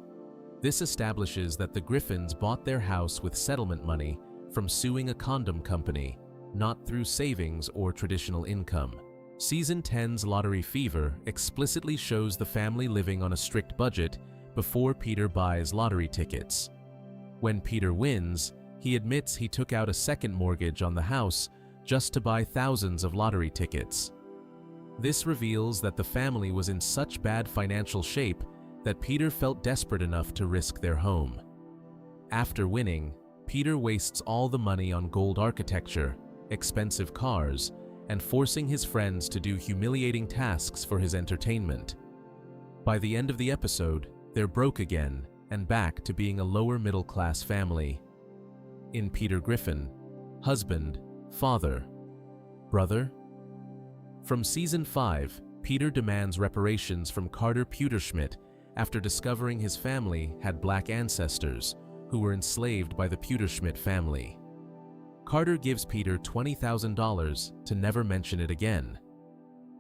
This establishes that the Griffins bought their house with settlement money from suing a condom company, not through savings or traditional income. Season 10's Lottery Fever explicitly shows the family living on a strict budget before Peter buys lottery tickets. When Peter wins, he admits he took out a second mortgage on the house just to buy thousands of lottery tickets. This reveals that the family was in such bad financial shape that Peter felt desperate enough to risk their home. After winning, Peter wastes all the money on gold architecture, expensive cars, and forcing his friends to do humiliating tasks for his entertainment. By the end of the episode, they're broke again and back to being a lower middle-class family. In Peter Griffin, husband, father, brother? From Season 5, Peter demands reparations from Carter Pewterschmidt after discovering his family had black ancestors who were enslaved by the Pewterschmidt family. Carter gives Peter $20,000 to never mention it again.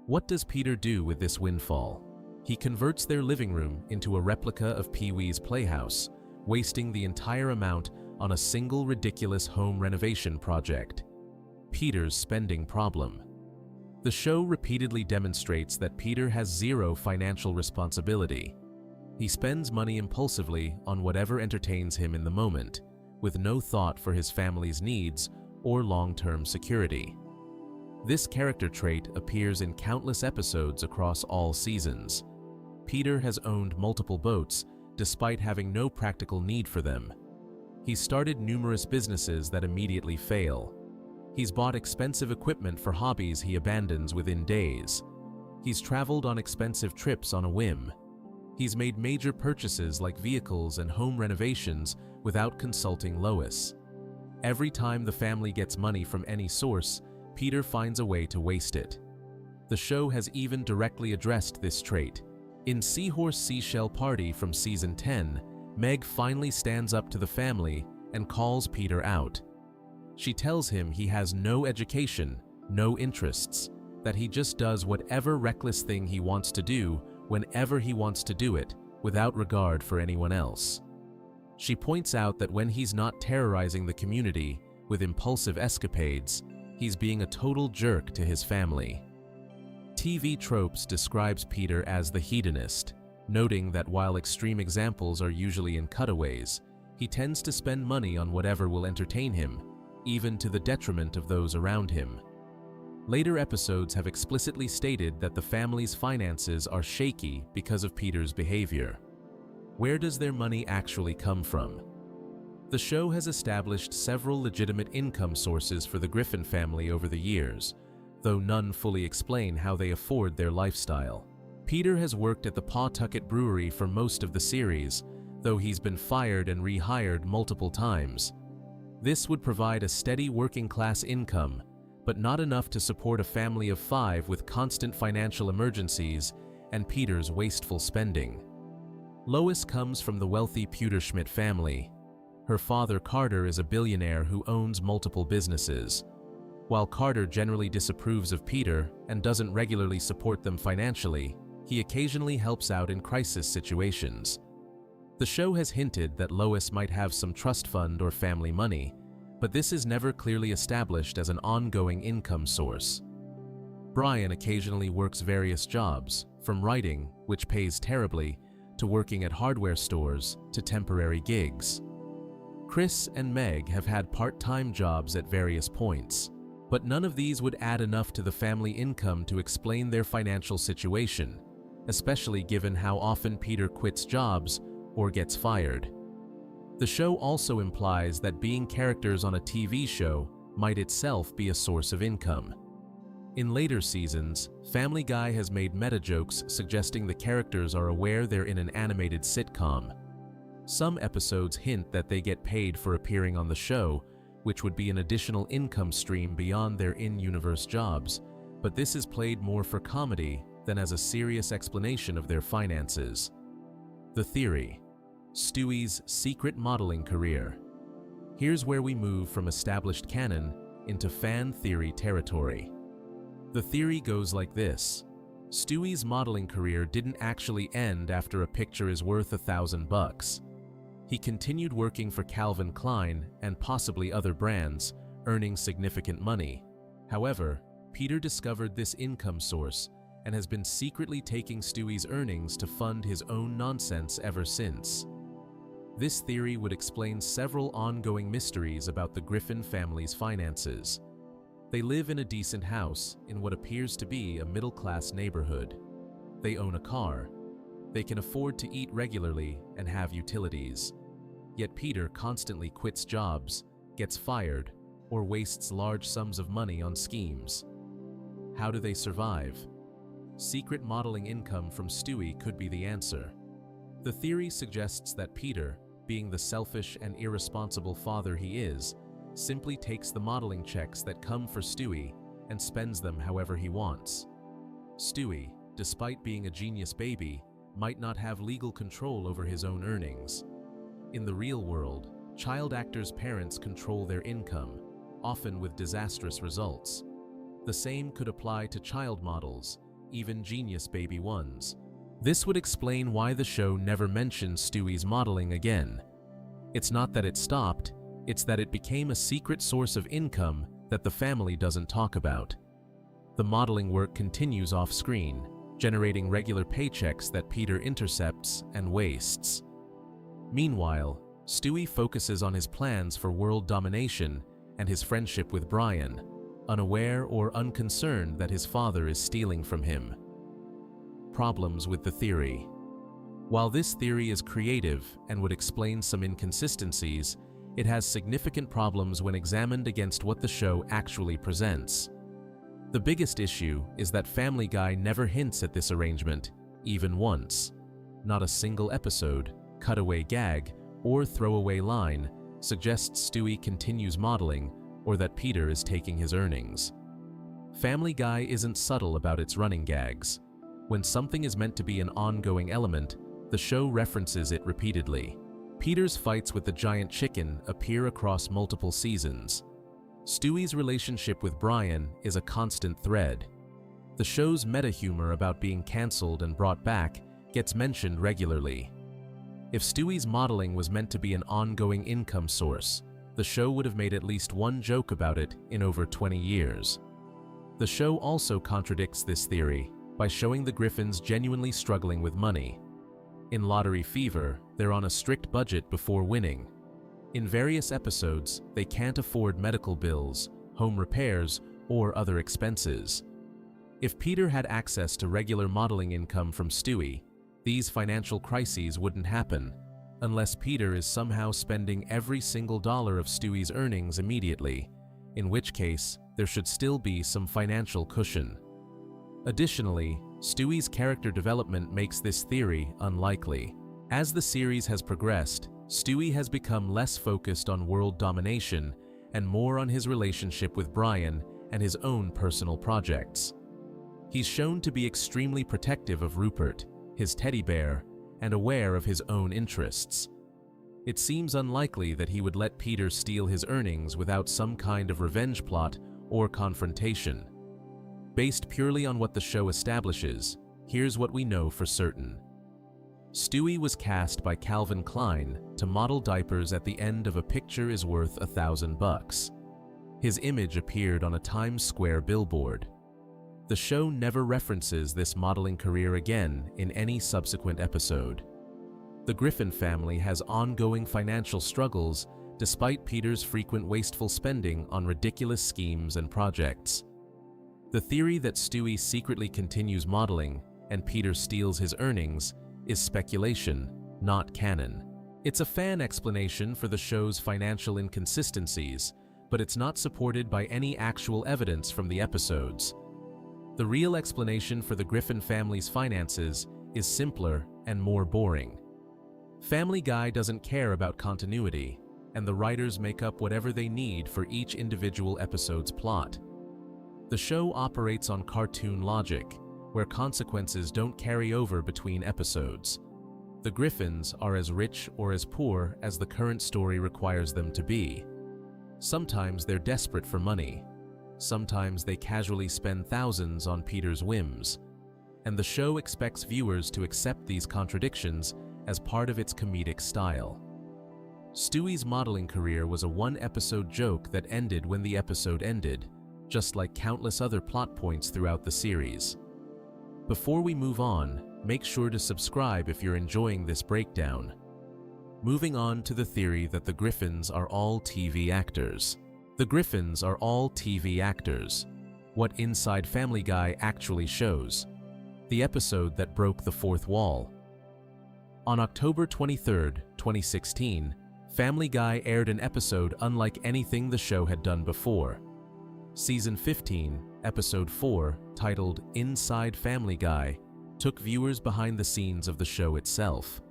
What does Peter do with this windfall? He converts their living room into a replica of Pee-wee's Playhouse, wasting the entire amount on a single ridiculous home renovation project. Peter's spending problem. The show repeatedly demonstrates that Peter has zero financial responsibility. He spends money impulsively on whatever entertains him in the moment, with no thought for his family's needs or long-term security. This character trait appears in countless episodes across all seasons. Peter has owned multiple boats despite having no practical need for them. He's started numerous businesses that immediately fail. He's bought expensive equipment for hobbies he abandons within days. He's traveled on expensive trips on a whim. He's made major purchases like vehicles and home renovations without consulting Lois. Every time the family gets money from any source, Peter finds a way to waste it. The show has even directly addressed this trait. In Seahorse Seashell Party from Season 10, Meg finally stands up to the family and calls Peter out. She tells him he has no education, no interests, that he just does whatever reckless thing he wants to do whenever he wants to do it, without regard for anyone else. She points out that when he's not terrorizing the community with impulsive escapades, he's being a total jerk to his family. TV Tropes describes Peter as the hedonist, noting that while extreme examples are usually in cutaways, he tends to spend money on whatever will entertain him, even to the detriment of those around him. Later episodes have explicitly stated that the family's finances are shaky because of Peter's behavior. Where does their money actually come from? The show has established several legitimate income sources for the Griffin family over the years, though none fully explain how they afford their lifestyle. Peter has worked at the Pawtucket Brewery for most of the series, though he's been fired and rehired multiple times. This would provide a steady working-class income, but not enough to support a family of 5 with constant financial emergencies and Peter's wasteful spending. Lois comes from the wealthy Pewterschmidt family. Her father, Carter, is a billionaire who owns multiple businesses. While Carter generally disapproves of Peter and doesn't regularly support them financially, he occasionally helps out in crisis situations. The show has hinted that Lois might have some trust fund or family money, but this is never clearly established as an ongoing income source. Brian occasionally works various jobs, from writing, which pays terribly, to working at hardware stores, to temporary gigs. Chris and Meg have had part-time jobs at various points, but none of these would add enough to the family income to explain their financial situation, especially given how often Peter quits jobs or gets fired. The show also implies that being characters on a TV show might itself be a source of income. In later seasons, Family Guy has made meta-jokes suggesting the characters are aware they're in an animated sitcom. Some episodes hint that they get paid for appearing on the show, which would be an additional income stream beyond their in-universe jobs, but this is played more for comedy than as a serious explanation of their finances. The theory: Stewie's secret modeling career. Here's where we move from established canon into fan theory territory. The theory goes like this. Stewie's modeling career didn't actually end after A Picture Is Worth $1,000. He continued working for Calvin Klein and possibly other brands, earning significant money. However, Peter discovered this income source and has been secretly taking Stewie's earnings to fund his own nonsense ever since. This theory would explain several ongoing mysteries about the Griffin family's finances. They live in a decent house in what appears to be a middle-class neighborhood. They own a car. They can afford to eat regularly and have utilities. Yet Peter constantly quits jobs, gets fired, or wastes large sums of money on schemes. How do they survive? Secret modeling income from Stewie could be the answer. The theory suggests that Peter, being the selfish and irresponsible father he is, simply takes the modeling checks that come for Stewie and spends them however he wants. Stewie, despite being a genius baby, might not have legal control over his own earnings. In the real world, child actors' parents control their income, often with disastrous results. The same could apply to child models, even genius baby ones. This would explain why the show never mentions Stewie's modeling again. It's not that it stopped, it's that it became a secret source of income that the family doesn't talk about. The modeling work continues off-screen, generating regular paychecks that Peter intercepts and wastes. Meanwhile, Stewie focuses on his plans for world domination and his friendship with Brian, unaware or unconcerned that his father is stealing from him. Problems with the theory. While this theory is creative and would explain some inconsistencies, it has significant problems when examined against what the show actually presents. The biggest issue is that Family Guy never hints at this arrangement, even once. Not a single episode, cutaway gag, or throwaway line suggests Stewie continues modeling or that Peter is taking his earnings. Family Guy isn't subtle about its running gags. When something is meant to be an ongoing element, the show references it repeatedly. Peter's fights with the giant chicken appear across multiple seasons. Stewie's relationship with Brian is a constant thread. The show's meta-humor about being cancelled and brought back gets mentioned regularly. If Stewie's modeling was meant to be an ongoing income source, the show would have made at least one joke about it in over 20 years. The show also contradicts this theory by showing the Griffins genuinely struggling with money. In Lottery Fever, they're on a strict budget before winning. In various episodes, they can't afford medical bills, home repairs, or other expenses. If Peter had access to regular modeling income from Stewie, these financial crises wouldn't happen, unless Peter is somehow spending every single dollar of Stewie's earnings immediately, in which case there should still be some financial cushion. Additionally, Stewie's character development makes this theory unlikely. As the series has progressed, Stewie has become less focused on world domination and more on his relationship with Brian and his own personal projects. He's shown to be extremely protective of Rupert, his teddy bear, and aware of his own interests. It seems unlikely that he would let Peter steal his earnings without some kind of revenge plot or confrontation. Based purely on what the show establishes, here's what we know for certain. Stewie was cast by Calvin Klein to model diapers at the end of A Picture Is Worth $1,000. His image appeared on a Times Square billboard. The show never references this modeling career again in any subsequent episode. The Griffin family has ongoing financial struggles despite Peter's frequent wasteful spending on ridiculous schemes and projects. The theory that Stewie secretly continues modeling and Peter steals his earnings is speculation, not canon. It's a fan explanation for the show's financial inconsistencies, but it's not supported by any actual evidence from the episodes. The real explanation for the Griffin family's finances is simpler and more boring. Family Guy doesn't care about continuity, and the writers make up whatever they need for each individual episode's plot. The show operates on cartoon logic, where consequences don't carry over between episodes. The Griffins are as rich or as poor as the current story requires them to be. Sometimes they're desperate for money. Sometimes they casually spend thousands on Peter's whims. And the show expects viewers to accept these contradictions as part of its comedic style. Stewie's modeling career was a one-episode joke that ended when the episode ended, just like countless other plot points throughout the series. Before we move on, make sure to subscribe if you're enjoying this breakdown. Moving on to the theory that the Griffins are all TV actors. The Griffins are all TV actors. What Inside Family Guy actually shows. The episode that broke the fourth wall. On October 23, 2016, Family Guy aired an episode unlike anything the show had done before. Season 15, Episode 4, titled Inside Family Guy, took viewers behind the scenes of the show itself.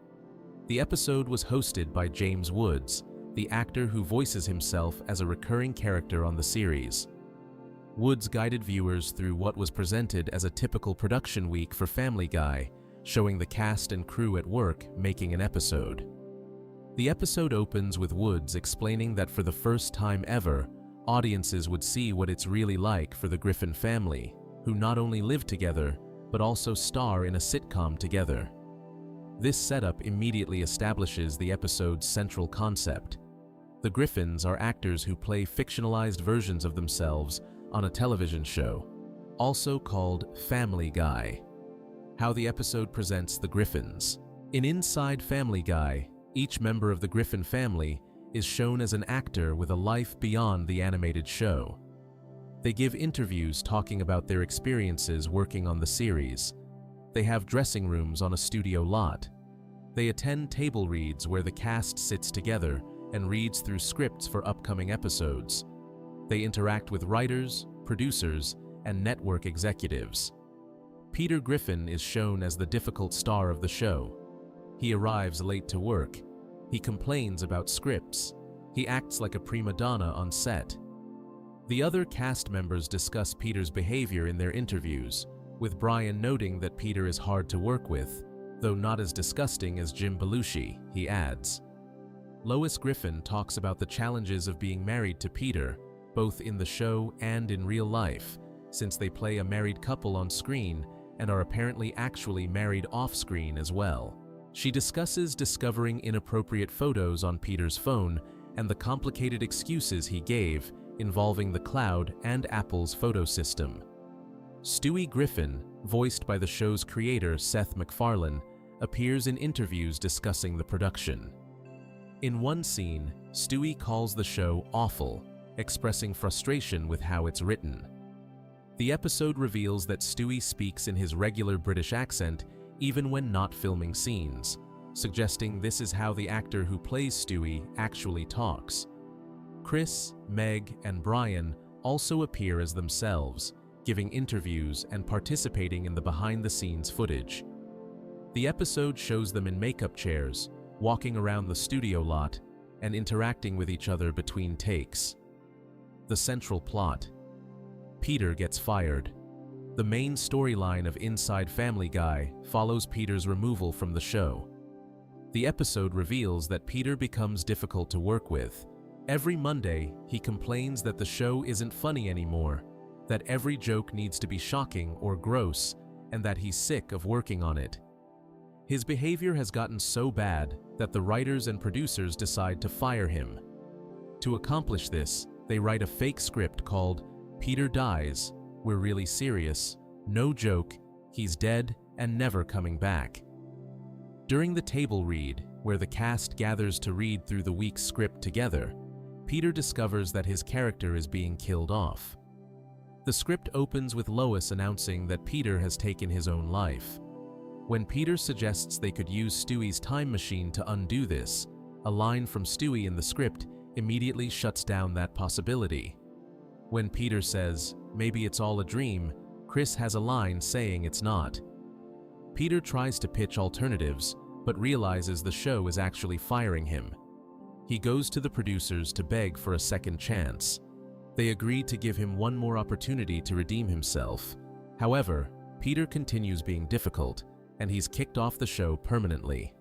The episode was hosted by James Woods, the actor who voices himself as a recurring character on the series. Woods guided viewers through what was presented as a typical production week for Family Guy, showing the cast and crew at work making an episode. The episode opens with Woods explaining that for the first time ever, audiences would see what it's really like for the Griffin family, who not only live together, but also star in a sitcom together. This setup immediately establishes the episode's central concept. The Griffins are actors who play fictionalized versions of themselves on a television show, also called Family Guy. How the episode presents the Griffins. In Inside Family Guy, each member of the Griffin family is shown as an actor with a life beyond the animated show. They give interviews talking about their experiences working on the series. They have dressing rooms on a studio lot. They attend table reads where the cast sits together and reads through scripts for upcoming episodes. They interact with writers, producers, and network executives. Peter Griffin is shown as the difficult star of the show. He arrives late to work. He complains about scripts. He acts like a prima donna on set. The other cast members discuss Peter's behavior in their interviews, with Brian noting that Peter is hard to work with, though not as disgusting as Jim Belushi, he adds. Lois Griffin talks about the challenges of being married to Peter, both in the show and in real life, since they play a married couple on screen and are apparently actually married off-screen as well. She discusses discovering inappropriate photos on Peter's phone and the complicated excuses he gave involving the cloud and Apple's photo system. Stewie Griffin, voiced by the show's creator Seth MacFarlane, appears in interviews discussing the production. In one scene, Stewie calls the show awful, expressing frustration with how it's written. The episode reveals that Stewie speaks in his regular British accent even when not filming scenes, suggesting this is how the actor who plays Stewie actually talks. Chris, Meg, and Brian also appear as themselves, giving interviews and participating in the behind-the-scenes footage. The episode shows them in makeup chairs, walking around the studio lot, and interacting with each other between takes. The central plot. Peter gets fired. The main storyline of Inside Family Guy follows Peter's removal from the show. The episode reveals that Peter becomes difficult to work with. Every Monday, he complains that the show isn't funny anymore, that every joke needs to be shocking or gross, and that he's sick of working on it. His behavior has gotten so bad that the writers and producers decide to fire him. To accomplish this, they write a fake script called Peter Dies, We're Really Serious, No Joke, He's Dead and Never Coming Back. During the table read, where the cast gathers to read through the week's script together, Peter discovers that his character is being killed off. The script opens with Lois announcing that Peter has taken his own life. When Peter suggests they could use Stewie's time machine to undo this, a line from Stewie in the script immediately shuts down that possibility. When Peter says, "Maybe it's all a dream," Chris has a line saying it's not. Peter tries to pitch alternatives, but realizes the show is actually firing him. He goes to the producers to beg for a second chance. They agree to give him one more opportunity to redeem himself. However, Peter continues being difficult, and he's kicked off the show permanently.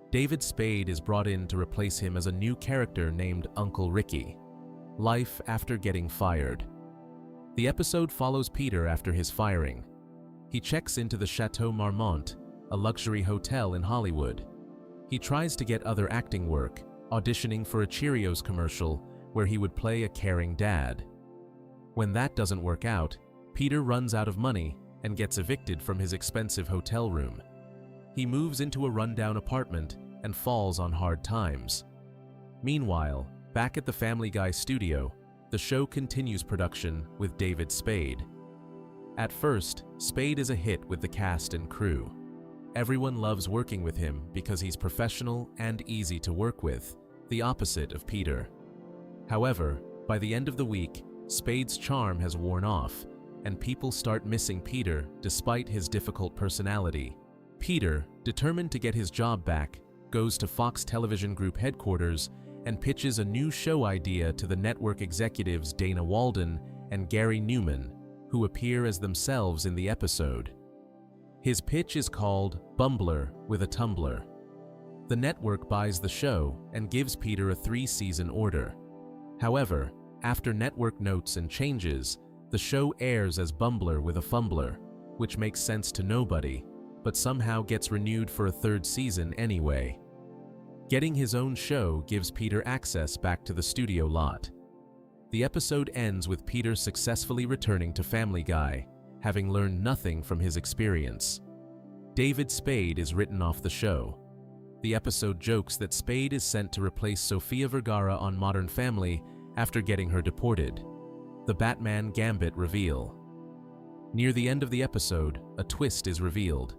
David Spade is brought in to replace him as a new character named Uncle Ricky. Life after getting fired. The episode follows Peter after his firing. He checks into the Chateau Marmont, a luxury hotel in Hollywood. He tries to get other acting work, auditioning for a Cheerios commercial where he would play a caring dad. When that doesn't work out, Peter runs out of money and gets evicted from his expensive hotel room. He moves into a rundown apartment and falls on hard times. Meanwhile, back at the Family Guy studio, the show continues production with David Spade. At first, Spade is a hit with the cast and crew. Everyone loves working with him because he's professional and easy to work with, the opposite of Peter. However, by the end of the week, Spade's charm has worn off, and people start missing Peter despite his difficult personality. Peter, determined to get his job back, goes to Fox Television Group headquarters and pitches a new show idea to the network executives Dana Walden and Gary Newman, who appear as themselves in the episode. His pitch is called Bumbler with a Tumbler. The network buys the show and gives Peter a 3-season order. However, after network notes and changes, the show airs as Bumbler with a Fumbler, which makes sense to nobody, but somehow gets renewed for a 3rd season anyway. Getting his own show gives Peter access back to the studio lot. The episode ends with Peter successfully returning to Family Guy, having learned nothing from his experience. David Spade is written off the show. The episode jokes that Spade is sent to replace Sofia Vergara on Modern Family after getting her deported. The Batman Gambit reveal. Near the end of the episode, a twist is revealed.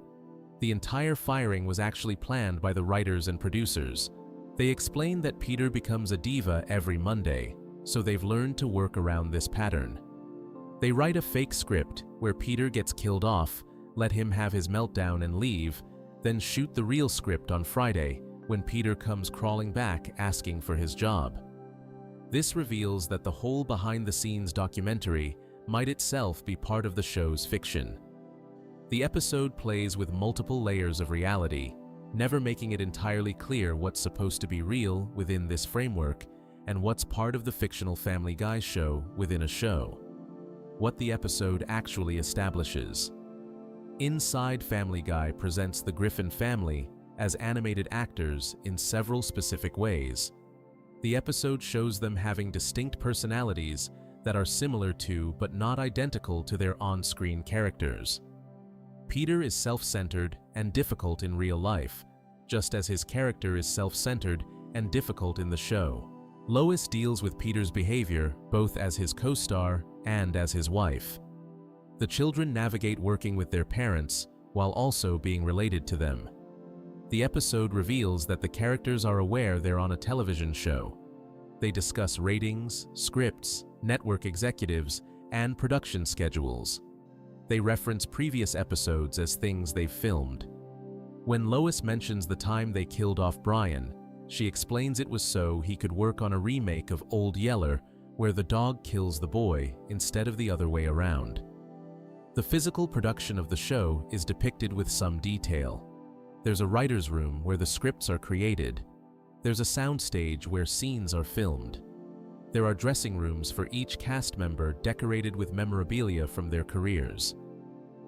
The entire firing was actually planned by the writers and producers. They explain that Peter becomes a diva every Monday, so they've learned to work around this pattern. They write a fake script where Peter gets killed off, let him have his meltdown and leave, then shoot the real script on Friday when Peter comes crawling back asking for his job. This reveals that the whole behind-the-scenes documentary might itself be part of the show's fiction. The episode plays with multiple layers of reality, never making it entirely clear what's supposed to be real within this framework and what's part of the fictional Family Guy show within a show. What the episode actually establishes. Inside Family Guy presents the Griffin family as animated actors in several specific ways. The episode shows them having distinct personalities that are similar to but not identical to their on-screen characters. Peter is self-centered and difficult in real life, just as his character is self-centered and difficult in the show. Lois deals with Peter's behavior both as his co-star and as his wife. The children navigate working with their parents while also being related to them. The episode reveals that the characters are aware they're on a television show. They discuss ratings, scripts, network executives, and production schedules. They reference previous episodes as things they've filmed. When Lois mentions the time they killed off Brian, she explains it was so he could work on a remake of Old Yeller where the dog kills the boy instead of the other way around. The physical production of the show is depicted with some detail. There's a writer's room where the scripts are created. There's a soundstage where scenes are filmed. There are dressing rooms for each cast member decorated with memorabilia from their careers.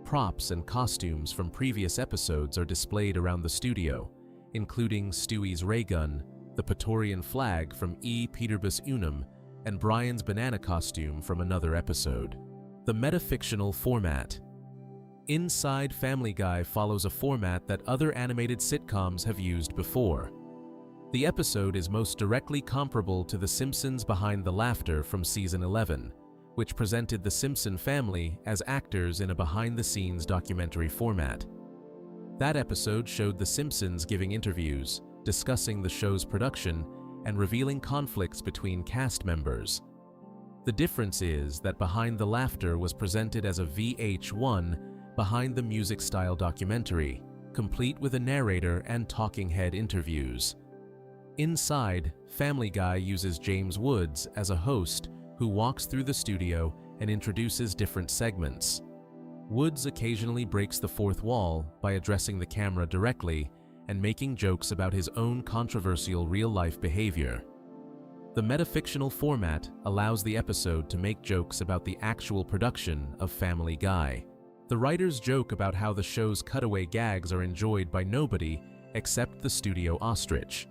Props and costumes from previous episodes are displayed around the studio, including Stewie's ray gun, the Praetorian flag from E. Peterbus Unum, and Brian's banana costume from another episode. The metafictional format. Inside Family Guy follows a format that other animated sitcoms have used before. The episode is most directly comparable to The Simpsons Behind the Laughter from Season 11, which presented the Simpson family as actors in a behind-the-scenes documentary format. That episode showed The Simpsons giving interviews, discussing the show's production, and revealing conflicts between cast members. The difference is that Behind the Laughter was presented as a VH1 Behind the Music style documentary, complete with a narrator and talking head interviews. Inside, Family Guy uses James Woods as a host who walks through the studio and introduces different segments. Woods occasionally breaks the fourth wall by addressing the camera directly and making jokes about his own controversial real-life behavior. The metafictional format allows the episode to make jokes about the actual production of Family Guy. The writers joke about how the show's cutaway gags are enjoyed by nobody except the studio ostrich.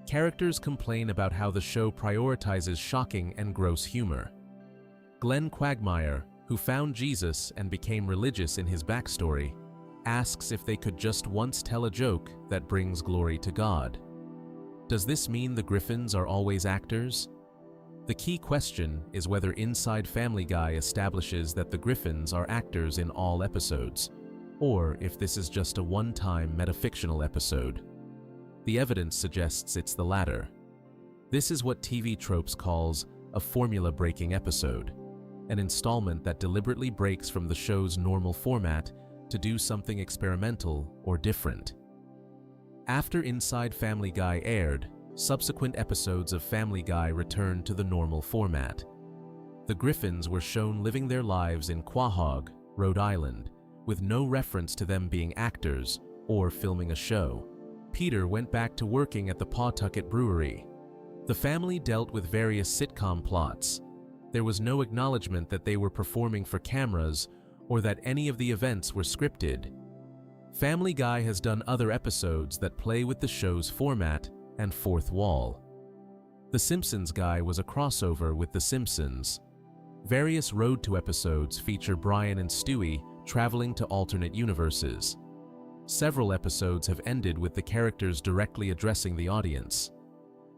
Characters complain about how the show prioritizes shocking and gross humor. Glenn Quagmire, who found Jesus and became religious in his backstory, asks if they could just once tell a joke that brings glory to God. Does this mean the Griffins are always actors? The key question is whether Inside Family Guy establishes that the Griffins are actors in all episodes, or if this is just a one-time metafictional episode. The evidence suggests it's the latter. This is what TV Tropes calls a formula-breaking episode, an installment that deliberately breaks from the show's normal format to do something experimental or different. After Inside Family Guy aired, subsequent episodes of Family Guy returned to the normal format. The Griffins were shown living their lives in Quahog, Rhode Island, with no reference to them being actors or filming a show. Peter went back to working at the Pawtucket Brewery. The family dealt with various sitcom plots. There was no acknowledgement that they were performing for cameras or that any of the events were scripted. Family Guy has done other episodes that play with the show's format and fourth wall. The Simpsons Guy was a crossover with The Simpsons. Various Road to episodes feature Brian and Stewie traveling to alternate universes. Several episodes have ended with the characters directly addressing the audience.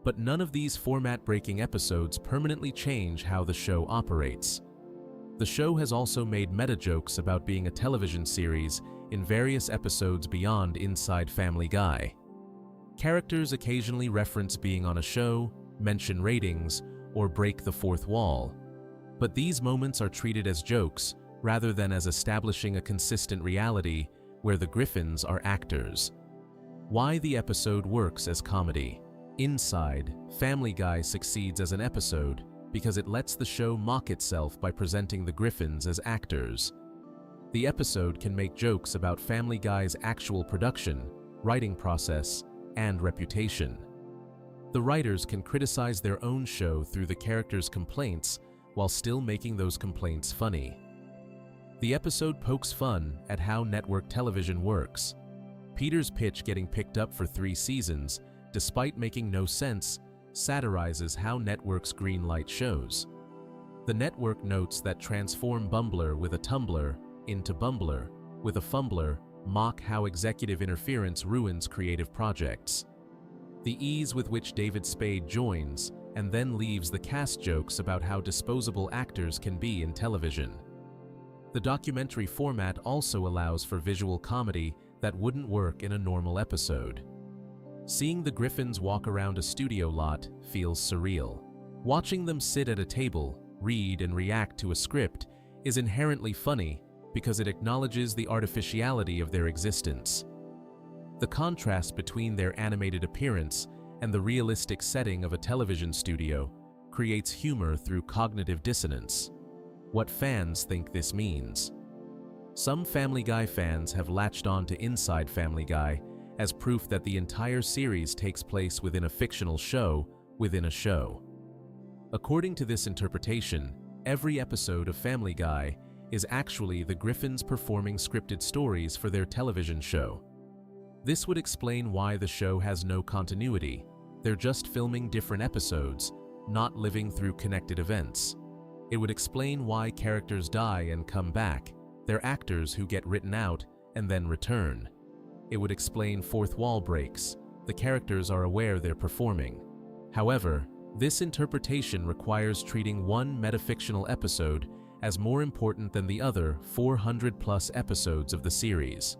But none of these format-breaking episodes permanently change how the show operates. The show has also made meta-jokes about being a television series in various episodes beyond Inside Family Guy. Characters occasionally reference being on a show, mention ratings, or break the fourth wall. But these moments are treated as jokes rather than as establishing a consistent reality where the Griffins are actors. Why the episode works as comedy. Inside Family Guy succeeds as an episode because it lets the show mock itself by presenting the Griffins as actors. The episode can make jokes about Family Guy's actual production, writing process, and reputation. The writers can criticize their own show through the characters' complaints while still making those complaints funny. The episode pokes fun at how network television works. Peter's pitch getting picked up for 3 seasons, despite making no sense, satirizes how networks greenlight shows. The network notes that transform Bumbler with a tumbler into Bumbler with a fumbler mock how executive interference ruins creative projects. The ease with which David Spade joins and then leaves the cast jokes about how disposable actors can be in television. The documentary format also allows for visual comedy that wouldn't work in a normal episode. Seeing the Griffins walk around a studio lot feels surreal. Watching them sit at a table, read and react to a script is inherently funny because it acknowledges the artificiality of their existence. The contrast between their animated appearance and the realistic setting of a television studio creates humor through cognitive dissonance. What fans think this means. Some Family Guy fans have latched on to Inside Family Guy as proof that the entire series takes place within a fictional show within a show. According to this interpretation, every episode of Family Guy is actually the Griffins performing scripted stories for their television show. This would explain why the show has no continuity. They're just filming different episodes, not living through connected events. It would explain why characters die and come back. They're actors who get written out and then return. It would explain fourth wall breaks. The characters are aware they're performing. However, this interpretation requires treating one metafictional episode as more important than the other 400+ episodes of the series.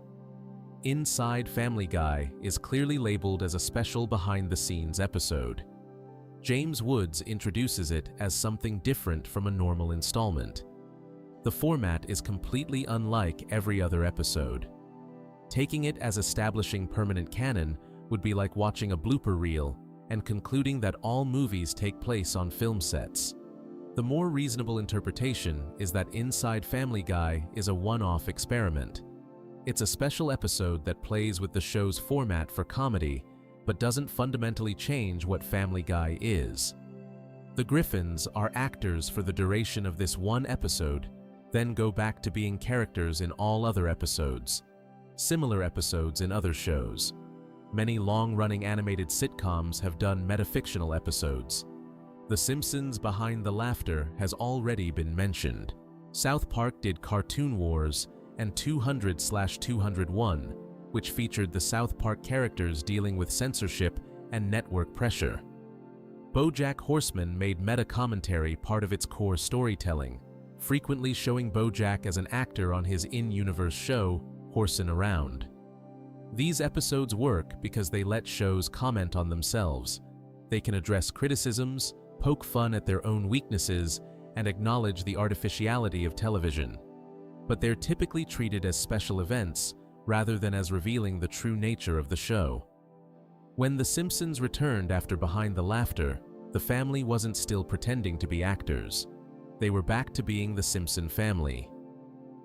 Inside Family Guy is clearly labeled as a special behind-the-scenes episode. James Woods introduces it as something different from a normal installment. The format is completely unlike every other episode. Taking it as establishing permanent canon would be like watching a blooper reel and concluding that all movies take place on film sets. The more reasonable interpretation is that Inside Family Guy is a one-off experiment. It's a special episode that plays with the show's format for comedy, but doesn't fundamentally change what Family Guy is. The Griffins are actors for the duration of this one episode, then go back to being characters in all other episodes. Similar episodes in other shows. Many long-running animated sitcoms have done metafictional episodes. The Simpsons Behind the Laughter has already been mentioned. South Park did Cartoon Wars and 200/201, which featured the South Park characters dealing with censorship and network pressure. BoJack Horseman made meta-commentary part of its core storytelling, frequently showing BoJack as an actor on his in-universe show, Horsin' Around. These episodes work because they let shows comment on themselves. They can address criticisms, poke fun at their own weaknesses, and acknowledge the artificiality of television. But they're typically treated as special events rather than as revealing the true nature of the show. When The Simpsons returned after Behind the Laughter, the family wasn't still pretending to be actors. They were back to being the Simpson family.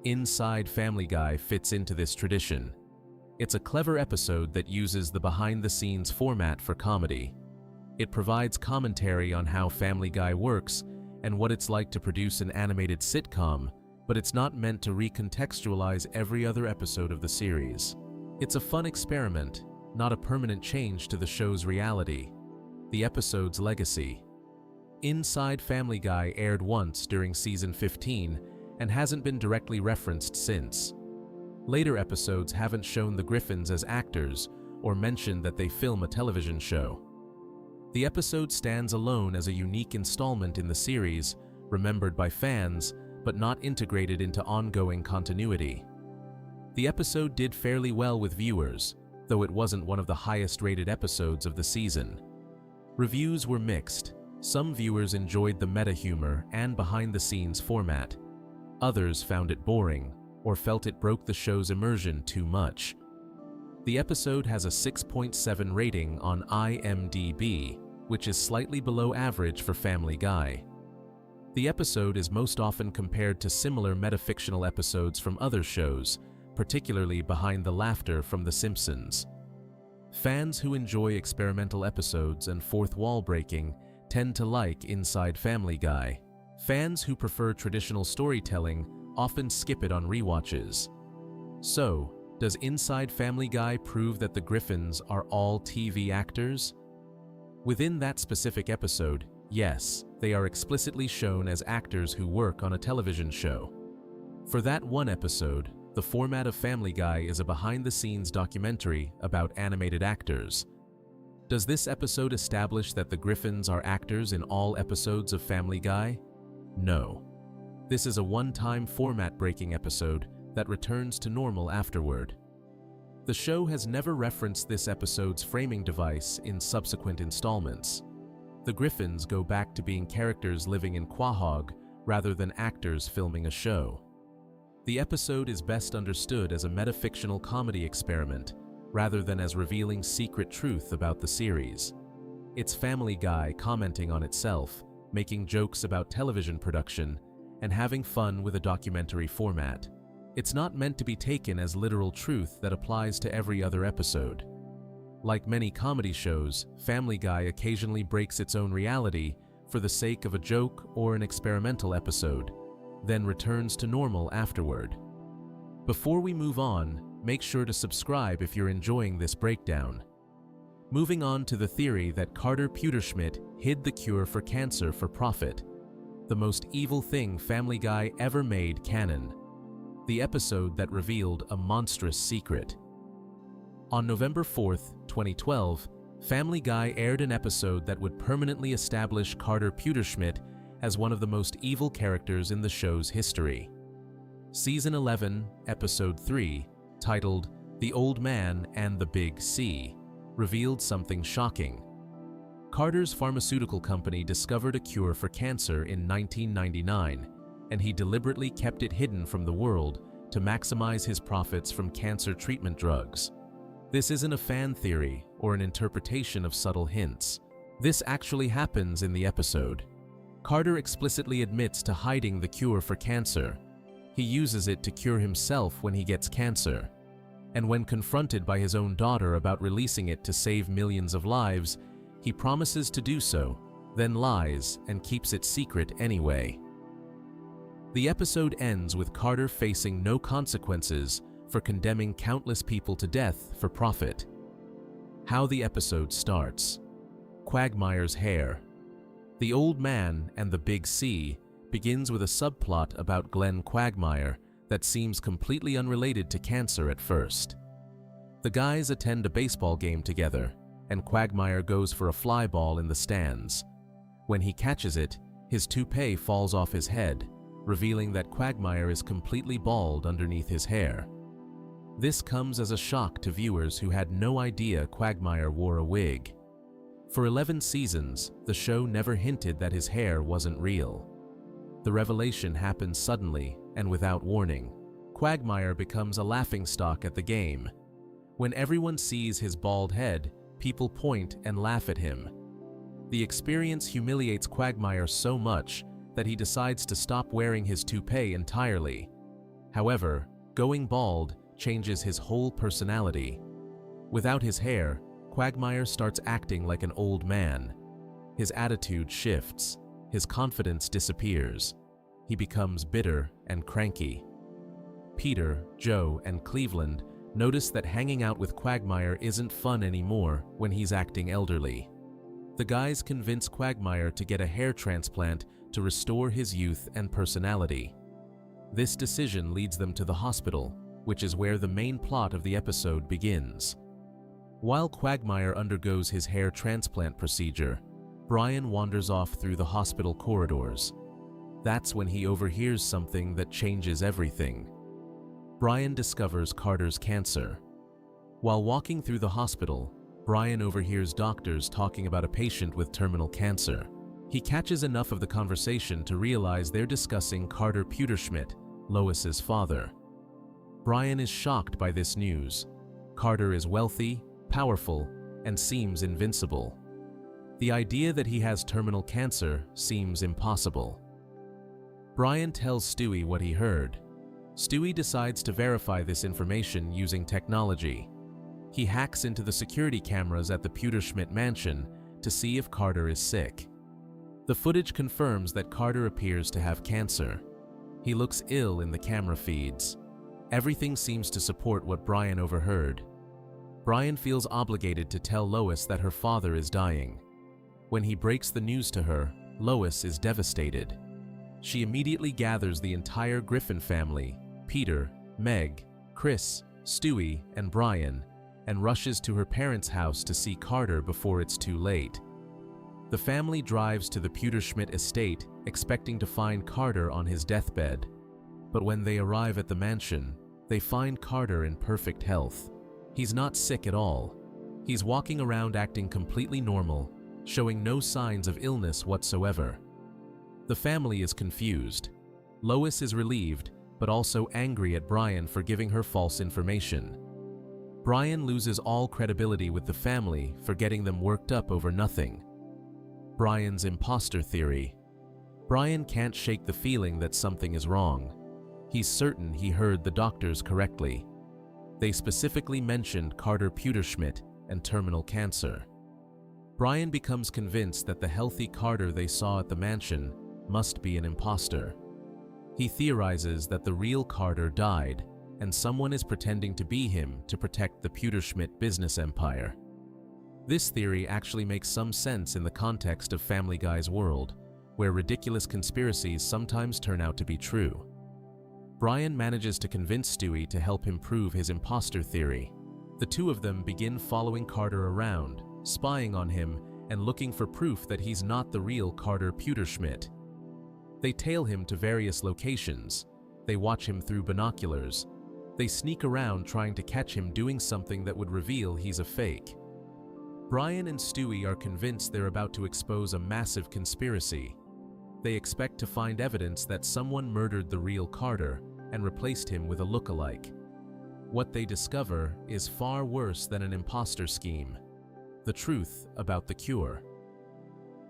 Inside Family Guy fits into this tradition. It's a clever episode that uses the behind-the-scenes format for comedy. It provides commentary on how Family Guy works and what it's like to produce an animated sitcom, but it's not meant to recontextualize every other episode of the series. It's a fun experiment, not a permanent change to the show's reality. The episode's legacy. Inside Family Guy aired once during season 15 and hasn't been directly referenced since. Later episodes haven't shown the Griffins as actors or mentioned that they film a television show. The episode stands alone as a unique installment in the series, remembered by fans, but not integrated into ongoing continuity. The episode did fairly well with viewers, though it wasn't one of the highest-rated episodes of the season. Reviews were mixed. Some viewers enjoyed the meta-humor and behind-the-scenes format. Others found it boring, or felt it broke the show's immersion too much. The episode has a 6.7 rating on IMDb, which is slightly below average for Family Guy. The episode is most often compared to similar metafictional episodes from other shows, particularly Behind the Laughter from The Simpsons. Fans who enjoy experimental episodes and fourth wall breaking tend to like Inside Family Guy. Fans who prefer traditional storytelling often skip it on rewatches. So, does Inside Family Guy prove that the Griffins are all TV actors? Within that specific episode, yes, they are explicitly shown as actors who work on a television show. For that one episode, the format of Family Guy is a behind-the-scenes documentary about animated actors. Does this episode establish that the Griffins are actors in all episodes of Family Guy? No. This is a one-time format-breaking episode that returns to normal afterward. The show has never referenced this episode's framing device in subsequent installments. The Griffins go back to being characters living in Quahog rather than actors filming a show. The episode is best understood as a metafictional comedy experiment, rather than as revealing secret truth about the series. It's Family Guy commenting on itself, making jokes about television production, and having fun with a documentary format. It's not meant to be taken as literal truth that applies to every other episode. Like many comedy shows, Family Guy occasionally breaks its own reality for the sake of a joke or an experimental episode, then returns to normal afterward. Before we move on, make sure to subscribe if you're enjoying this breakdown. Moving on to the theory that Carter Pewterschmidt hid the cure for cancer for profit. The most evil thing Family Guy ever made canon. The episode that revealed a monstrous secret. On November 4th, 2012, Family Guy aired an episode that would permanently establish Carter Pewterschmidt as one of the most evil characters in the show's history. Season 11, Episode 3, titled The Old Man and the Big C, revealed something shocking. Carter's pharmaceutical company discovered a cure for cancer in 1999, and he deliberately kept it hidden from the world to maximize his profits from cancer treatment drugs. This isn't a fan theory or an interpretation of subtle hints. This actually happens in the episode. Carter explicitly admits to hiding the cure for cancer. He uses it to cure himself when he gets cancer. and when confronted by his own daughter about releasing it to save millions of lives, he promises to do so, then lies and keeps it secret anyway. The episode ends with Carter facing no consequences for condemning countless people to death for profit. How the episode starts. Quagmire's hair. The Old Man and the Big C begins with a subplot about Glenn Quagmire that seems completely unrelated to cancer at first. The guys attend a baseball game together, and Quagmire goes for a fly ball in the stands. When he catches it, his toupee falls off his head, revealing that Quagmire is completely bald underneath his hair. This comes as a shock to viewers who had no idea Quagmire wore a wig. For 11 seasons, the show never hinted that his hair wasn't real. The revelation happens suddenly and without warning. Quagmire becomes a laughingstock at the game. When everyone sees his bald head, people point and laugh at him. The experience humiliates Quagmire so much that he decides to stop wearing his toupee entirely. However, going bald changes his whole personality. Without his hair, Quagmire starts acting like an old man. His attitude shifts. His confidence disappears. He becomes bitter and cranky. Peter, Joe, and Cleveland notice that hanging out with Quagmire isn't fun anymore when he's acting elderly. The guys convince Quagmire to get a hair transplant to restore his youth and personality. This decision leads them to the hospital, which is where the main plot of the episode begins. While Quagmire undergoes his hair transplant procedure, Brian wanders off through the hospital corridors. That's when he overhears something that changes everything. Brian discovers Carter's cancer. While walking through the hospital, Brian overhears doctors talking about a patient with terminal cancer. He catches enough of the conversation to realize they're discussing Carter Pewterschmidt, Lois's father. Brian is shocked by this news. Carter is wealthy, powerful, and seems invincible. The idea that he has terminal cancer seems impossible. Brian tells Stewie what he heard. Stewie decides to verify this information using technology. He hacks into the security cameras at the Pewterschmidt mansion to see if Carter is sick. The footage confirms that Carter appears to have cancer. He looks ill in the camera feeds. Everything seems to support what Brian overheard. Brian feels obligated to tell Lois that her father is dying. When he breaks the news to her, Lois is devastated. She immediately gathers the entire Griffin family, Peter, Meg, Chris, Stewie, and Brian, and rushes to her parents' house to see Carter before it's too late. The family drives to the Pewterschmidt estate, expecting to find Carter on his deathbed. But when they arrive at the mansion, they find Carter in perfect health. He's not sick at all. He's walking around acting completely normal, showing no signs of illness whatsoever. The family is confused. Lois is relieved, but also angry at Brian for giving her false information. Brian loses all credibility with the family for getting them worked up over nothing. Brian's imposter theory. Brian can't shake the feeling that something is wrong. He's certain he heard the doctors correctly. They specifically mentioned Carter Pewterschmidt and terminal cancer. Brian becomes convinced that the healthy Carter they saw at the mansion must be an imposter. He theorizes that the real Carter died, and someone is pretending to be him to protect the Pewterschmidt business empire. This theory actually makes some sense in the context of Family Guy's world, where ridiculous conspiracies sometimes turn out to be true. Brian manages to convince Stewie to help him prove his imposter theory. The two of them begin following Carter around, spying on him and looking for proof that he's not the real Carter Pewterschmidt. They tail him to various locations. They watch him through binoculars. They sneak around trying to catch him doing something that would reveal he's a fake. Brian and Stewie are convinced they're about to expose a massive conspiracy. They expect to find evidence that someone murdered the real Carter and replaced him with a look-alike. What they discover is far worse than an imposter scheme: the truth about the cure.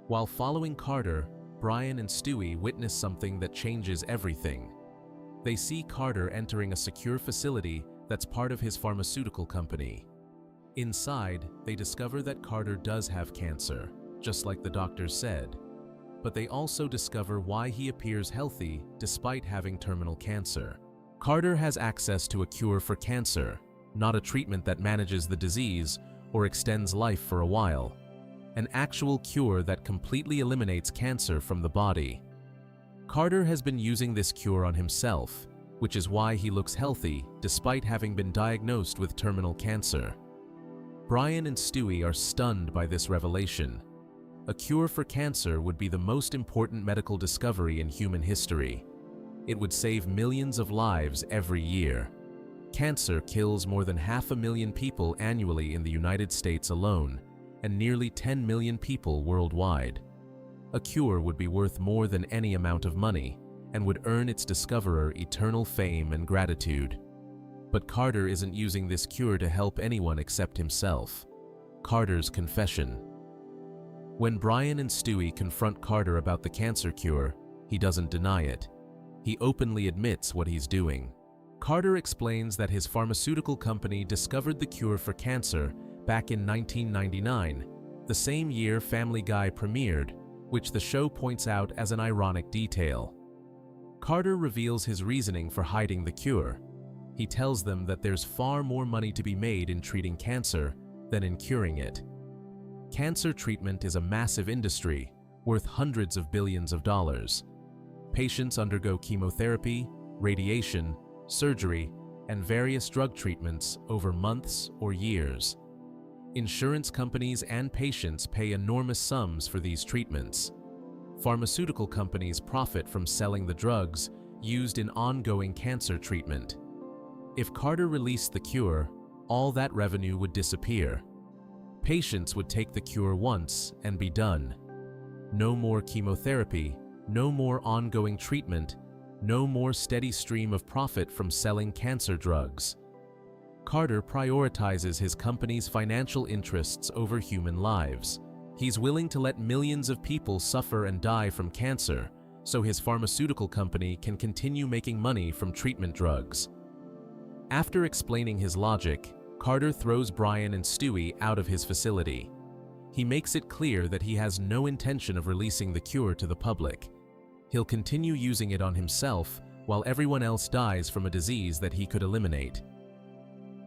While following Carter, Brian and Stewie witness something that changes everything. They see Carter entering a secure facility that's part of his pharmaceutical company. Inside, they discover that Carter does have cancer, just like the doctors said. But they also discover why he appears healthy despite having terminal cancer. Carter has access to a cure for cancer, not a treatment that manages the disease or extends life for a while. An actual cure that completely eliminates cancer from the body. Carter has been using this cure on himself, which is why he looks healthy despite having been diagnosed with terminal cancer. Brian and Stewie are stunned by this revelation. A cure for cancer would be the most important medical discovery in human history. It would save millions of lives every year. Cancer kills more than 500,000 people annually in the United States alone, and nearly 10 million people worldwide. A cure would be worth more than any amount of money, and would earn its discoverer eternal fame and gratitude. But Carter isn't using this cure to help anyone except himself. Carter's confession. When Brian and Stewie confront Carter about the cancer cure, he doesn't deny it. He openly admits what he's doing. Carter explains that his pharmaceutical company discovered the cure for cancer back in 1999, the same year Family Guy premiered, which the show points out as an ironic detail. Carter reveals his reasoning for hiding the cure. He tells them that there's far more money to be made in treating cancer than in curing it. Cancer treatment is a massive industry, worth hundreds of billions of dollars. Patients undergo chemotherapy, radiation, surgery, and various drug treatments over months or years. Insurance companies and patients pay enormous sums for these treatments. Pharmaceutical companies profit from selling the drugs used in ongoing cancer treatment. If Carter released the cure, all that revenue would disappear. Patients would take the cure once and be done. No more chemotherapy, no more ongoing treatment, no more steady stream of profit from selling cancer drugs. Carter prioritizes his company's financial interests over human lives. He's willing to let millions of people suffer and die from cancer, so his pharmaceutical company can continue making money from treatment drugs. After explaining his logic, Carter throws Brian and Stewie out of his facility. He makes it clear that he has no intention of releasing the cure to the public. He'll continue using it on himself while everyone else dies from a disease that he could eliminate.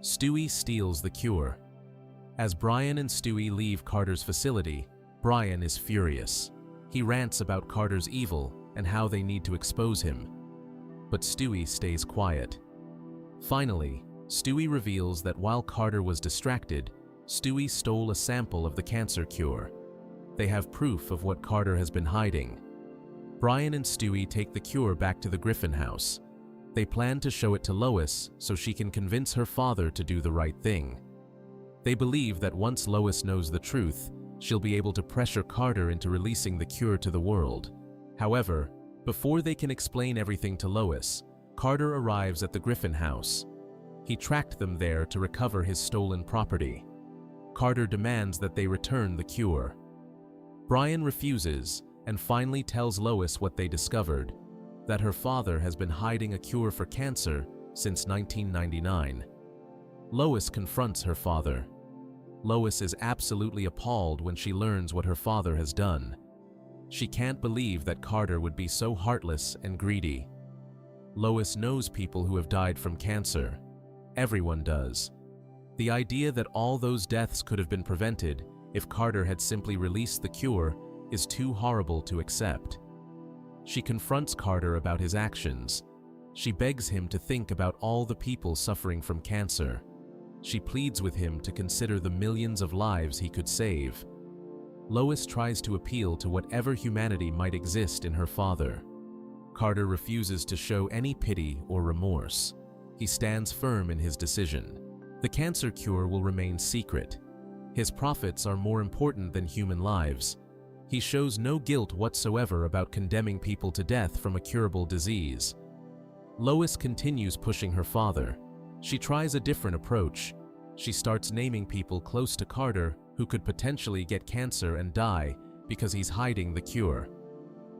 Stewie steals the cure. As Brian and Stewie leave Carter's facility, Brian is furious. He rants about Carter's evil and how they need to expose him. But Stewie stays quiet. Finally, Stewie reveals that while Carter was distracted, Stewie stole a sample of the cancer cure. They have proof of what Carter has been hiding. Brian and Stewie take the cure back to the Griffin house. They plan to show it to Lois so she can convince her father to do the right thing. They believe that once Lois knows the truth, she'll be able to pressure Carter into releasing the cure to the world. However, before they can explain everything to Lois, Carter arrives at the Griffin house. He tracked them there to recover his stolen property. Carter demands that they return the cure. Brian refuses and finally tells Lois what they discovered, that her father has been hiding a cure for cancer since 1999. Lois confronts her father. Lois is absolutely appalled when she learns what her father has done. She can't believe that Carter would be so heartless and greedy. Lois knows people who have died from cancer. Everyone does. The idea that all those deaths could have been prevented if Carter had simply released the cure is too horrible to accept. She confronts Carter about his actions. She begs him to think about all the people suffering from cancer. She pleads with him to consider the millions of lives he could save. Lois tries to appeal to whatever humanity might exist in her father. Carter refuses to show any pity or remorse. He stands firm in his decision. The cancer cure will remain secret. His profits are more important than human lives. He shows no guilt whatsoever about condemning people to death from a curable disease. Lois continues pushing her father. She tries a different approach. She starts naming people close to Carter who could potentially get cancer and die because he's hiding the cure.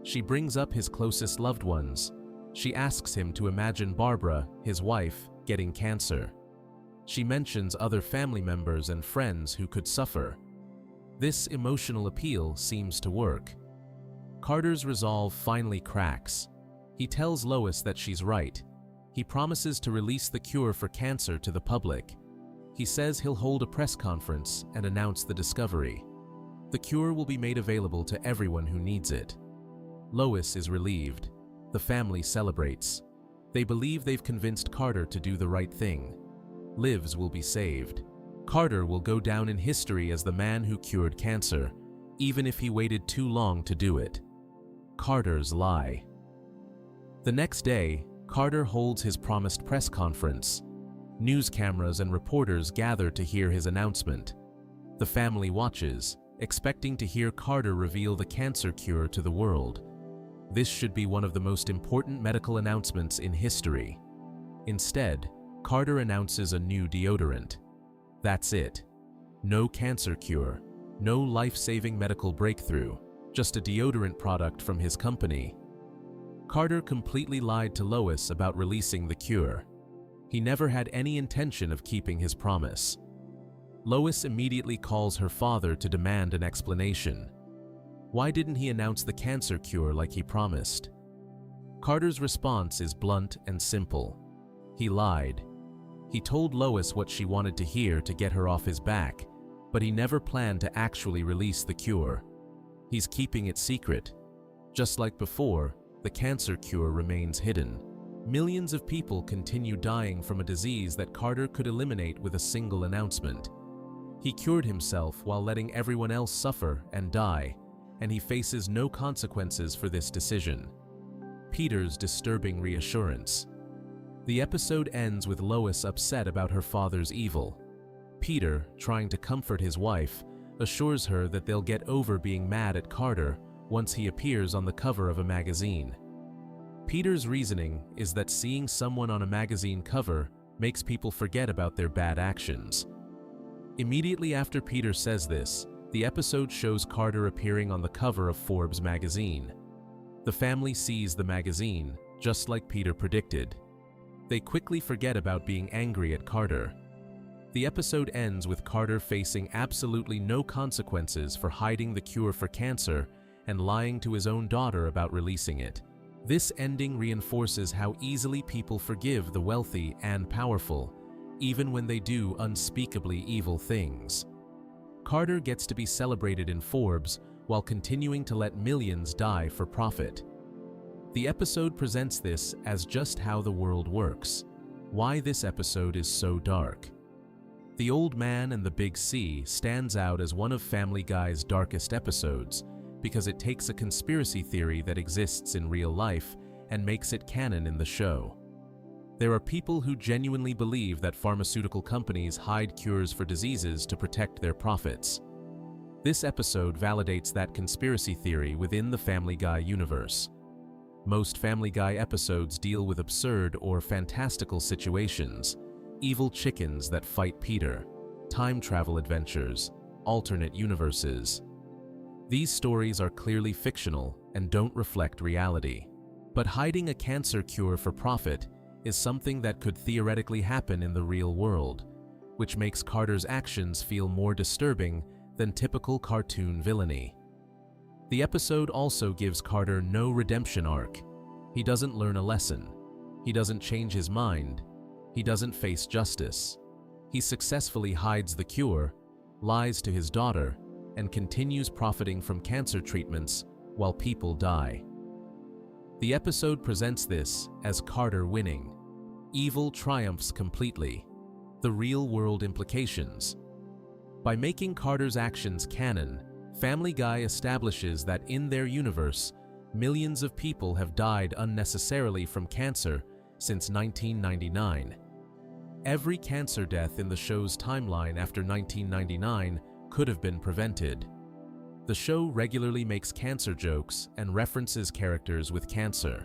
She brings up his closest loved ones. She asks him to imagine Barbara, his wife, getting cancer. She mentions other family members and friends who could suffer. This emotional appeal seems to work. Carter's resolve finally cracks. He tells Lois that she's right. He promises to release the cure for cancer to the public. He says he'll hold a press conference and announce the discovery. The cure will be made available to everyone who needs it. Lois is relieved. The family celebrates. They believe they've convinced Carter to do the right thing. Lives will be saved. Carter will go down in history as the man who cured cancer, even if he waited too long to do it. Carter's lie. The next day, Carter holds his promised press conference. News cameras and reporters gather to hear his announcement. The family watches, expecting to hear Carter reveal the cancer cure to the world. This should be one of the most important medical announcements in history. Instead, Carter announces a new deodorant. That's it. No cancer cure, no life-saving medical breakthrough, just a deodorant product from his company. Carter completely lied to Lois about releasing the cure. He never had any intention of keeping his promise. Lois immediately calls her father to demand an explanation. Why didn't he announce the cancer cure like he promised? Carter's response is blunt and simple. He lied. He told Lois what she wanted to hear to get her off his back, but he never planned to actually release the cure. He's keeping it secret. Just like before, the cancer cure remains hidden. Millions of people continue dying from a disease that Carter could eliminate with a single announcement. He cured himself while letting everyone else suffer and die, and he faces no consequences for this decision. Peter's disturbing reassurance. The episode ends with Lois upset about her father's evil. Peter, trying to comfort his wife, assures her that they'll get over being mad at Carter once he appears on the cover of a magazine. Peter's reasoning is that seeing someone on a magazine cover makes people forget about their bad actions. Immediately after Peter says this, the episode shows Carter appearing on the cover of Forbes magazine. The family sees the magazine, just like Peter predicted. They quickly forget about being angry at Carter. The episode ends with Carter facing absolutely no consequences for hiding the cure for cancer and lying to his own daughter about releasing it. This ending reinforces how easily people forgive the wealthy and powerful, even when they do unspeakably evil things. Carter gets to be celebrated in Forbes while continuing to let millions die for profit. The episode presents this as just how the world works. Why this episode is so dark. The Old Man and the Big C stands out as one of Family Guy's darkest episodes because it takes a conspiracy theory that exists in real life and makes it canon in the show. There are people who genuinely believe that pharmaceutical companies hide cures for diseases to protect their profits. This episode validates that conspiracy theory within the Family Guy universe. Most Family Guy episodes deal with absurd or fantastical situations, evil chickens that fight Peter, time travel adventures, alternate universes. These stories are clearly fictional and don't reflect reality. But hiding a cancer cure for profit is something that could theoretically happen in the real world, which makes Carter's actions feel more disturbing than typical cartoon villainy. The episode also gives Carter no redemption arc. He doesn't learn a lesson. He doesn't change his mind. He doesn't face justice. He successfully hides the cure, lies to his daughter, and continues profiting from cancer treatments while people die. The episode presents this as Carter winning. Evil triumphs completely. The real-world implications. By making Carter's actions canon, Family Guy establishes that in their universe, millions of people have died unnecessarily from cancer since 1999. Every cancer death in the show's timeline after 1999 could have been prevented. The show regularly makes cancer jokes and references characters with cancer.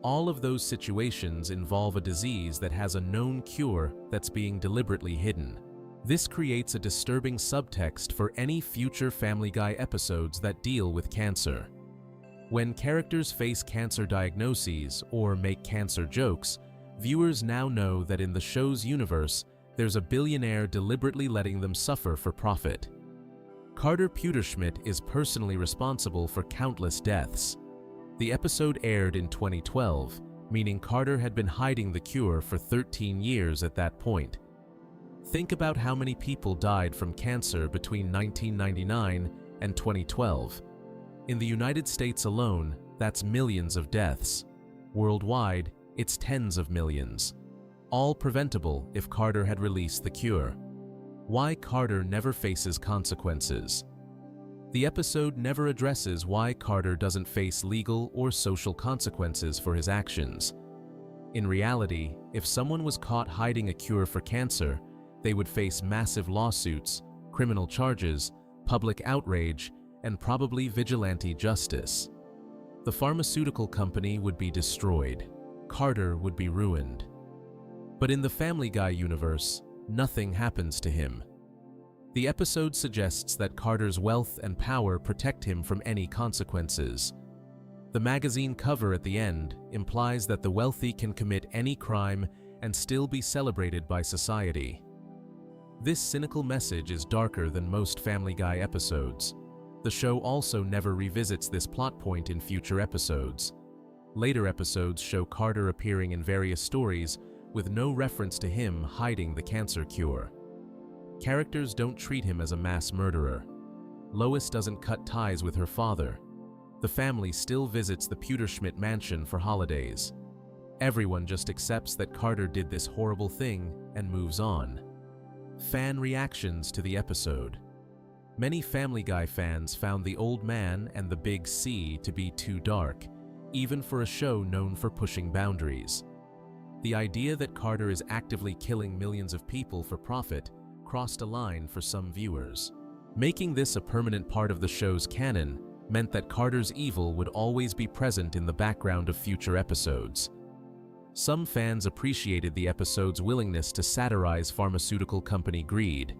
All of those situations involve a disease that has a known cure that's being deliberately hidden. This creates a disturbing subtext for any future Family Guy episodes that deal with cancer. When characters face cancer diagnoses or make cancer jokes, viewers now know that in the show's universe, there's a billionaire deliberately letting them suffer for profit. Carter Pewterschmidt is personally responsible for countless deaths. The episode aired in 2012, meaning Carter had been hiding the cure for 13 years at that point. Think about how many people died from cancer between 1999 and 2012. In the United States alone, that's millions of deaths. Worldwide, it's tens of millions. All preventable if Carter had released the cure. Why Carter never faces consequences. The episode never addresses why Carter doesn't face legal or social consequences for his actions. In reality, if someone was caught hiding a cure for cancer, they would face massive lawsuits, criminal charges, public outrage, and probably vigilante justice. The pharmaceutical company would be destroyed. Carter would be ruined. But in the Family Guy universe, nothing happens to him. The episode suggests that Carter's wealth and power protect him from any consequences. The magazine cover at the end implies that the wealthy can commit any crime and still be celebrated by society. This cynical message is darker than most Family Guy episodes. The show also never revisits this plot point in future episodes. Later episodes show Carter appearing in various stories with no reference to him hiding the cancer cure. Characters don't treat him as a mass murderer. Lois doesn't cut ties with her father. The family still visits the Pewterschmidt mansion for holidays. Everyone just accepts that Carter did this horrible thing and moves on. Fan reactions to the episode. Many Family Guy fans found The Old Man and the Big C to be too dark, even for a show known for pushing boundaries. The idea that Carter is actively killing millions of people for profit crossed a line for some viewers. Making this a permanent part of the show's canon meant that Carter's evil would always be present in the background of future episodes. Some fans appreciated the episode's willingness to satirize pharmaceutical company greed.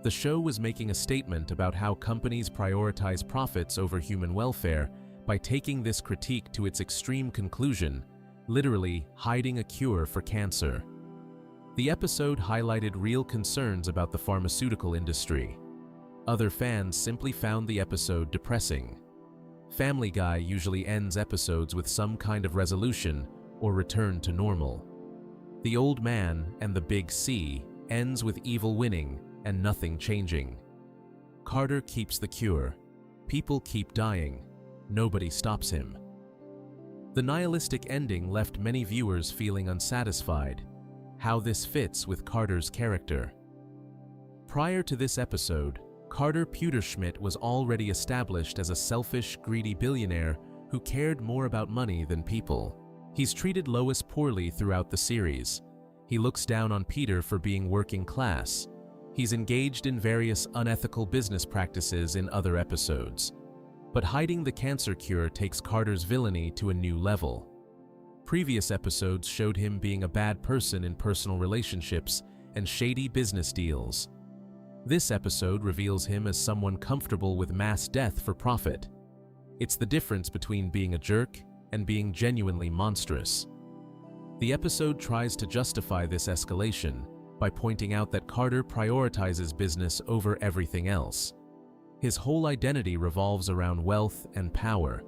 The show was making a statement about how companies prioritize profits over human welfare by taking this critique to its extreme conclusion, literally hiding a cure for cancer. The episode highlighted real concerns about the pharmaceutical industry. Other fans simply found the episode depressing. Family Guy usually ends episodes with some kind of resolution or return to normal. The Old Man and the Big C ends with evil winning and nothing changing. Carter keeps the cure. People keep dying. Nobody stops him. The nihilistic ending left many viewers feeling unsatisfied. How this fits with Carter's character. Prior to this episode, Carter Pewterschmidt was already established as a selfish, greedy billionaire who cared more about money than people. He's treated Lois poorly throughout the series. He looks down on Peter for being working class. He's engaged in various unethical business practices in other episodes. But hiding the cancer cure takes Carter's villainy to a new level. Previous episodes showed him being a bad person in personal relationships and shady business deals. This episode reveals him as someone comfortable with mass death for profit. It's the difference between being a jerk and being genuinely monstrous. The episode tries to justify this escalation by pointing out that Carter prioritizes business over everything else. His whole identity revolves around wealth and power.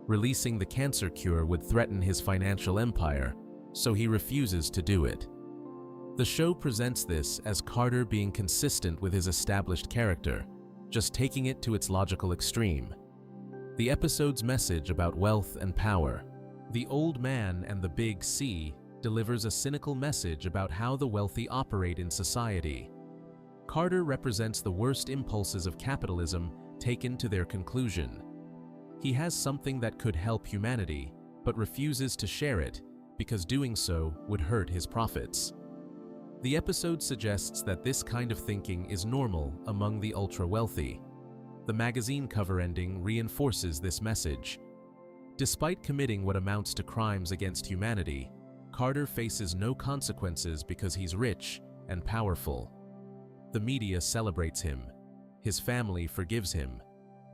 Releasing the cancer cure would threaten his financial empire, so he refuses to do it. The show presents this as Carter being consistent with his established character, just taking it to its logical extreme. The episode's message about wealth and power. The Old Man and the Big C delivers a cynical message about how the wealthy operate in society. Carter represents the worst impulses of capitalism taken to their conclusion. He has something that could help humanity, but refuses to share it because doing so would hurt his profits. The episode suggests that this kind of thinking is normal among the ultra-wealthy. The magazine cover ending reinforces this message. Despite committing what amounts to crimes against humanity, Carter faces no consequences because he's rich and powerful. The media celebrates him. His family forgives him.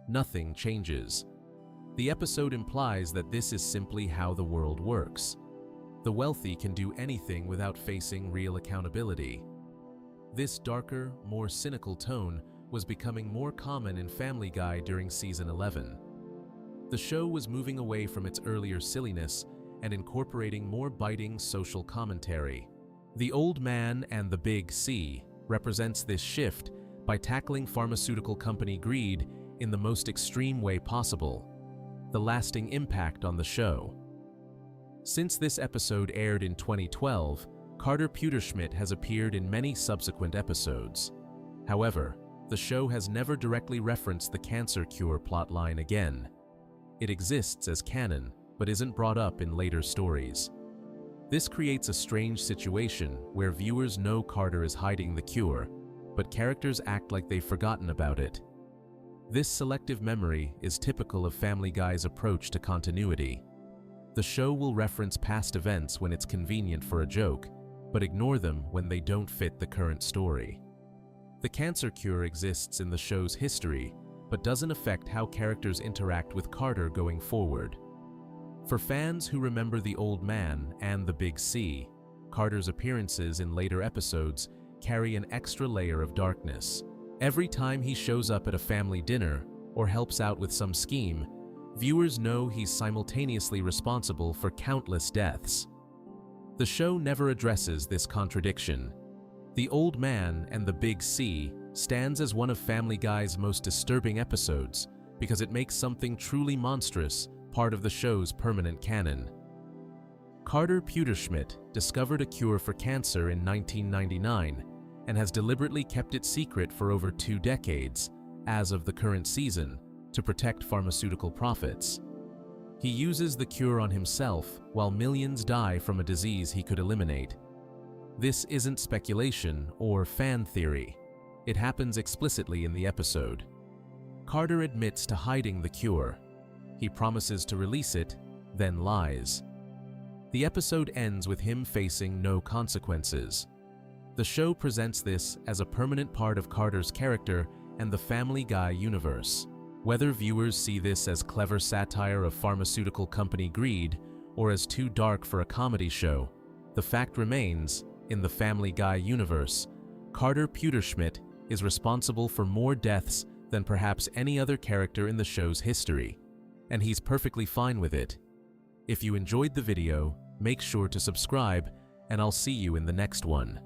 Nothing changes. The episode implies that this is simply how the world works. The wealthy can do anything without facing real accountability. This darker, more cynical tone was becoming more common in Family Guy during season 11. The show was moving away from its earlier silliness and incorporating more biting social commentary. The Old Man and the Big C represents this shift by tackling pharmaceutical company greed in the most extreme way possible, the lasting impact on the show. Since this episode aired in 2012, Carter Pewterschmidt has appeared in many subsequent episodes. However, the show has never directly referenced the cancer cure plotline again. It exists as canon, but isn't brought up in later stories. This creates a strange situation where viewers know Carter is hiding the cure, but characters act like they've forgotten about it. This selective memory is typical of Family Guy's approach to continuity. The show will reference past events when it's convenient for a joke, but ignore them when they don't fit the current story. The cancer cure exists in the show's history, but doesn't affect how characters interact with Carter going forward. For fans who remember the Old Man and the Big C, Carter's appearances in later episodes carry an extra layer of darkness. Every time he shows up at a family dinner or helps out with some scheme, viewers know he's simultaneously responsible for countless deaths. The show never addresses this contradiction. The Old Man and the Big C stands as one of Family Guy's most disturbing episodes because it makes something truly monstrous part of the show's permanent canon. Carter Pewterschmidt discovered a cure for cancer in 1999 and has deliberately kept it secret for over 2 decades, as of the current season, to protect pharmaceutical profits. He uses the cure on himself while millions die from a disease he could eliminate. This isn't speculation or fan theory. It happens explicitly in the episode. Carter admits to hiding the cure. He promises to release it, then lies. The episode ends with him facing no consequences. The show presents this as a permanent part of Carter's character and the Family Guy universe. Whether viewers see this as clever satire of pharmaceutical company greed or as too dark for a comedy show, the fact remains, in the Family Guy universe, Carter Pewterschmidt is responsible for more deaths than perhaps any other character in the show's history, and he's perfectly fine with it. If you enjoyed the video, make sure to subscribe, and I'll see you in the next one.